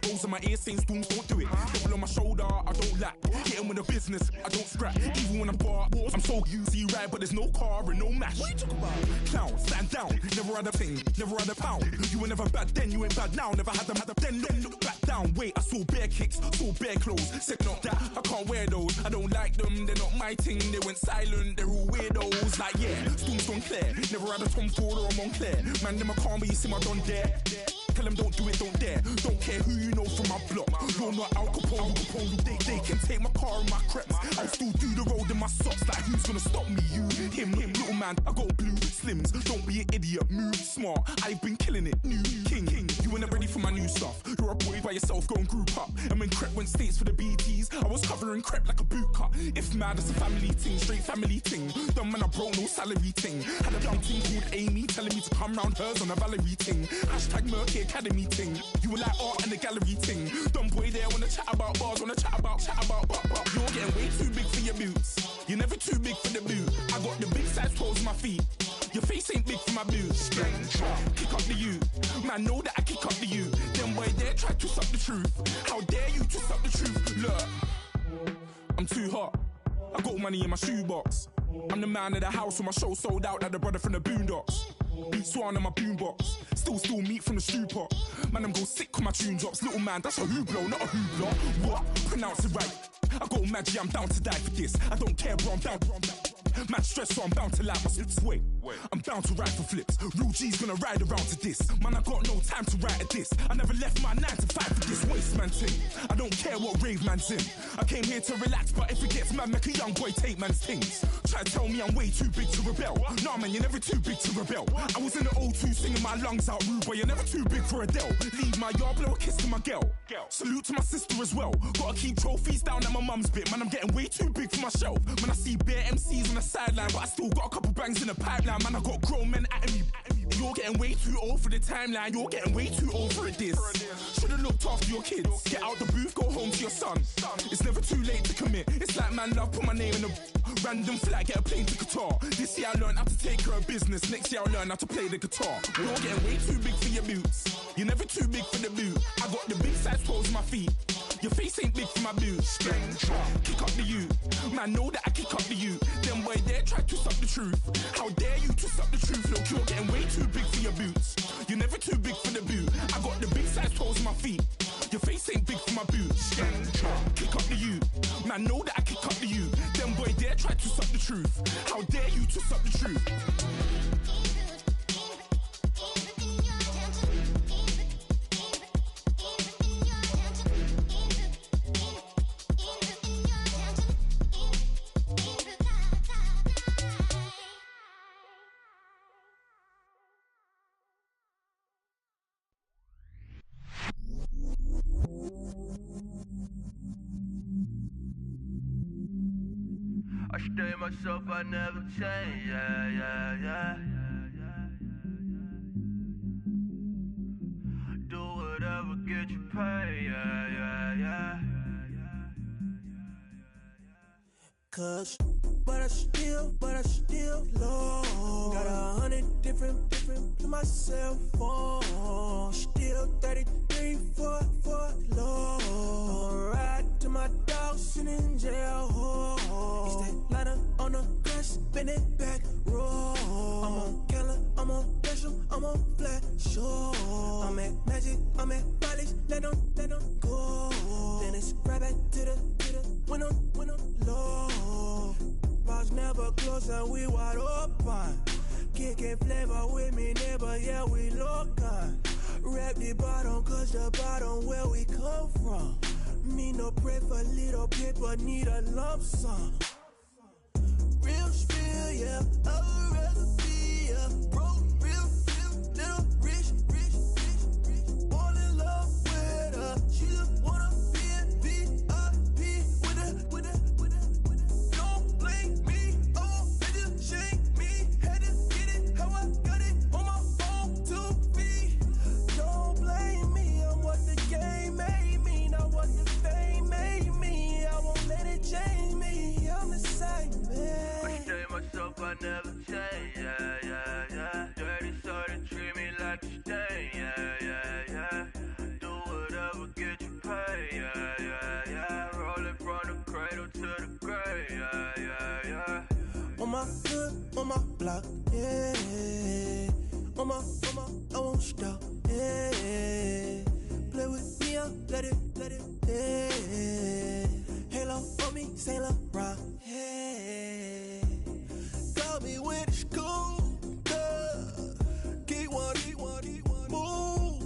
Rolls on my ear saying storms, don't do it. Double on my shoulder, I don't lack. Hitting with the business, I don't scrap. Even when I bar wars, I'm so easy right, but there's no car and no match. What you talking about? Clown, stand down. Never had a thing, never had a pound. You were never bad then, you ain't bad now. Never had them, then look back down. Wait, I saw bare kicks, saw bare clothes. Said not that, I can't wear those. I don't like them, they're not my thing. They went silent, they're all weirdos. Like yeah, storms gone clear. Never had a Tom Ford or a Montclair. Man, them I can't, but you see my don dare. Tell them don't do it, don't dare. Don't care who you know from my block. You're not Al Capone, they can take my car and my creps. I'll still do the road in my socks. Like who's gonna stop me? You hear him, little man, I got blue slims. Don't be an idiot, move smart. I've been killing it, new king. You were never ready for my new stuff. You're a boy by yourself, go and group up. And when Crep went states for the BTs, I was covering Crep like a boot cut. If mad, it's a family ting, straight family ting. Dumb man, I broke no salary ting. Had a young ting called Amy telling me to come round hers on a Valerie ting. Hashtag Murky Academy ting. You were like art and the gallery ting. Dumb boy there wanna chat about bars, wanna chat about. You're getting way too big for your boots. You're never too big for the boot. I got the big size toes on my feet. Your face ain't big for my boots. Kick up the you. Man, know that I kick up the you. Them boy there try to suck the truth. How dare you to suck the truth? Look, I'm too hot. I got money in my shoebox. I'm the man of the house when my show sold out like the brother from the Boondocks. Beat Swan on my boombox. Still meat from the stew pot. Man, I'm go sick when my tune drops. Little man, that's a hooplo, not a hoopla. What? Pronounce it right. I got magic, I'm down to die for this. I don't care, bro, I'm down. Man stressed, so I'm bound to lie my slips. Wait, I'm bound to ride for flips. Real G's gonna ride around to this. Man, I got no time to write at this. I never left my 9 to 5 for this waste man thing. I don't care what rave man's in. I came here to relax, but if it gets mad, make a young boy take man's things. Try to tell me I'm way too big to rebel. Nah, man, you're never too big to rebel. I was in the O2 singing my lungs out rude, but you're never too big for Adele. Leave my yard, blow a kiss to my girl. Salute to my sister as well. Gotta keep trophies down at my mum's bit. Man, I'm getting way too big for my shelf. When I see bare MCs on the sideline, but I still got a couple bangs in the pipeline. Man, I got grown men at me. You're getting way too old for the timeline. You're getting way too old for it, this. Should've looked after your kids. Get out the booth, go home to your son. It's never too late to commit. It's like man love, put my name in a random flight, get a plane to Qatar. This year I learned how to take care of business. Next year I'll learn how to play the guitar. You're getting way too big for your boots. You're never too big for the boot. I got the big size toes on my feet. Your face ain't big for my boots. Kick up the you. Man, know that I kick up the you. Them boy there try to suck the truth. How dare you to suck the truth? Look, you're getting way too big for your boots. You're never too big for the boot. I got the big size toes on my feet. Your face ain't big for my boots. Kick up the you. Man, know that I kick up the you. Them boy there try to suck the truth. How dare you to suck the truth? I stay myself, I never change, yeah. Do whatever, get you paid, yeah. Cause, but I still low. Got 100 different to my cell phone. Still 33 for low. I'ma ride to my dog sitting in jail. It's that liner on the grass, spin it back, roll. I'm on Keller, I'm on Bishop, I'm on Flat Shore. I'm at Magic, I'm at Follies, let them go. Then it's right back to the window low. Bars never close and we wide open. Kicking flavor with me, neighbor, yeah, we local. Rap the bottom, cause the bottom where we come from. Me no pray for little paper, need a lump sum. Real spill, yeah, I'd rather be a broke, real, little rich. Fall in love with her, she just wanna be a VIP with her. Don't blame me, oh, bitch, shame me. Had to get it, how I got it on my phone to be. Don't blame me, I'm what the game made me, not what the fame made me. I won't let it change me, I'm the same man. I stay myself, I never change, yeah. Dirty sort of treat me like a stain, yeah. Do whatever, get you paid, yeah. Rolling from the cradle to the grave, yeah. On my hood, on my block, yeah. On my, I won't stop, yeah. Play with me, I'll let it, yeah. Halo on me, Saint Laurent, yeah. Got me with the school, keep one, move,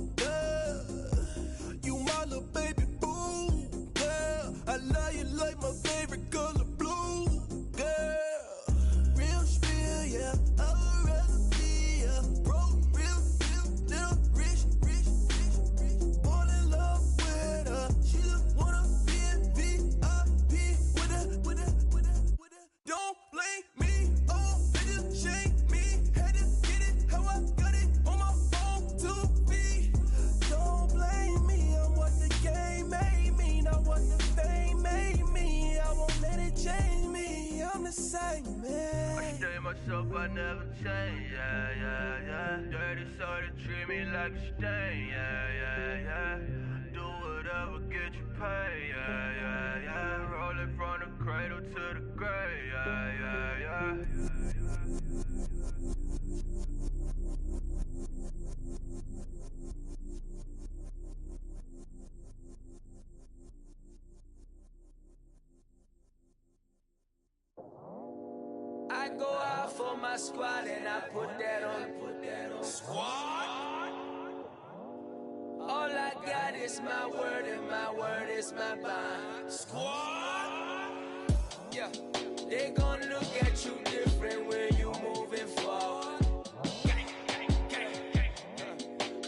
you my little baby boo, girl. I love you like my favorite color blue, girl. Real spill, Stay myself, I never change, yeah, yeah, yeah. Dirty soul, they treat me like a stain, yeah, yeah, yeah. Do whatever, get you paid, yeah, yeah, yeah. Rolling from the cradle to the grave, yeah, yeah, yeah. I go out for my squad and I put that on. Squad? All I got is my word and my word is my bond. Squad? Yeah, they gon' look at you different when you moving forward.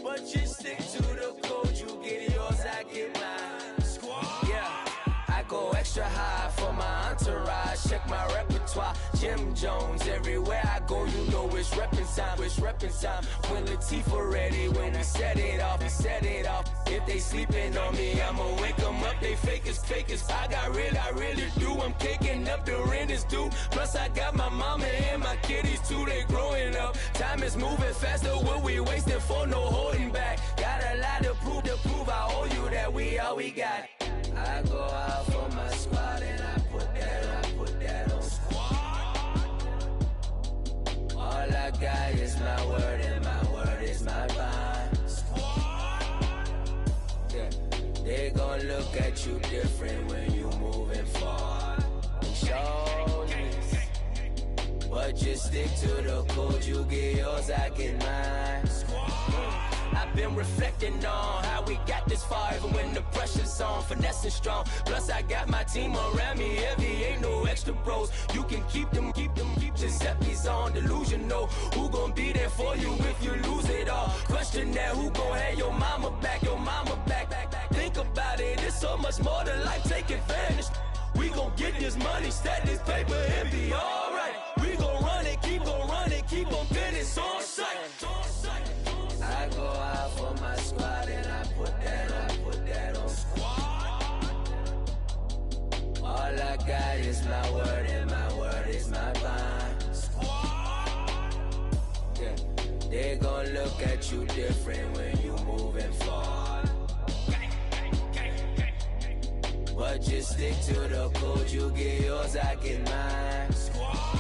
But you stick to the code, you get yours, I get mine. Squad? Yeah, I go extra high for my entourage. Check my repertoire, Jim Jones. Everywhere I go, you know it's reppin' time. It's reppin' time. When Latifah ready, when we set it off, we set it off. If they sleeping on me, I'ma wake them up. They fakers. I really do. I'm caking up, the rent is due. Plus I got my mama and my kiddies too. They growing up. Time is moving faster. What we wasting for? No holding back. Got a lot to prove. I owe you that we all we got. I go out for my squad and I put that on. Squad. All I got is my word and my word is my bond. Squad. Yeah, they gon' look at you different when you moving forward. Show this, but just stick to the code. You get yours, I get mine. I've been reflecting on how we got this far, even when the pressure's on, finessing strong. Plus I got my team around me heavy, ain't no extra bros. You can keep them. Giuseppe's on delusional. Who gon' be there for you if you lose it all? Question that, who gon' have your mama back? Think about it, it's so much more to life, take advantage. We gon' get this money, stack this paper and be alright. We gon' run it, keep on finish on sight. I go out for my squad and I put that on. Squad. All I got is my word and my word is my bond. Squad. Yeah, they gon' look at you different when you moving forward. But just stick to the code, you get yours, I get mine. Squad.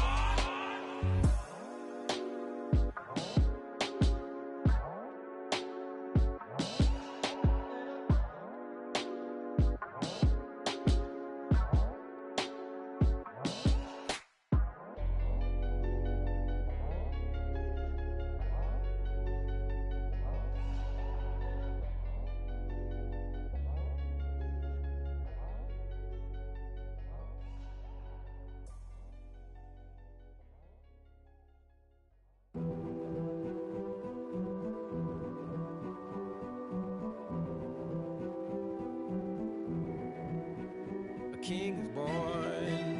King is born.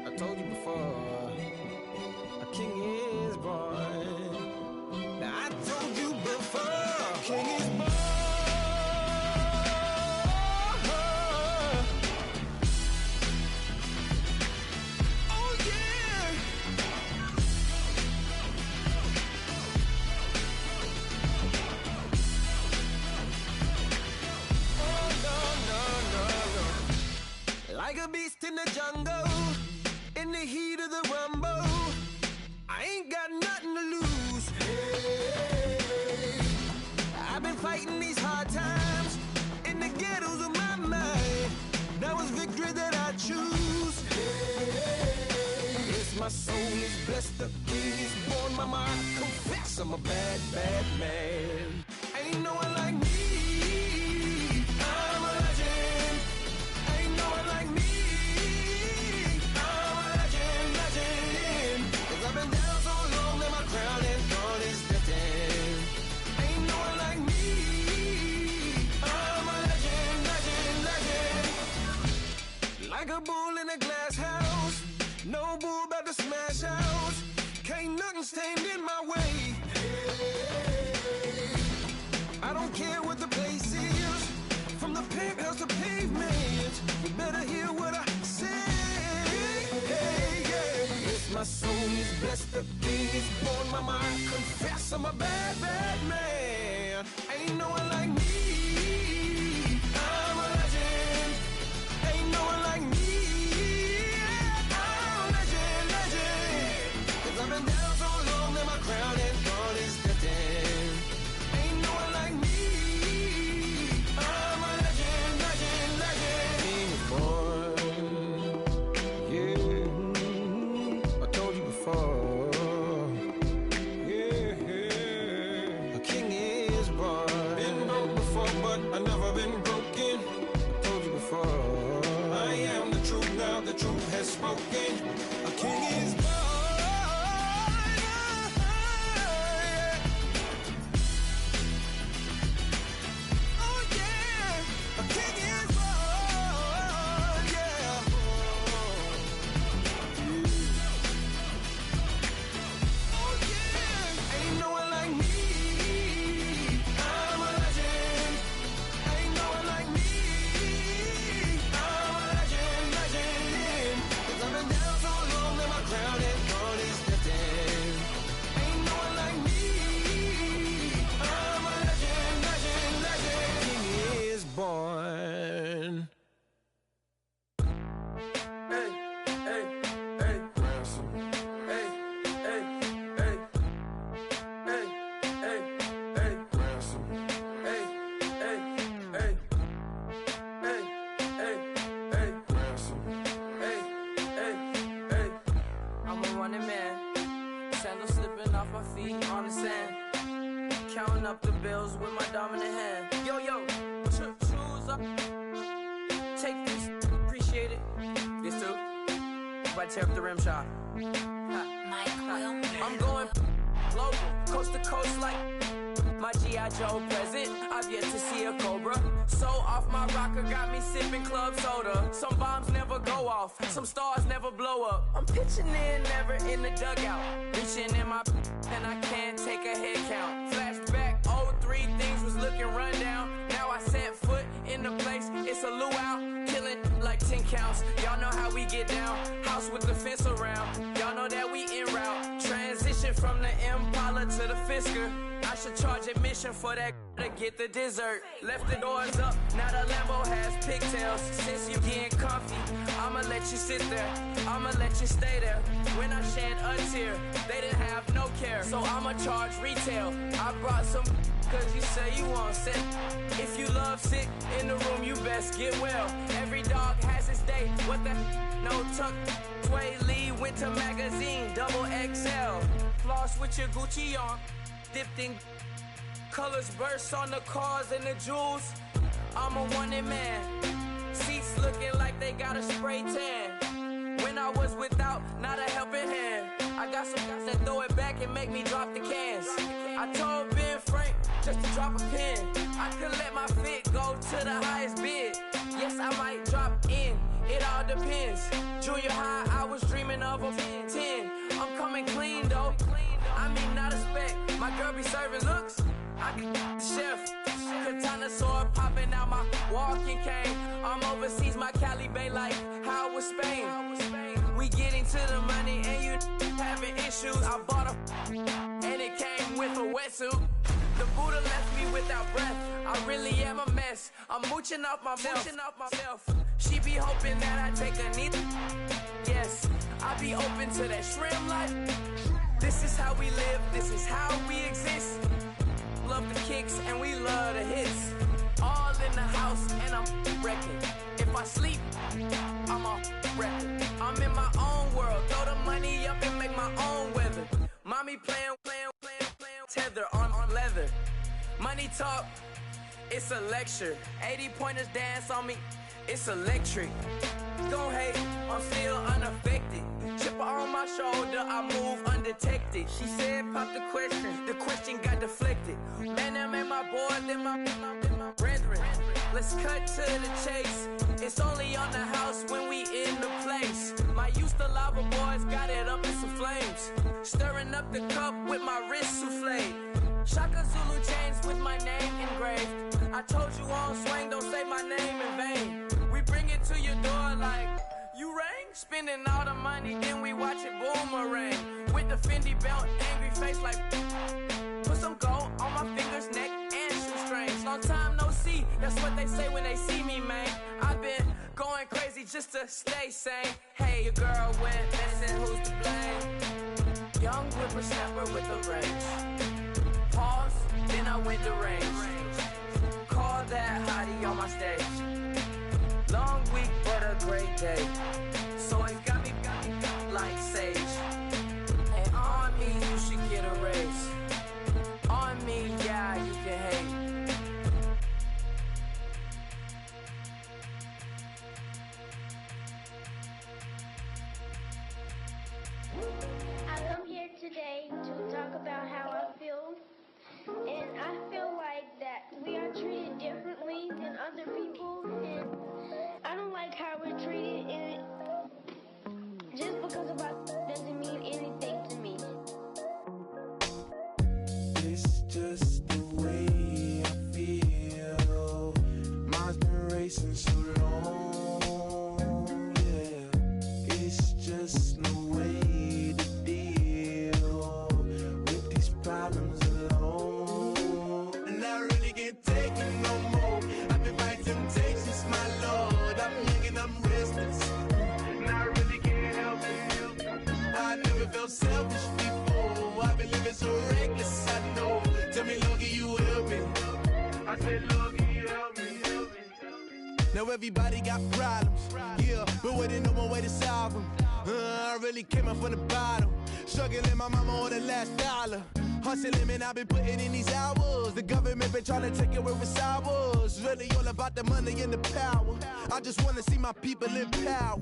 I told you before, a king is born. Now I told you before, a king is born. Oh yeah. Oh no. Like a beast in the jungle, in the heat of the rumble, I ain't got nothing to lose. Hey, I've been fighting these hard times in the ghettos of my mind. Now it's victory that I choose. Hey, yes, my soul is blessed, the king is born. Mama, I confess I'm a bad, bad man. Ain't no one like me. I'm a legend. Ain't no one like me. I'm a legend. 'Cause I've been down so long that my crown and throne is destined. Ain't no one like me. I'm a legend. Like a bull in a glass house, no bull about to smash out. Can't nothing stand in my way. I don't care what the place is, from the penthouse to pavement. You better hear what I say. Hey, yeah. It's my my soul is blessed, the king is born. Mama, I confess I'm a bad, bad man. Ain't no one like me. I'm a legend. Ain't no one like me. I'm a legend, legend. 'Cause I've been down so long that my crown and throne is lifting. Ain't no one like me. I'm a legend, legend, legend. King is born. Yeah, I told you before. Yeah, a king is born. Been broke before, but I've never been broken. I told you before. I am the truth now, the truth has spoken. A king is born. Counting up the bills with my dominant hand. Yo, choose up. Take this, appreciate it. This too. But tear up the rim shot. I'm going global, coast to coast like my G.I. Joe present. I've yet to see a Cobra. So off my rocker got me sipping club soda. Some bombs never go off, some stars never blow up. I'm pitching in, never in the dugout. Reaching in my and I can't take a head count. Flashback, 03, things was looking run down. Now I set foot in the place, it's a luau. Killing like 10 counts, y'all know how we get down. House with the fence around, y'all know that we en route. Transition from the Impala to the Fisker. I should charge admission for that to get the dessert. Left the doors up, now the Lambo has pigtails. Since you getting comfy, I'ma let you sit there, I'ma let you stay there. When I shed a tear, they didn't have no care. So I'ma charge retail. I brought some cause you say you want sick. If you love sick in the room, you best get well. Every dog has its day, what the no tuck. Sway Lee, Winter Magazine, double XL. Floss with your Gucci on, dipped in colors burst on the cars and the jewels. I'm a wanted man. Seats looking like they got a spray tan. When I was without, not a helping hand. I got some guys that throw it back and make me drop the cans. I told Ben Frank just to drop a pin. I could let my fit go to the highest bid. Yes, I might drop in, it all depends. Junior high, I was dreaming of a 10. I'm coming clean though. I mean, not a spec. My girl be serving looks. I can the chef. Katana sword popping out my walking cane. I'm overseas, my Cali Bay like how was Spain. We getting to the money and you having issues. I bought a and it came with a wetsuit. The Buddha left me without breath. I really am a mess. I'm mooching off myself. She be hoping that I take a knee. Yes, I be open to that shrimp life. This is how we live, this is how we exist. Love the kicks and we love the hits. All in the house and I'm wrecking. If I sleep, I'm a wrecking. I'm in my own world, throw the money up and make my own weather. Mommy playing, tether on leather. Money talk, it's a lecture. 80 pointers dance on me, it's electric. Don't hate, I'm still unaffected. Chipper on my shoulder, I move undetected. She said, pop the question got deflected. Man, that made my boy, then my brethren. Let's cut to the chase. It's only on the house when we in the place. My used to lava boys got it up in some flames. Stirring up the cup with my wrist souffle. Shaka Zulu chains with my name engraved. I told you on swing, don't say my name in vain. We bring it to your door like you rang? Spending all the money, then we watch it boomerang. With the Fendi belt, angry face like put some gold on my fingers, neck, and shoestrings. Long time no see, that's what they say when they see me, man. I've been going crazy just to stay sane. Hey, your girl went missing, who's to blame? Young whippersnapper with the range. Pause, then I went to range. Call that hottie on my stage. Long week, but a great day. So it got me like sage. And on me, you should get a raise. On me, yeah, you can hate. I come here today to talk about how I feel. And I feel like that we are treated differently than other people. And I don't like how we're treated. And just because of us doesn't mean anything to me. It's just the way I feel. Mine's been racing so long, yeah. It's just no way to deal with these problems alone. And I really can't take it no more. I've been fighting temptations, my Lord. I'm young and I'm restless, and I really can't help it. I never felt selfish before. I've been living so reckless, I know. Tell me, Lord, can you help me? I said, Lord, can you help me? Now everybody got problems, yeah, but we didn't know one way to solve them. I really came up from the bottom, struggling my mama on the last dollar. Hustling, man, I've been putting in these hours. The government been trying to take away with ours. Really all about the money and the power. I just wanna see my people in power.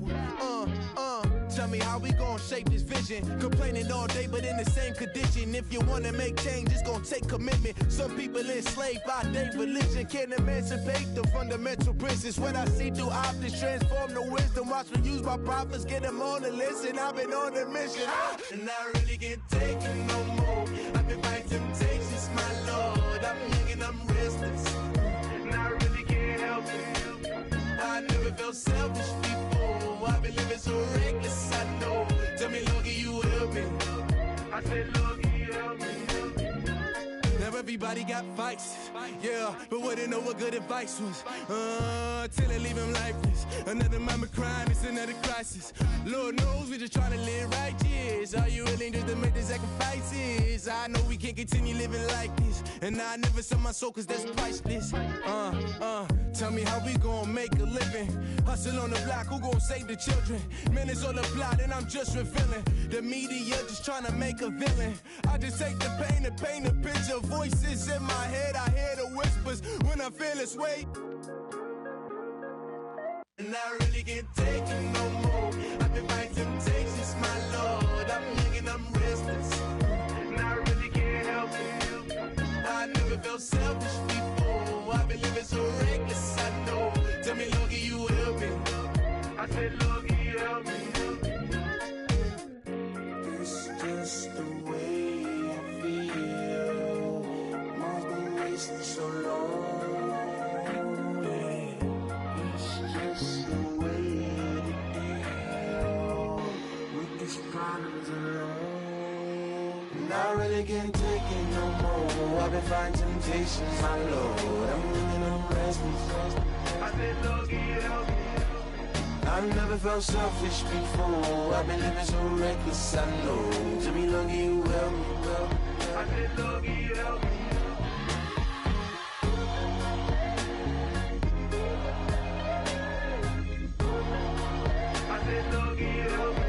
Tell me how we gon' shape this vision. Complaining all day, but in the same condition. If you wanna make change, it's gon' take commitment. Some people enslaved by their religion can't emancipate the fundamental principles. What I see through optics transform the wisdom. Watch me use my prophets, get them on the list, and I've been on a mission. And I really can't take it no more. I've been fighting temptations, my Lord. I'm young and I'm restless, and I really can't help it. I never felt selfish before. I've been living so reckless, I know. Tell me, Lord, can you help me? I said, Lord, can you help me? Now everybody got fights, yeah, but wouldn't know what good advice was. Till they leave him lifeless. Another mama crying, it's another crisis. Lord knows we just trying to live righteous. Are you willing just to make the sacrifices? I know we can't continue living like this, and I never sell my soul cause that's priceless. Tell me how we gon' make a living. Hustle on the block, who gon' save the children? Minutes on the plot and I'm just revealing. The media just trying to make a villain. I just take the pain and paint a picture. Voices in my head, I hear the whispers when I feel this way. And I really can't take it no more. I've been fighting temptations, my Lord. I'm young and I'm restless, and I really can't help it. I never felt selfish before. I've been living so reckless, I know. Tell me, Lord, can you help me? I said, Lord, can you help me? It's just the way I feel. Mine's been racing so long. Problems alone, and I really can't take it no more. I've been fighting temptations, my Lord. I'm living on restless. I said, Lord, can you help me? I've never felt selfish before. I've been living so reckless, I know. Tell me, Lord, can you help me? I said, Lord, can you help me? I said, Lord, can you help me?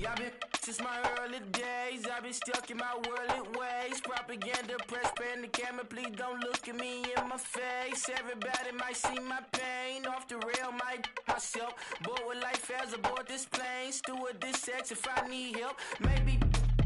Y'all been since my early days. I've been stuck in my worldly ways. Propaganda, press, pan the camera. Please don't look at me in my face. Everybody might see my pain. Off the rail, might myself. Bored with life as aboard this plane. Steward this sex if I need help. Maybe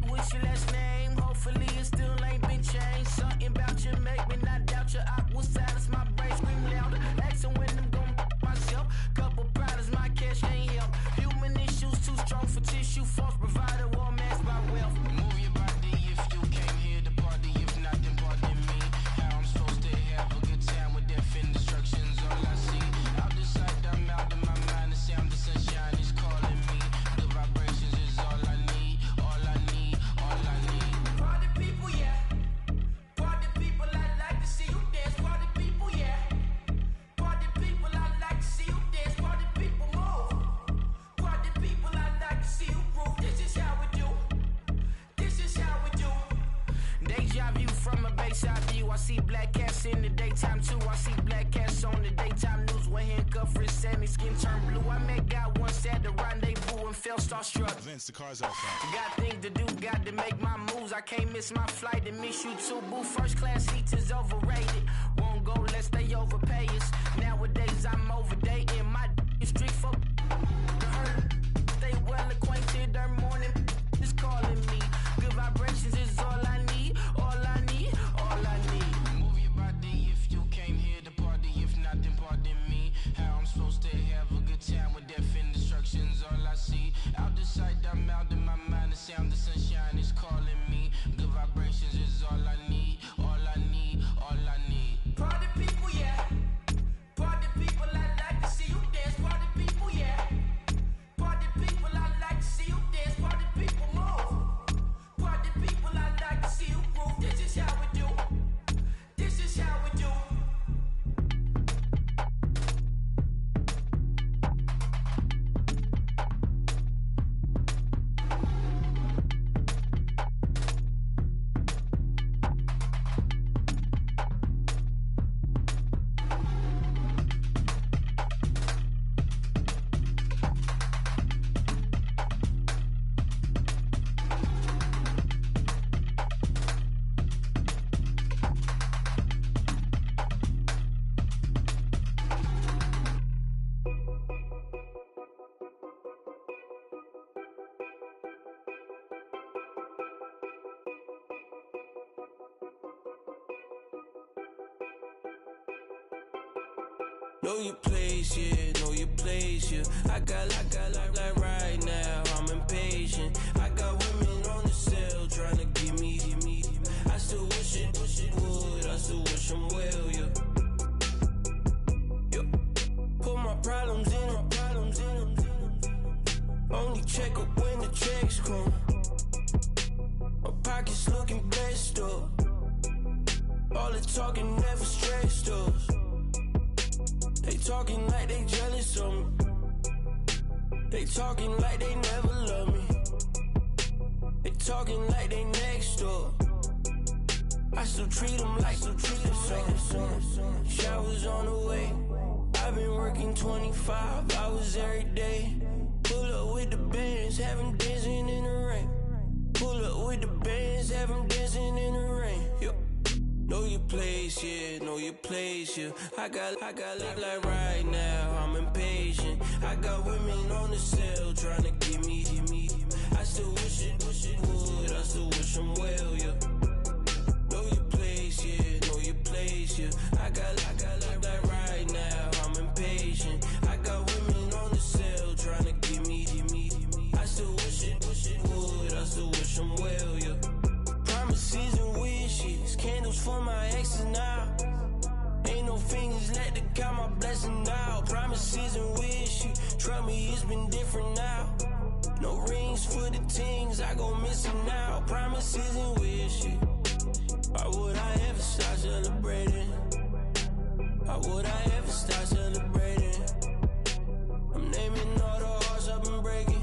what's your last name? Hopefully it still ain't been changed. Something about you make me not doubt you. I will silence my brain, scream louder. Asking when I'm gon' myself. Couple problems, my cash ain't help. Human issues too strong for tissue. False provider, war masked by wealth. Move your body if you came here to party. If not, then pardon me. How I'm supposed to have a good time with death and destruction's all I see. Out the sight, I'm out of my mind. The sound of sunshine is calling me. The vibrations is all I need. All I need, all I need. Party people, yeah. Party people, I like to see you dance. Party people, yeah. Party people, I like to see you dance. Party people, move. Party people, I like to see you groove. This is how we do. This is how we do. Deja view from a bayside view. I see black cats in the daytime too. I see black cats on the daytime news. When handcuffed, wrist and his skin turned blue. I met God once at the rendezvous and felt starstruck. Vince, the car's outside. Got things to do, got to make my moves. I can't miss my flight and miss you too. Boo, first class seats is overrated. Won't go, let's stay overpay us. Nowadays I'm overdating. My is strict for stay well acquainted. Their morning is calling me. Good vibrations is all I need. All I need, all I need. Move your body if you came here to party. If not, then pardon me. How I'm supposed to have a good time with death and destruction's all I see. Out the sight, I'm out of my mind. The sound of sunshine is calling me. Good vibrations is all I need. All I need, all I need. Party people, yeah. Party people, I like to see you dance. Party people, yeah. Party people, I like to see you dance. Party people, move. Party people, I like to see you groove. This is how we do. This is how we do. Know your place, yeah, know your place, yeah. I got like right now, I'm impatient. I got women on the cell trying to give me. I still wish it would, I still wish them well, yeah. Put my problems in. Only check up when the checks come. My pockets looking blessed up. All the talking never stressed us. They talking like they jealous of me. They talking like they never love me. They talking like they next door. I still treat them like the son. Showers on the way. I've been working 25 hours every day. Pull up with the bands, have them dancing in the rain. Pull up with the bands, have them dancing in the rain. Yo. Know your place, yeah, know your place, yeah. I got like right now, I'm impatient. I got women on the cell trying to give me. I still wish it would, I still wish them well, yeah. Know your place, yeah, know your place, yeah. I got like right now, I'm impatient. I got women on the cell trying to give me. I still wish it would, I still wish them well, yeah. Promises and wishes, candles for my exes now. Ain't no fingers let to count my blessing now. Promises and wishes, trust me, it's been different now. No rings for the things I go missing now. Promises and wishes, why would I ever start celebrating? Why would I ever start celebrating? I'm naming all the hearts I've been breaking.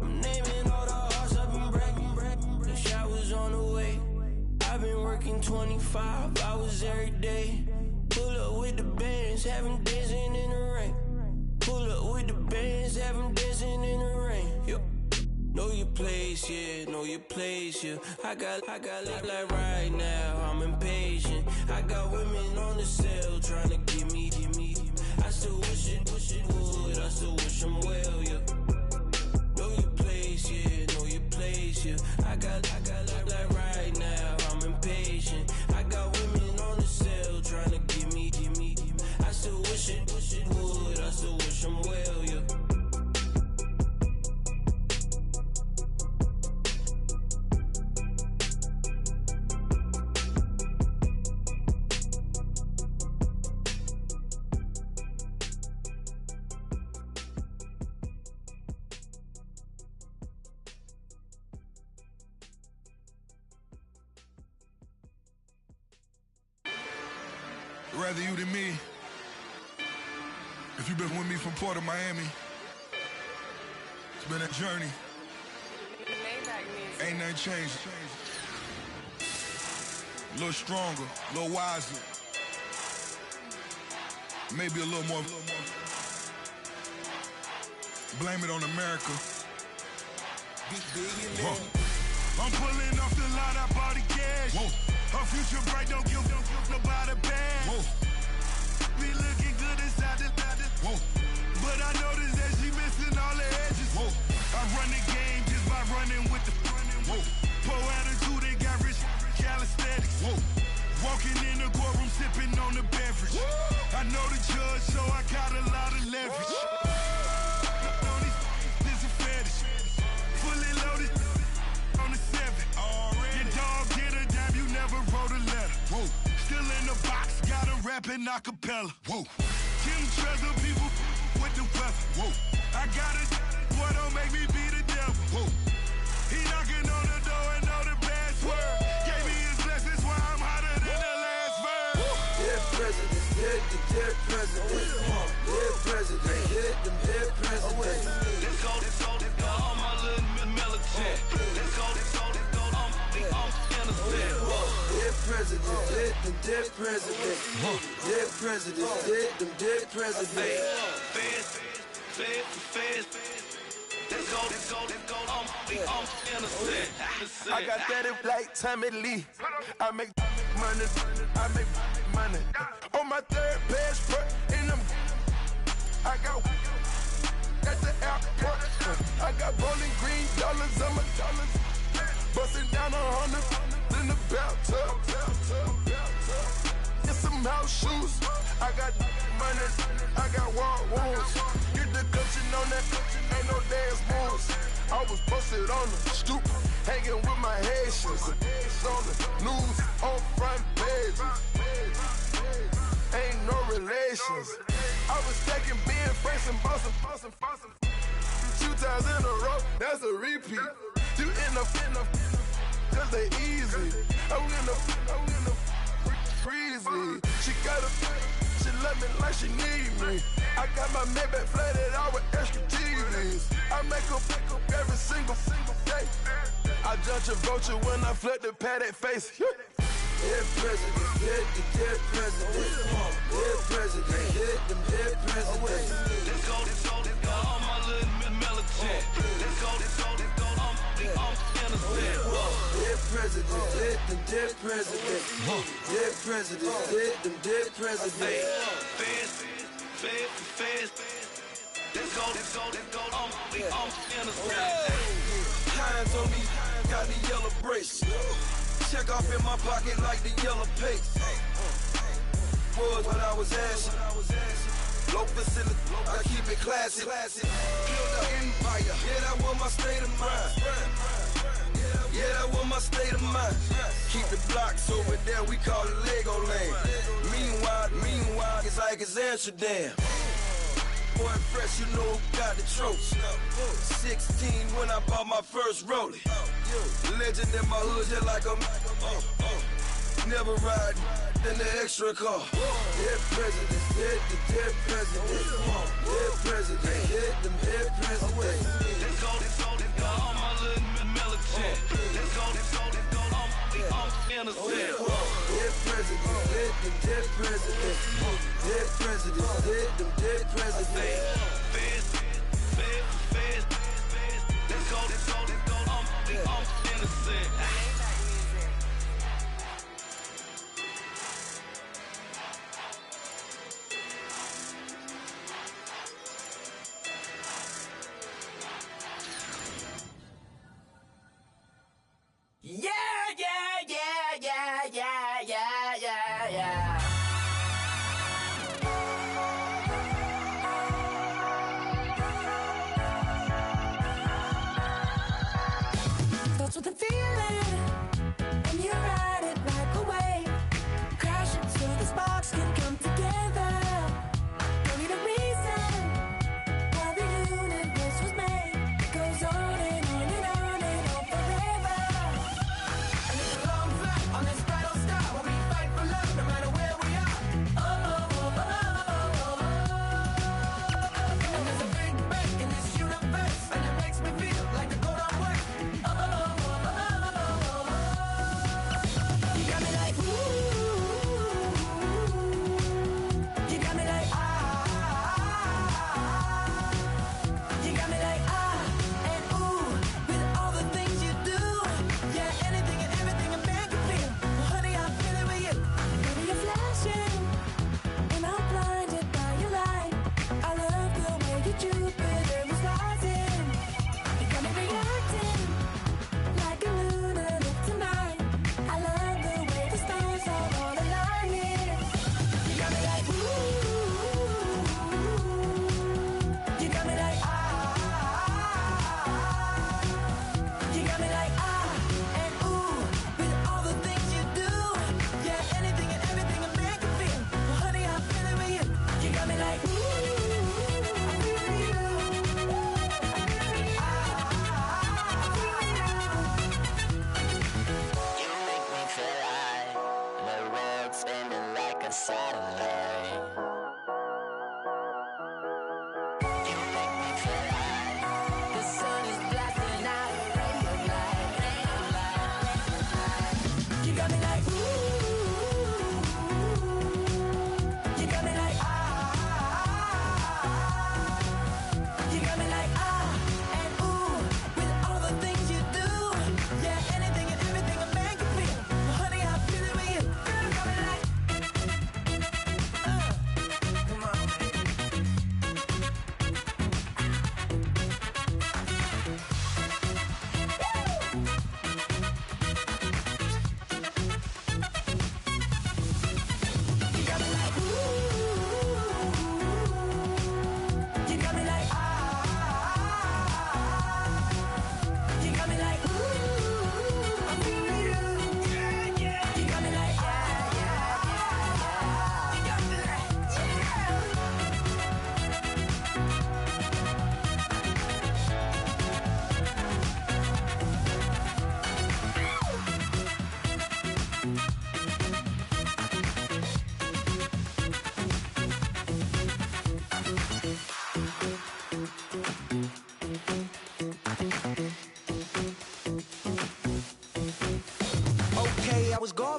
I'm naming all the hearts I've been breaking. The showers on the way. I've been working 25 hours every day. Pull up with the bands, have them dancing in the rain. Pull up with the bands, have them dancing in the rain. Yo. place, yeah, know your place, yeah. I got like right now, I'm impatient. I got women on the cell trying to give me. I still wish it would, I still wish them well, yeah. Know your place, yeah, know your place, yeah. I got like right now, I'm impatient. I got women on the cell trying to give me. I still wish it would, I still wish them well, yeah. Rather you than me. If you've been with me from Port of Miami, it's been a journey. Ain't nothing changed. A little stronger, a little wiser. Maybe a little more. Blame it on America. I'm pulling off the lot, I bought the cash. Whoa. Her future bright, don't give nobody bad. Whoa. Be looking good inside the whoa. But I noticed that she missing all the edges. Whoa. I run the game just by running with the whoa. Poor attitude, they got rich calisthenics. Whoa. Walking in the courtroom, sipping on the beverage. Whoa. I know the judge, so I got a lot of leverage. This a fetish. Fully loaded on the 7. Your dog get a dime, you never wrote a letter. Whoa. Still in the box, got him rapping acapella. Whoa. Kim Treasure, people with the weapon. Whoa. I got it, boy, don't make me be the devil. Whoa. He knocking on the door and know the password. Gave me his blessings, why I'm hotter than the last verse. Dead president, dead president. Dead president, dead president. Let's go, all my little militant. Let's go, I'm innocent. Dead president, dead president. Dead president, dead president. Fast. Let's go, I'm innocent. I got that in like Tommy Lee. I make money. On my third passport, and I got at the airport. I got rolling green dollars on my dollars. Busting down 100 in the bathtub. Get some house shoes. I got money. I got war wounds. Get the coaching on that. Ain't no dance moves. I was posted on the stoop, hanging with my Haitians. On the news, on front pages. Ain't no relations. I was stacking being fresh and bossing. 2 times in a row, that's a repeat. You end up, cause they easy. I win the freezy. She love me like she need me. I got my Maybach flooded out with extra TVs. I make up every single day. I judge a vulture when I flip the paddock face. Dead president, dead president. Dead president, dead president. Let's go, all my little militant. Let's go, I'm innocent. Dead president, dead president. Dead president, dead president. Fast. Let's go, I'm innocent. Hands on me, got the yellow brace. Check off in my pocket like the yellow paste. Was when I was asking. Low facility, I keep it classy. Build an empire, yeah, that was my state of mind. Yeah, that was my state of mind. Keep the blocks over there, we call it Lego land. Meanwhile, it's like it's Amsterdam. Boy, fresh, you know who got the tropes. 16 when I bought my first rollie. Legend in my hood, just like a never ride in the extra car. Dead president, dead president. Dead president, dead president. Let's go, all my little militant. Let's go, I'm innocent. Dead president, dead president. Dead president, dead president. Fast. Let's go,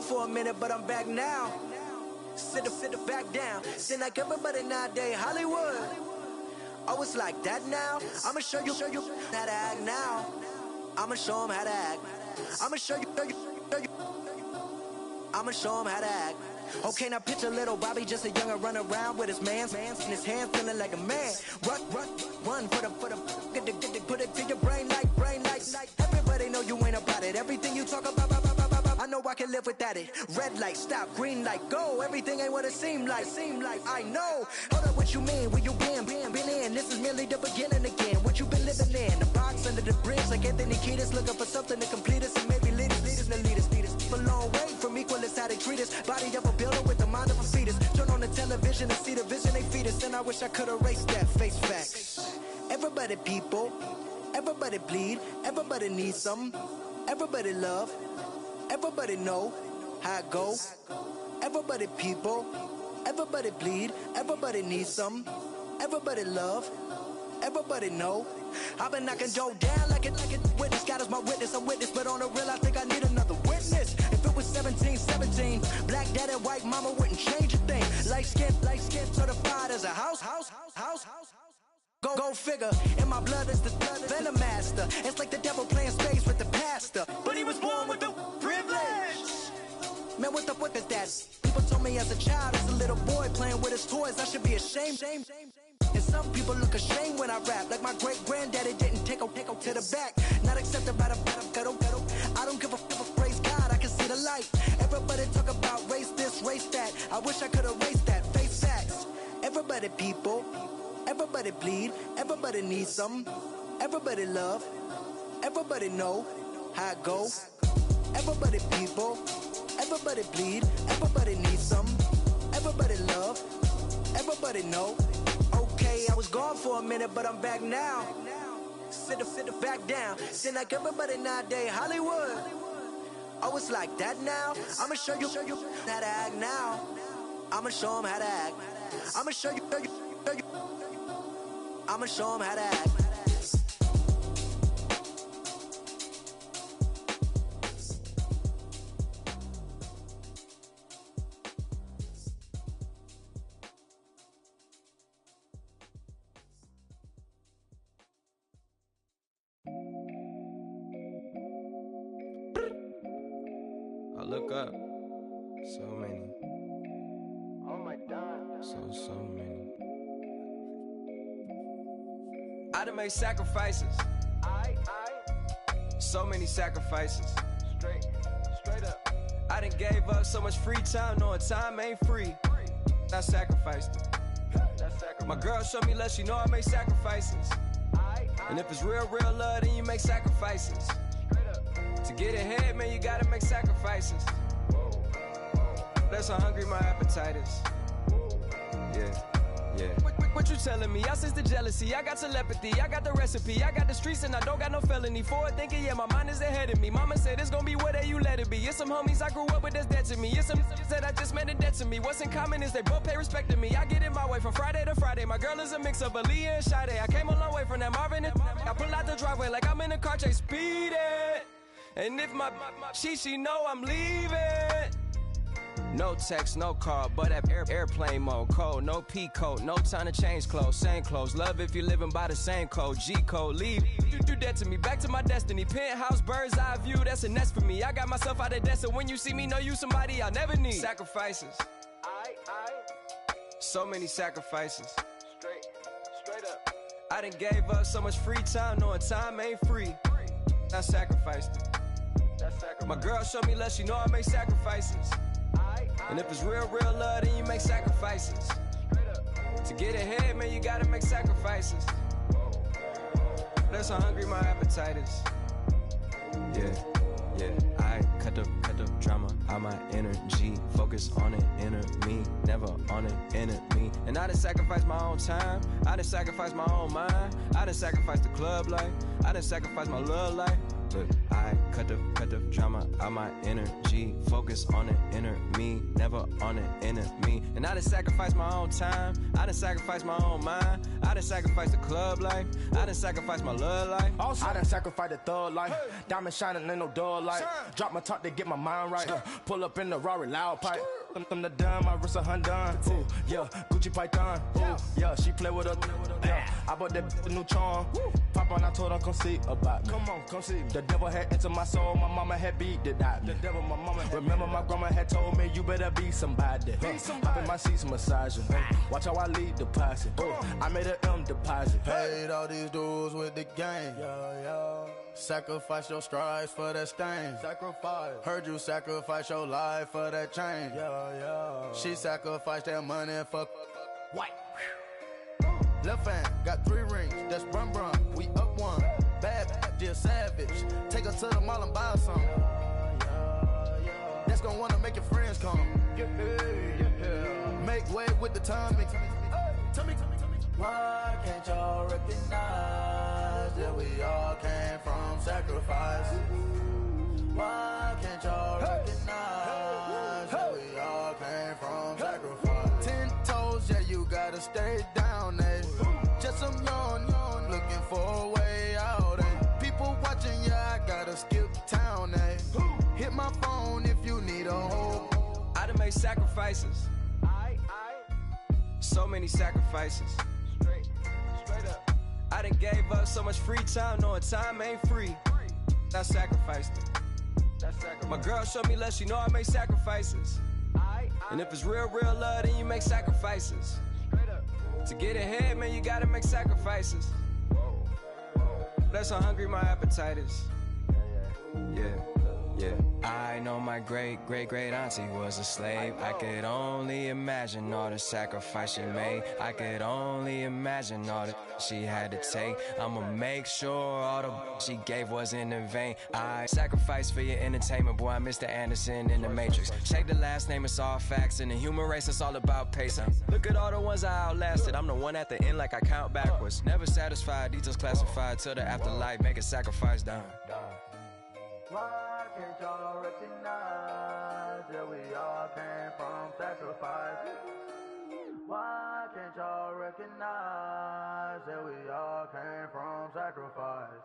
for a minute, but I'm back now. Sit the back down. Seem like everybody nowadays Hollywood. Oh, it's like that now. I'ma show you how to act now. I'ma show 'em how to act. I'ma show you. I'ma show 'em how to act. Okay, now picture little Bobby, just a young'un run around with his man's in his hand, feeling like a man. Run for the get put it to your brain like. Everybody know you ain't about it. Everything you talk about, I know I can live without it. Red light, stop, green light, go. Everything ain't what it seem like. I know. Hold up, what you mean? Where you been in? This is merely the beginning again. What you been living in? The box under the bridge, like Anthony Kiedis, looking for something to complete us and maybe lead us. A long way from equal is how they treat us. Body of a builder with the mind of a fetus. Turn on the television and see the vision they feed us. And I wish I could erase that face facts. Everybody people, everybody bleed, everybody needs something. Everybody love, everybody know how it go. Everybody people, everybody bleed, everybody needs something. Everybody love, everybody know. I've been knocking Joe down like it witness. God is my witness, I'm witness, but on the real I think I need another witness. If it was 17, black dad and white mama wouldn't change a thing. Light skin certified as a house. Go figure, in my blood is the venom master. It's like the devil playing space with the pastor, but he was born with the privilege. Man, what the fuck is that? People told me as a child, as a little boy playing with his toys, I should be ashamed. And some people look ashamed when I rap, like my great granddaddy didn't take to the back. Not accepted by the ghetto. I don't give a fuck, praise God, I can see the light. Everybody talk about race this, race that. I wish I could erase that, face facts. Everybody people, everybody bleed, everybody needs something. Everybody love, everybody know how it go. Everybody people, everybody bleed, everybody needs something. Everybody love, everybody know. Okay, I was gone for a minute, but I'm back now. Sit the back down. Seem like everybody nowadays Hollywood. Oh, it's like that now. I'ma show you how to act now. I'ma show 'em how to act. I'ma show you. I'ma show 'em how to act. I look up, so many. Oh my God. So many. I done made sacrifices. So many sacrifices. Straight up. I done gave up so much free time, knowing time ain't free. I sacrificed it. My girl showed me love, she know I make sacrifices. And if it's real love, then you make sacrifices. To get ahead, man, you gotta make sacrifices. That's how hungry my appetite is. Yeah. What you telling me? I sense the jealousy, I got telepathy, I got the recipe, I got the streets and I don't got no felony. Forward thinking, yeah, my mind is ahead of me. Mama said it's gonna be whatever you let it be. It's some homies I grew up with that's dead to me. It's some that I just met in debt to me. What's in common is they both pay respect to me. I get in my way from Friday to Friday. My girl is a mix of Aaliyah and Sade. I came a long way from that Marvin and I pull out the driveway like I'm in a car chase speeding. And if my she know I'm leaving. No text, no call, but at airplane mode. Code, no P code, no time to change clothes. Same clothes, love if you're living by the same code. G code, leave, you do that to me. Back to my destiny, penthouse, bird's eye view, that's a nest for me. I got myself out of debt, so when you see me, know you somebody I'll never need. Sacrifices. So many sacrifices. Straight up. I done gave up so much free time, knowing time ain't free. I sacrificed it. My girl showed me love, she know I make sacrifices. And if it's real love, then you make sacrifices. To get ahead, man, you gotta make sacrifices. That's how hungry my appetite is. Yeah. I cut the drama out my energy. Focus on an inner me, never on an enemy. And I done sacrificed my own time. I done sacrificed my own mind. I done sacrificed the club life. I done sacrificed my love life. Look, I cut the drama out my energy. Focus on the inner me, never on the enemy. And I done sacrificed my own time, I done sacrificed my own mind, I done sacrificed the club life, I done sacrificed my love life. I done sacrificed the thug life, diamond shining in no dull light. Drop my top to get my mind right, pull up in the Rari loud pipe. Them the dime, my wrist a Hyundai. Ooh, yeah, Gucci Python. Ooh, yeah, she play with her. Yeah, I bought that the new charm. Pop on, I told her come see about me. Come on, come see. The devil had entered my soul, my mama had beat it out. The devil, my mama. Remember my grandma had told me you better be somebody. Hop in my seats massaging. Watch how I lead the posse. I made an M deposit. Paid all these dudes with the game. Sacrifice your strides for that stain. Sacrifice. Heard you sacrifice your life for that change. She sacrificed that money for white. Left hand got 3 rings. That's brum brum. We up one. Bad, dear savage. Take her to the mall and buy some. That's gonna wanna make your friends come. Make way with the timing. Tell me. Why can't y'all recognize that we all came from sacrifice? Why can't y'all recognize that we all came from sacrifice? 10 toes, yeah, you gotta stay down, eh? Just some yawn, looking for a way out, eh? People watching, yeah, I gotta skip town, eh? Hit my phone if you need a home. I done made sacrifices. So many sacrifices. Straight up. I done gave up so much free time, knowing time ain't free. I sacrificed it. My girl showed me love, she know I make sacrifices. And if it's real love, then you make sacrifices. To get ahead, man, you gotta make sacrifices. That's how hungry my appetite is. Yeah. I know my great auntie was a slave. I could only imagine all the sacrifice she made. I could only imagine all that she had to take. I'ma make sure all the she gave wasn't in vain. I sacrificed for your entertainment, boy. I'm Mr. Anderson in the Matrix. Shake the last name, it's all facts. In the human race, it's all about pacing. Look at all the ones I outlasted. I'm the one at the end, like I count backwards. Never satisfied, details classified till the afterlife. Make a sacrifice down. Why can't y'all recognize that we all came from sacrifice? Why can't y'all recognize that we all came from sacrifice?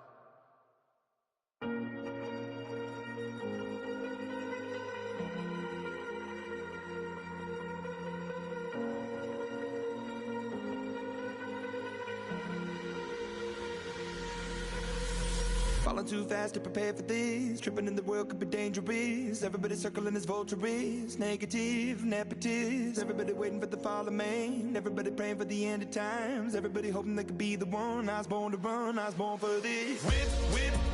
Falling too fast to prepare for this. Tripping in the world could be dangerous. Everybody circling as vultures. Negative, nepotist. Everybody waiting for the fall of man. Everybody praying for the end of times. Everybody hoping they could be the one. I was born to run, I was born for this. Whip,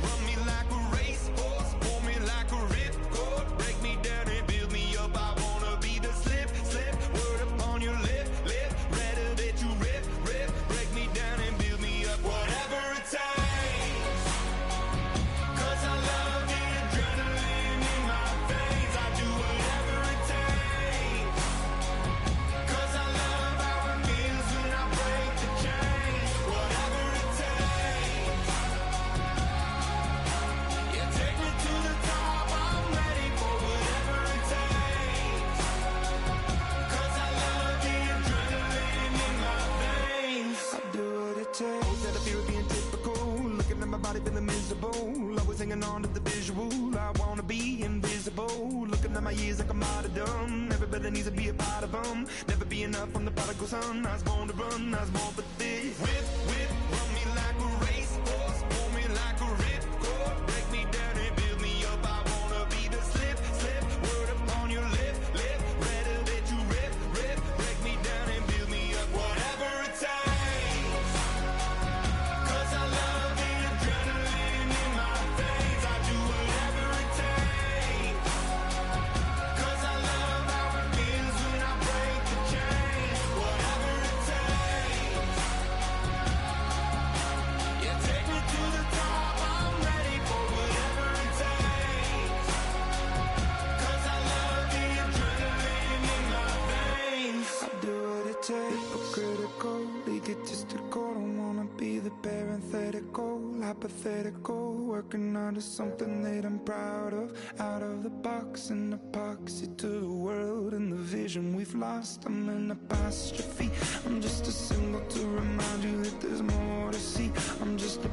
run me like a racehorse. Pull me like a ripcord. Break me down and build me up. I wanna be the slip. Word upon your lip. Rather that you rip. Break me down and build me up. Whatever it takes. Feeling miserable, always hanging on to the visual. I wanna be invisible. Looking at my years like I'm martyrdom. Everybody needs to be a part of them. Never be enough from the prodigal son. I was born to run, I was born for this. Whip, run me like a racehorse. Pull me like a ripcord. Break me down and build me up. I wanna be the slip. Word upon your lip. Rather that you rip. Break me down and build me up. Whatever it takes. 'Cause I love the adrenaline in my veins. I do whatever it takes. 'Cause I love how it feels when I break the chain. Whatever it takes. critical, hypothetical, working onto something that I'm proud of. Out of the box, an epoxy to the world and the vision we've lost. I'm an apostrophe, I'm just a symbol to remind you that there's more to see. I'm just a